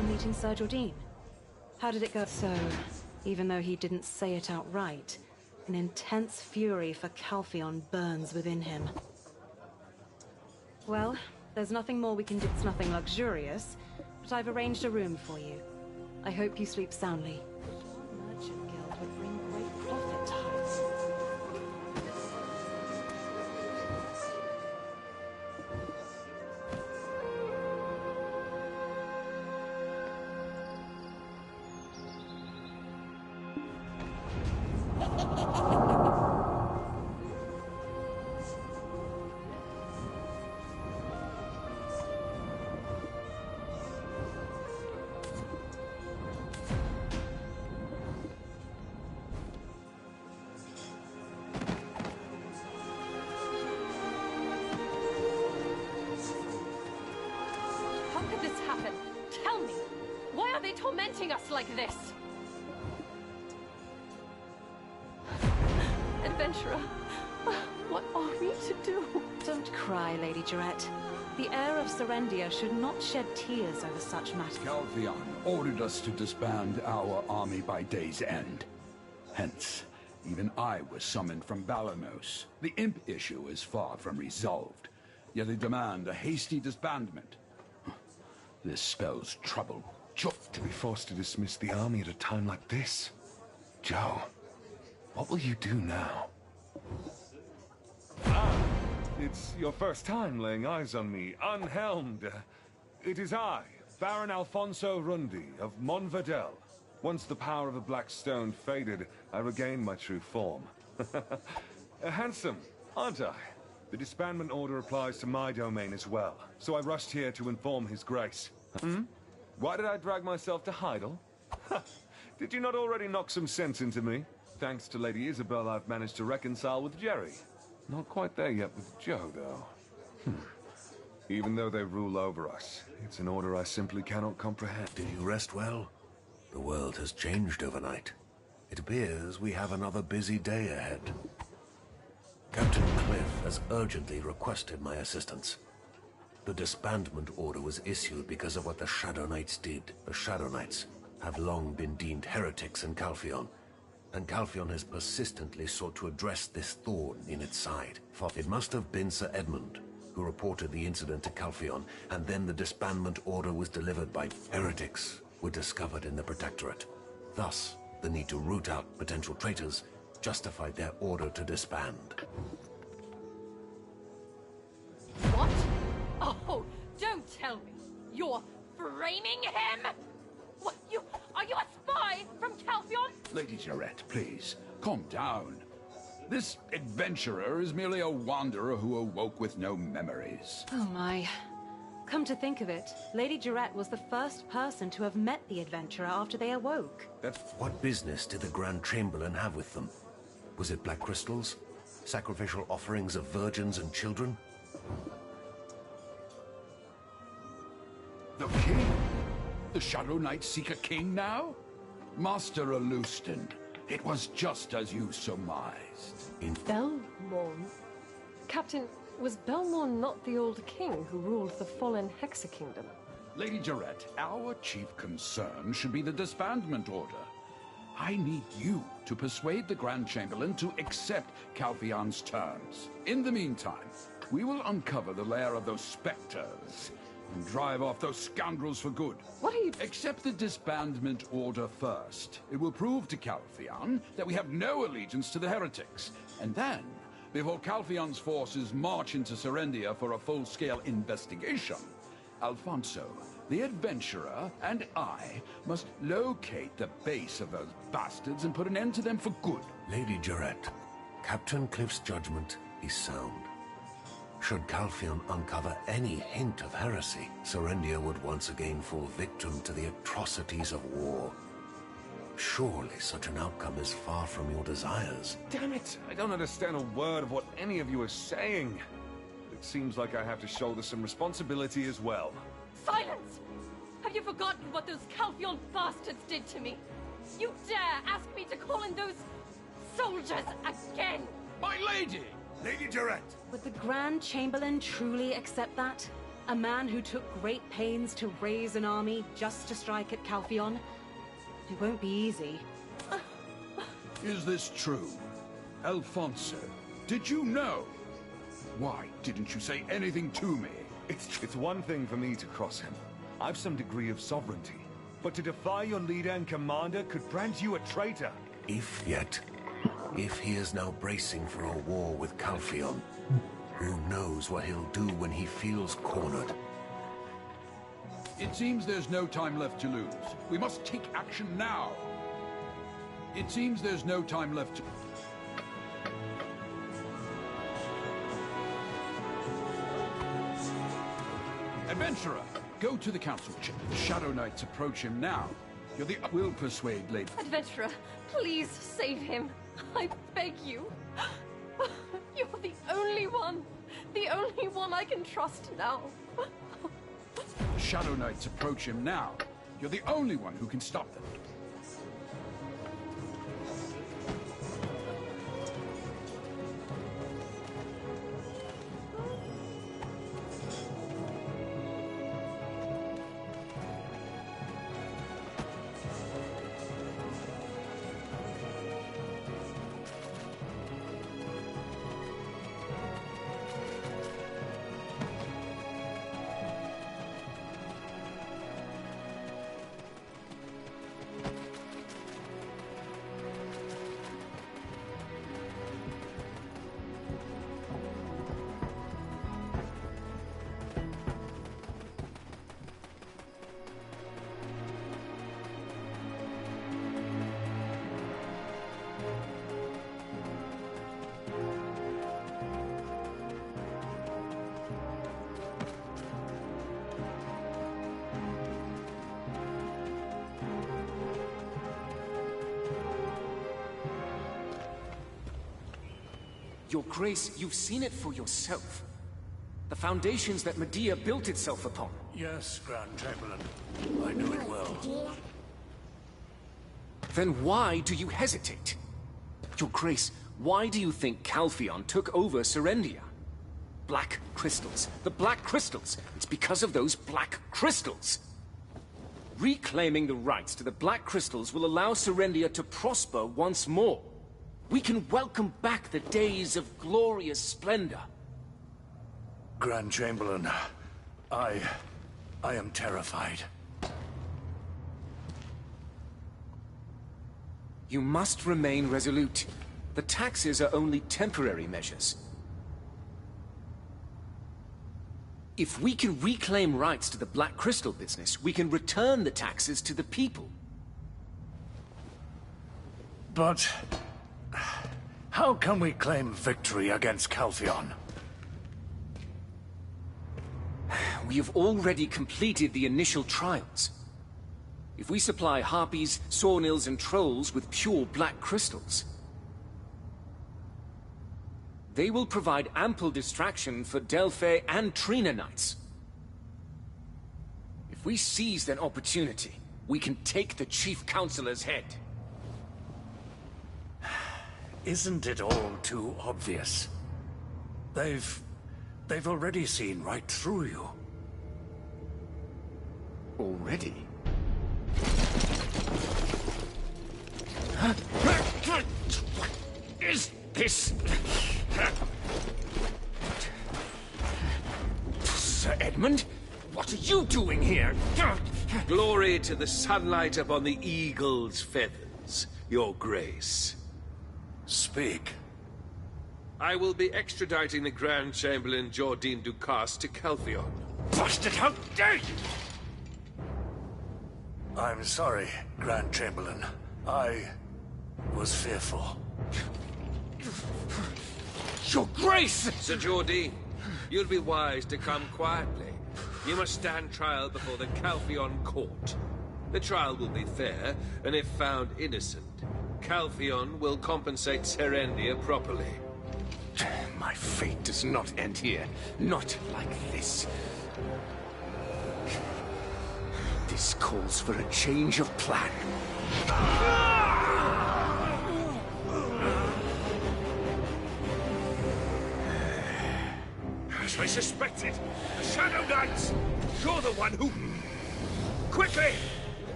Meeting Sir Jordan. How did it go? So, even though he didn't say it outright, an intense fury for Calpheon burns within him. Well, there's nothing more we can do. It's nothing luxurious, but I've arranged a room for you. I hope you sleep soundly. Merchant Guild would bring great profit to Heights. are they tormenting us like this? Adventurer, what are we to do? Don't cry, Lady Jarrett. The heir of Serendia should not shed tears over such matters. Calpheon ordered us to disband our army by day's end. Hence, even I was summoned from Balanos. The imp issue is far from resolved, yet they demand a hasty disbandment. This spells trouble. To be forced to dismiss the army at a time like this? Joe, what will you do now? It's your first time laying eyes on me, unhelmed. It is I, Baron Alfonso Rundi of Monverdel. Once the power of the Black Stone faded, I regained my true form. Handsome, aren't I? The disbandment order applies to my domain as well, so I rushed here to inform His Grace. Why did I drag myself to Heidel? Did you not already knock some sense into me? Thanks to Lady Isabel, I've managed to reconcile with Jerry. Not quite there yet with Joe, though. Even though they rule over us, it's an order I simply cannot comprehend. Did you rest well? The world has changed overnight. It appears we have another busy day ahead. Captain Cliff has urgently requested my assistance. The disbandment order was issued because of what the Shadow Knights did. The Shadow Knights have long been deemed heretics in Calpheon, and Calpheon has persistently sought to address this thorn in its side. It must have been Sir Edmund who reported the incident to Calpheon, and then the disbandment order was delivered by heretics were discovered in the Protectorate. Thus, the need to root out potential traitors justified their order to disband. What? Oh, don't tell me. You're framing him? What, are you a spy from Calpheon? Lady Jarrett, please, calm down. This adventurer is merely a wanderer who awoke with no memories. Oh my. Come to think of it, Lady Jarrett was the first person to have met the adventurer after they awoke. What business did the Grand Chamberlain have with them? Was it black crystals? Sacrificial offerings of virgins and children? The king? The Shadow Knights seek a king now? Master Alustin, it was just as you surmised. Belmorn? Captain, was Belmorn not the old king who ruled the fallen Hexa Kingdom? Lady Jarrett, our chief concern should be the disbandment order. I need you to persuade the Grand Chamberlain to accept Calpheon's terms. In the meantime, we will uncover the lair of those specters and drive off those scoundrels for good. What are you... Accept the disbandment order first. It will prove to Calpheon that we have no allegiance to the heretics. And then, before Calpheon's forces march into Serendia for a full-scale investigation, Alfonso, the adventurer, and I must locate the base of those bastards and put an end to them for good. Lady Jarrett, Captain Cliff's judgment is sound. Should Calpheon uncover any hint of heresy, Serendia would once again fall victim to the atrocities of war. Surely such an outcome is far from your desires. Damn it! I don't understand a word of what any of you are saying. It seems like I have to shoulder some responsibility as well. Silence! Have you forgotten what those Calpheon bastards did to me? You dare ask me to call in those soldiers again? My lady! Lady Jarrett! Would the Grand Chamberlain truly accept that? A man who took great pains to raise an army just to strike at Calpheon? It won't be easy. Is this true? Alfonso, did you know? Why didn't you say anything to me? It's one thing for me to cross him. I've some degree of sovereignty. But to defy your leader and commander could brand you a traitor. If he is now bracing for a war with Calpheon, who knows what he'll do when he feels cornered? It seems there's no time left to lose. We must take action now. It seems there's no time left to... Adventurer, go to the council chamber. The Shadow Knights approach him now. Will persuade Lady... Adventurer, please save him. I beg you. You're the only one I can trust now. The Shadow Knights approach him now. You're the only one who can stop them. Your Grace, you've seen it for yourself. The foundations that Medea built itself upon. Yes, Grand Chamberlain. I knew it well. Then why do you hesitate? Your Grace, why do you think Calpheon took over Serendia? Black crystals. The black crystals. It's because of those black crystals. Reclaiming the rights to the black crystals will allow Serendia to prosper once more. We can welcome back the days of glorious splendor. Grand Chamberlain, I am terrified. You must remain resolute. The taxes are only temporary measures. If we can reclaim rights to the Black Crystal business, we can return the taxes to the people. But how can we claim victory against Calpheon? We have already completed the initial trials. If we supply harpies, sawnills, and trolls with pure black crystals, they will provide ample distraction for Delphi and Trina Knights. If we seize that opportunity, we can take the Chief Counselor's head. Isn't it all too obvious? They've already seen right through you. Already? What is this? Sir Edmund? What are you doing here? Glory to the sunlight upon the eagle's feathers, Your Grace. Speak. I will be extraditing the Grand Chamberlain Jordine Ducasse to Calpheon. Bastard, how dare you! I'm sorry, Grand Chamberlain. I was fearful. Your Grace! Sir Jordine, you'll be wise to come quietly. You must stand trial before the Calpheon court. The trial will be fair, and if found innocent, Calpheon will compensate Serendia properly. My fate does not end here. Not like this. This calls for a change of plan. As I suspected, the Shadow Knights! You're the one who... Quickly!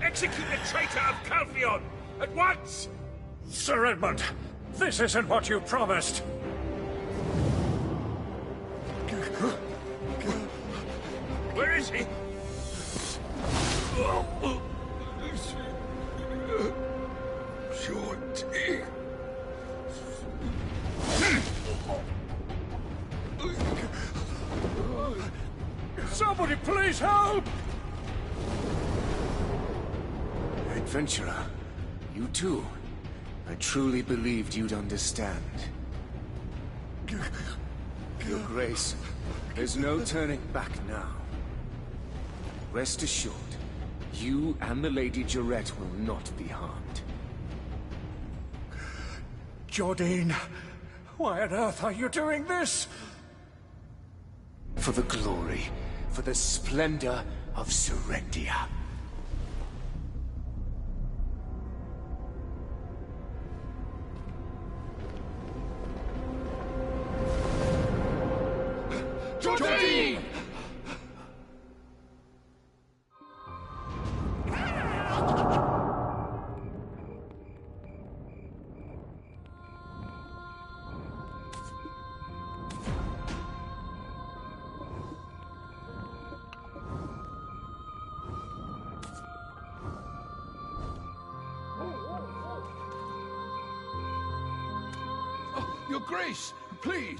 Execute the traitor of Calpheon! At once! Sir Edmund, this isn't what you promised. Where is he? Jordine. Somebody please help! Adventurer, you too. I truly believed you'd understand. Your Grace, there's no turning back now. Rest assured, you and the Lady Jarette will not be harmed. Jordine, why on earth are you doing this? For the glory, for the splendor of Serendia. Your Grace, please!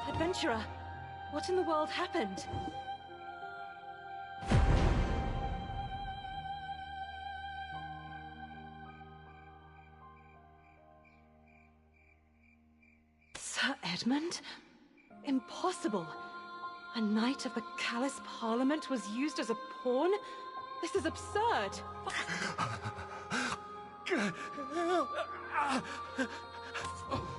Adventurer, what in the world happened? Sir Edmund? Impossible! A knight of the Callous Parliament was used as a pawn? This is absurd!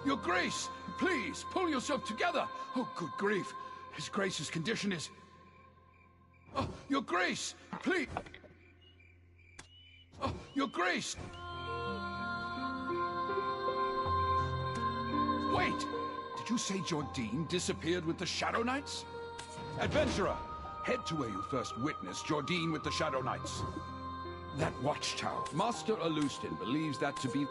Your Grace, please, pull yourself together! Oh, good grief. His Grace's condition is... Oh, Your Grace, please! Oh, Your Grace! Wait! Did you say Jordine disappeared with the Shadow Knights? Adventurer, head to where you first witnessed Jordine with the Shadow Knights. That watchtower. Master Alustin believes that to be...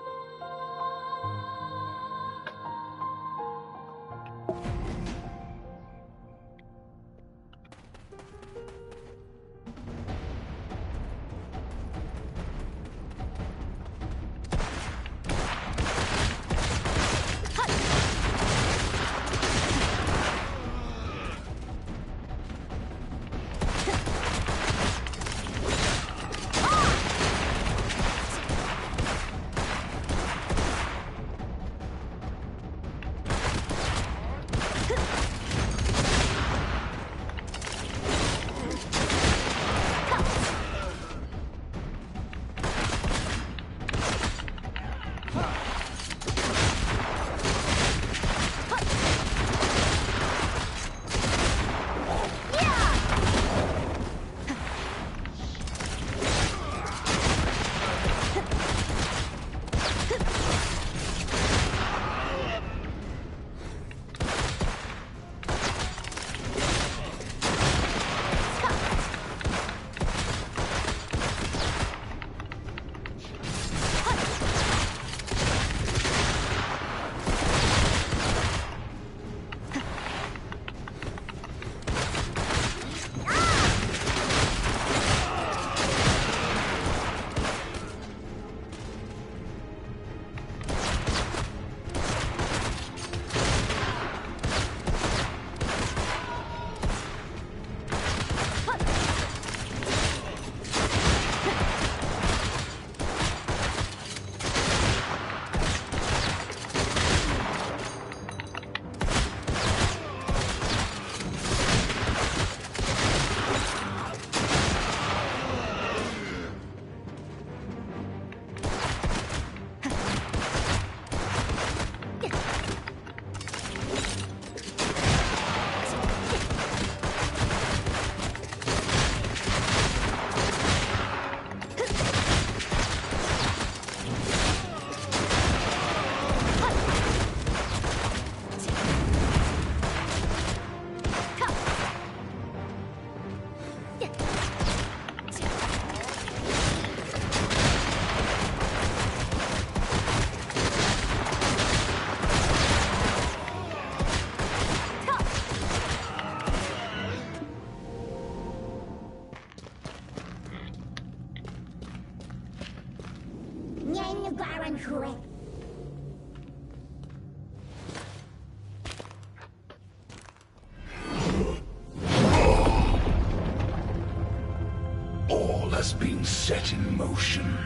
All has been set in motion.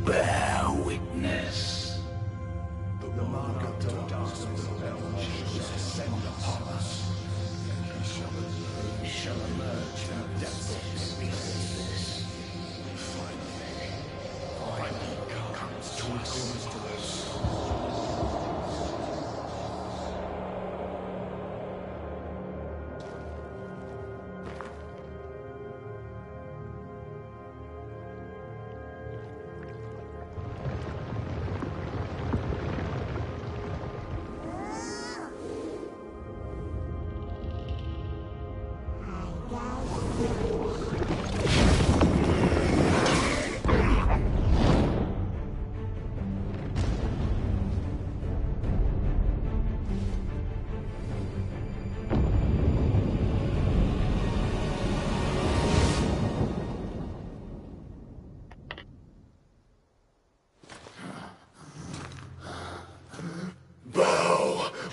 Bear witness. The mark of darkness shall descend upon us. We shall emerge from the depths of this. Finally comes to us.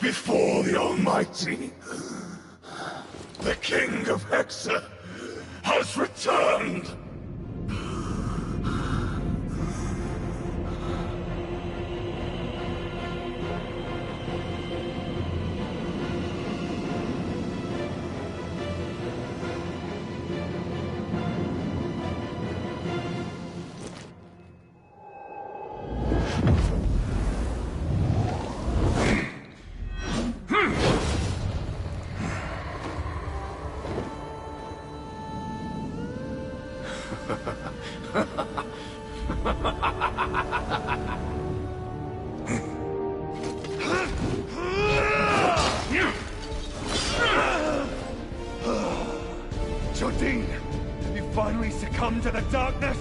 before the Almighty. The King of Hexa has returned. Jardine, have you finally succumbed to the darkness?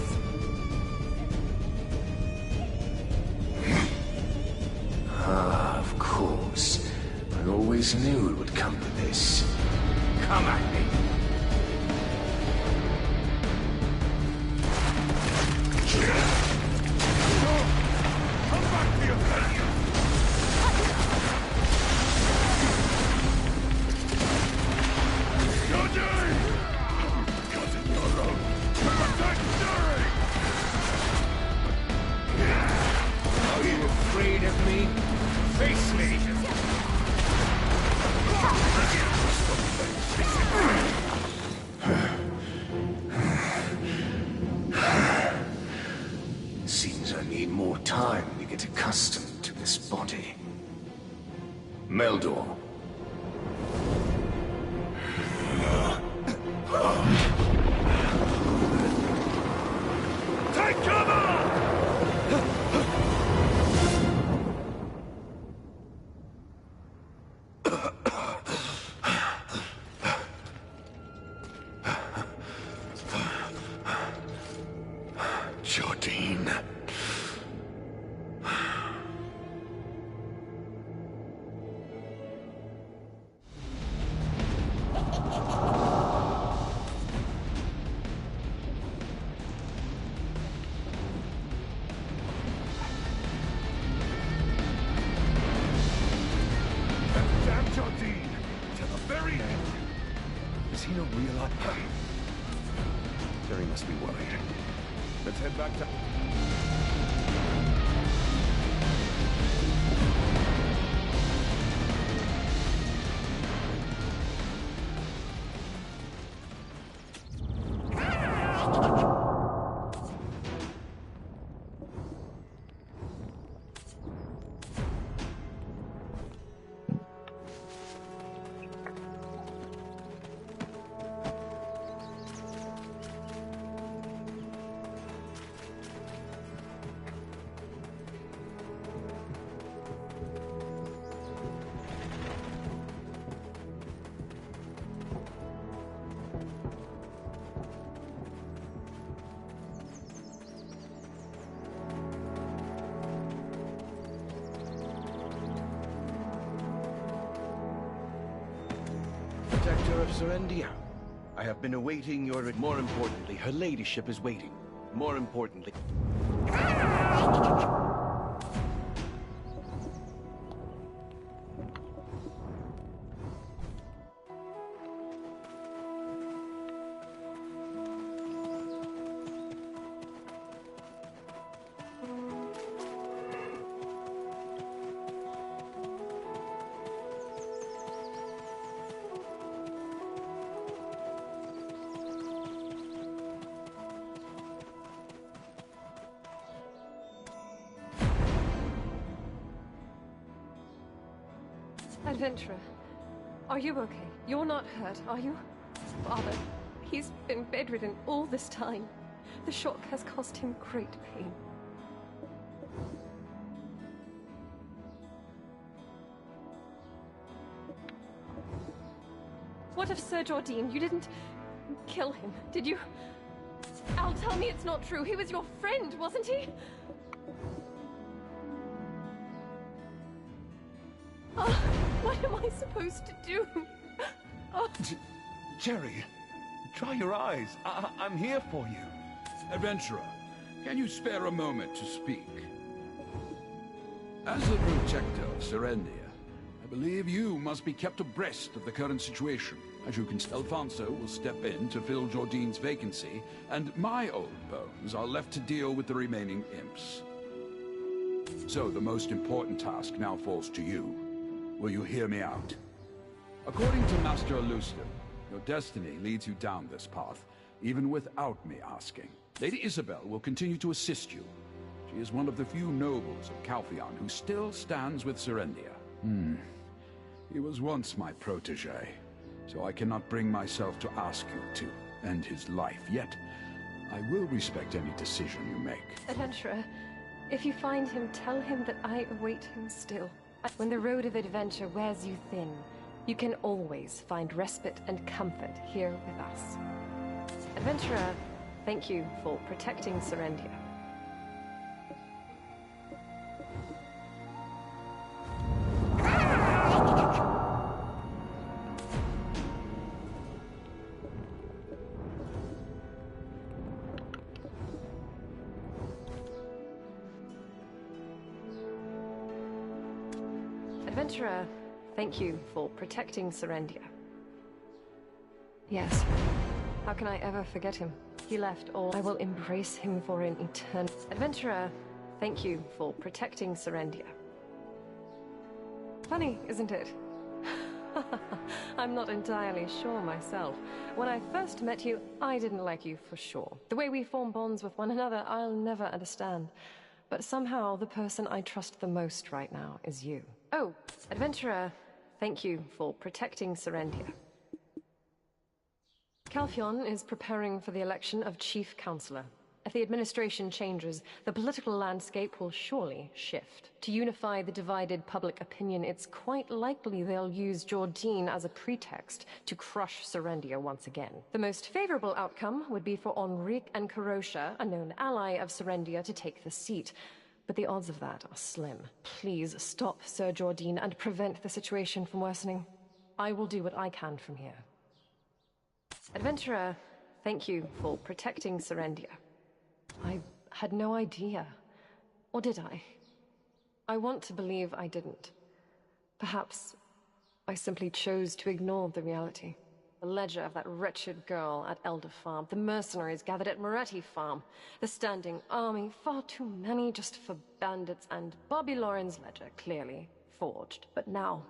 Ah, of course. I always knew it would come to this. Come at me. Come back to your face! Jardine! Cousin Yoro! Attack Fury! Are you afraid of me? Face me! Seems I need more time to get accustomed to this body. Meldor. Take cover! Jardine. Damn Jardine! To the very end! Does he not realize? Terry must be worried. Let's head back to... Protector of Serendia. I have been awaiting your... More importantly, her ladyship is waiting. More importantly... Adventurer, are you okay? You're not hurt, are you? Father, he's been bedridden all this time. The shock has caused him great pain. What of Sir Jardine? You didn't kill him, did you? Al, tell me it's not true. He was your friend, wasn't he? Oh, what am I supposed to do? Oh. Jerry, dry your eyes. I'm here for you. Adventurer, can you spare a moment to speak? As a protector of Serendia, I believe you must be kept abreast of the current situation. As you can see, Alfonso will step in to fill Jordine's vacancy, and my old bones are left to deal with the remaining imps. So the most important task now falls to you. Will you hear me out? According to Master Alustin, your destiny leads you down this path, even without me asking. Lady Isabel will continue to assist you. She is one of the few nobles of Calpheon who still stands with Serendia. He was once my protege, so I cannot bring myself to ask you to end his life, yet I will respect any decision you make. Adventurer, if you find him, tell him that I await him still. When the road of adventure wears you thin, you can always find respite and comfort here with us. Adventurer, thank you for protecting Serendia. Adventurer, thank you for protecting Serendia. Yes. How can I ever forget him? He left all. I will embrace him for an eternity. Adventurer, thank you for protecting Serendia. Funny, isn't it? I'm not entirely sure myself. When I first met you, I didn't like you for sure. The way we form bonds with one another, I'll never understand. But somehow, the person I trust the most right now is you. Oh, Adventurer, thank you for protecting Serendia. Calpheon is preparing for the election of Chief Counselor. If the administration changes, the political landscape will surely shift. To unify the divided public opinion, it's quite likely they'll use Jordine as a pretext to crush Serendia once again. The most favorable outcome would be for Enrique and Karosha, a known ally of Serendia, to take the seat. But the odds of that are slim. Please stop Sir Jordine and prevent the situation from worsening. I will do what I can from here. Adventurer, thank you for protecting Serendia. I had no idea. Or did I? I want to believe I didn't. Perhaps I simply chose to ignore the reality. The ledger of that wretched girl at Elder Farm, the mercenaries gathered at Moretti Farm, the standing army, far too many just for bandits, and Bobby Lauren's ledger, clearly forged. But now,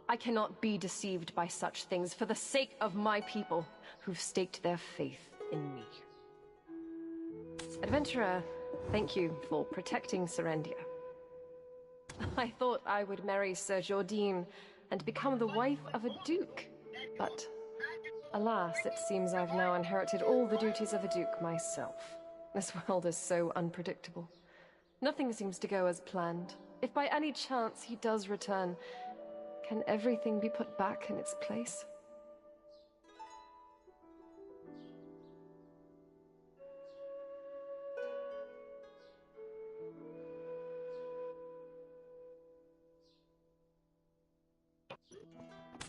I cannot be deceived by such things for the sake of my people who've staked their faith in me. Adventurer, thank you for protecting Serendia. I thought I would marry Sir Jordine and become the wife of a duke, but alas, it seems I've now inherited all the duties of a duke myself. This world is so unpredictable. Nothing seems to go as planned. If by any chance he does return, can everything be put back in its place?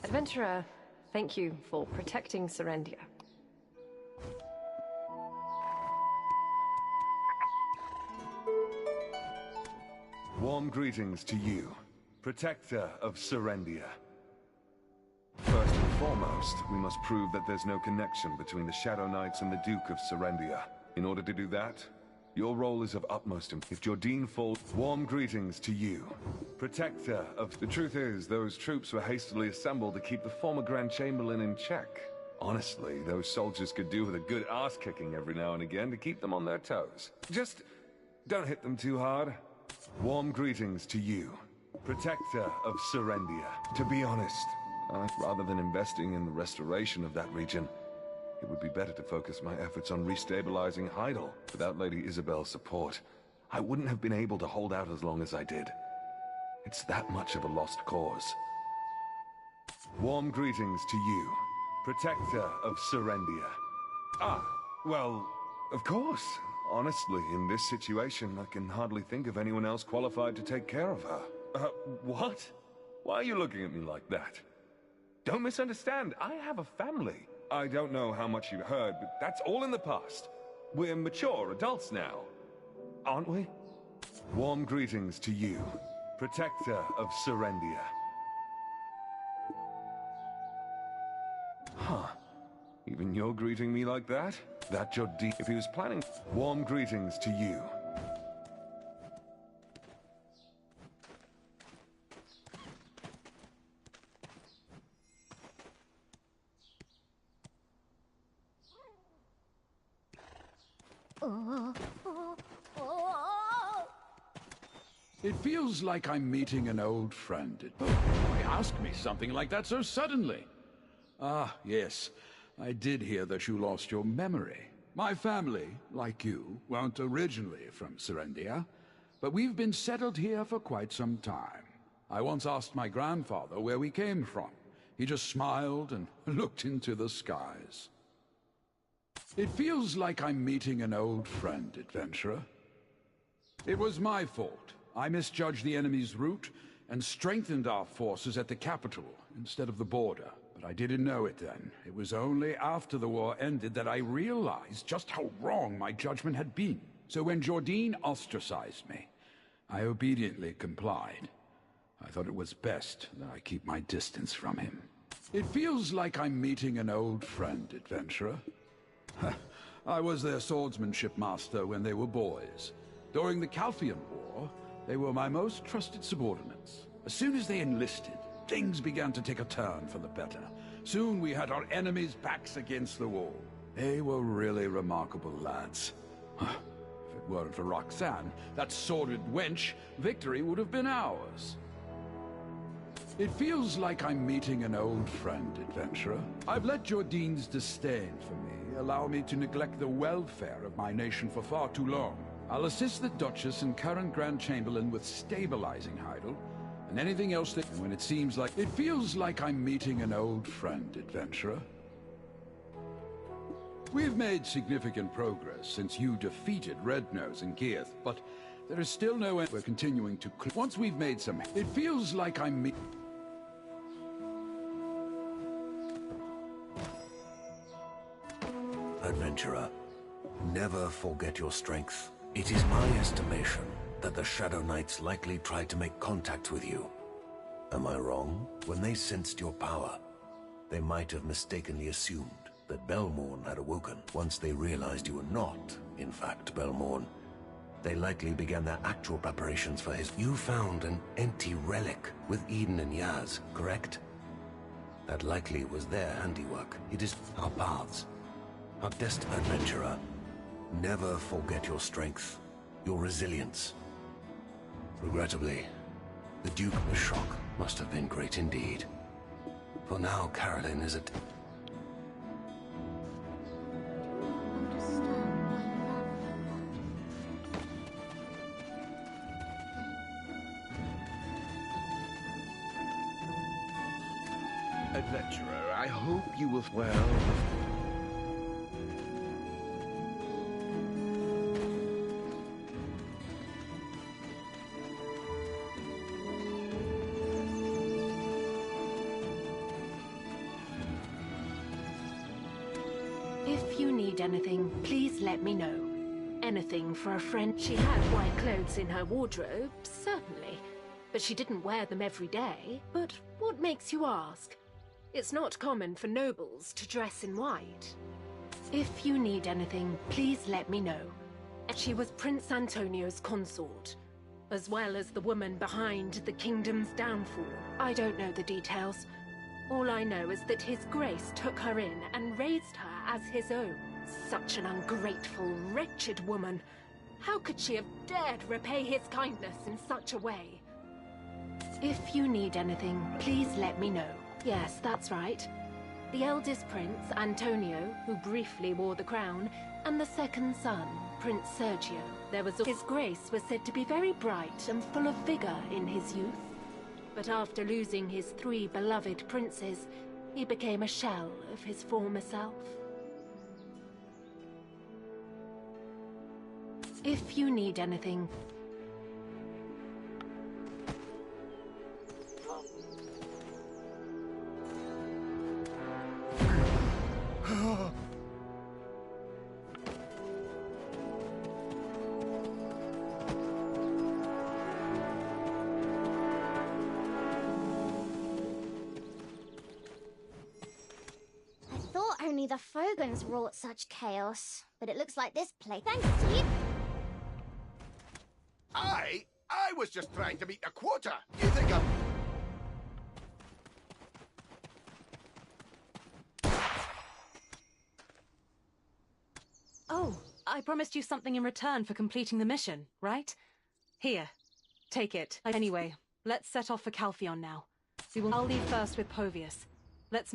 Adventurer, thank you for protecting Serendia. Warm greetings to you, protector of Serendia. First and foremost, we must prove that there's no connection between the Shadow Knights and the Duke of Serendia. In order to do that, your role is of utmost importance. If Jordine falls, warm greetings to you, protector of... The truth is, those troops were hastily assembled to keep the former Grand Chamberlain in check. Honestly, those soldiers could do with a good ass-kicking every now and again to keep them on their toes. Just don't hit them too hard. Warm greetings to you, protector of Serendia. To be honest, rather than investing in the restoration of that region, it would be better to focus my efforts on restabilizing Heidel. Without Lady Isabel's support, I wouldn't have been able to hold out as long as I did. It's that much of a lost cause. Warm greetings to you, protector of Serendia. Ah, well, of course. Honestly, in this situation, I can hardly think of anyone else qualified to take care of her. What? Why are you looking at me like that? Don't misunderstand, I have a family. I don't know how much you heard, but that's all in the past. We're mature adults now, aren't we? Warm greetings to you, protector of Serendia. Even you're greeting me like that? That your if he was planning... Warm greetings to you. It feels like I'm meeting an old friend. Why ask me something like that so suddenly? Ah, yes. I did hear that you lost your memory. My family, like you, weren't originally from Serendia, but we've been settled here for quite some time. I once asked my grandfather where we came from. He just smiled and looked into the skies. It feels like I'm meeting an old friend, adventurer. It was my fault. I misjudged the enemy's route and strengthened our forces at the capital instead of the border. But I didn't know it then. It was only after the war ended that I realized just how wrong my judgment had been. So when Jordine ostracized me, I obediently complied. I thought it was best that I keep my distance from him. It feels like I'm meeting an old friend, adventurer. I was their swordsmanship master when they were boys. During the Calphian War, they were my most trusted subordinates. As soon as they enlisted, things began to take a turn for the better. Soon we had our enemies' backs against the wall. They were really remarkable lads. If it weren't for Roxanne, that sordid wench, victory would have been ours. It feels like I'm meeting an old friend, adventurer. I've let Jordine's disdain for me allow me to neglect the welfare of my nation for far too long. I'll assist the Duchess and current Grand Chamberlain with stabilizing Heidel, and anything else that... when it seems like... It feels like I'm meeting an old friend, adventurer. We've made significant progress since you defeated Rednose and Geath, but there is still no end. We're continuing to... Once we've made some... It feels like I'm Adventurer, never forget your strength. It is my estimation that the Shadow Knights likely tried to make contact with you. Am I wrong? When they sensed your power, they might have mistakenly assumed that Belmorn had awoken. Once they realized you were not, in fact, Belmorn, they likely began their actual preparations for his... You found an empty relic with Eden and Yaz, correct? That likely was their handiwork. It is our paths. Our destined adventurer. Never forget your strength, your resilience. Regrettably, the the shock must have been great indeed. For now, Caroline is at... Adventurer, I hope you will... Well... If you need anything, please let me know. Anything for a friend. She had white clothes in her wardrobe, certainly. But she didn't wear them every day. But what makes you ask? It's not common for nobles to dress in white. If you need anything, please let me know. She was Prince Antonio's consort, as well as the woman behind the kingdom's downfall. I don't know the details. All I know is that His Grace took her in and raised her as his own. Such an ungrateful, wretched woman. How could she have dared repay his kindness in such a way? If you need anything, please let me know. Yes, that's right. The eldest prince, Antonio, who briefly wore the crown, and the second son, Prince Sergio. There was His Grace was said to be very bright and full of vigor in his youth. But after losing his 3 beloved princes, he became a shell of his former self. If you need anything... Only the the Fogans wrought such chaos, but it looks like this place. Thanks to you. I was just trying to meet a quota. You think I'm... Oh, I promised you something in return for completing the mission, right? Here, take it. Anyway, let's set off for Calpheon now. I'll leave first with Povius. Let's...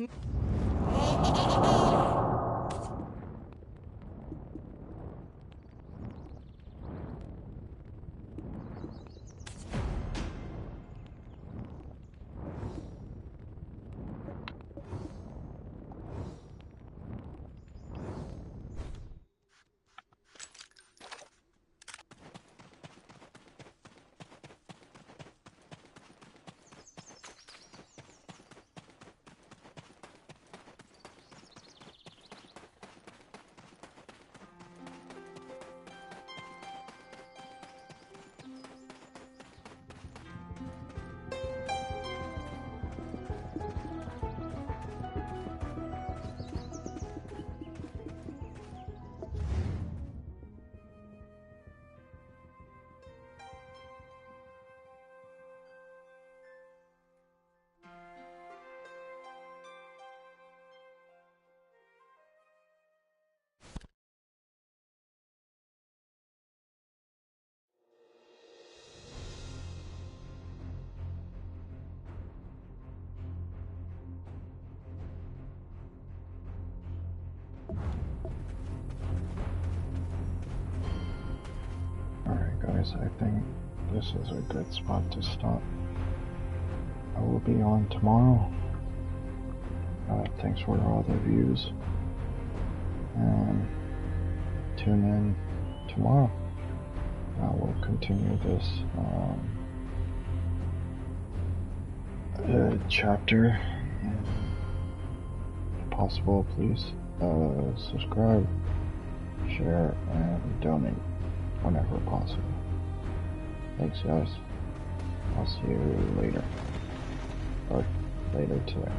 Alright guys, I think this is a good spot to stop. I will be on tomorrow. Thanks for all the views. Tune in tomorrow. We'll continue this chapter. If possible, please subscribe, share, and donate whenever possible. Thanks guys. I'll see you later. Or later today.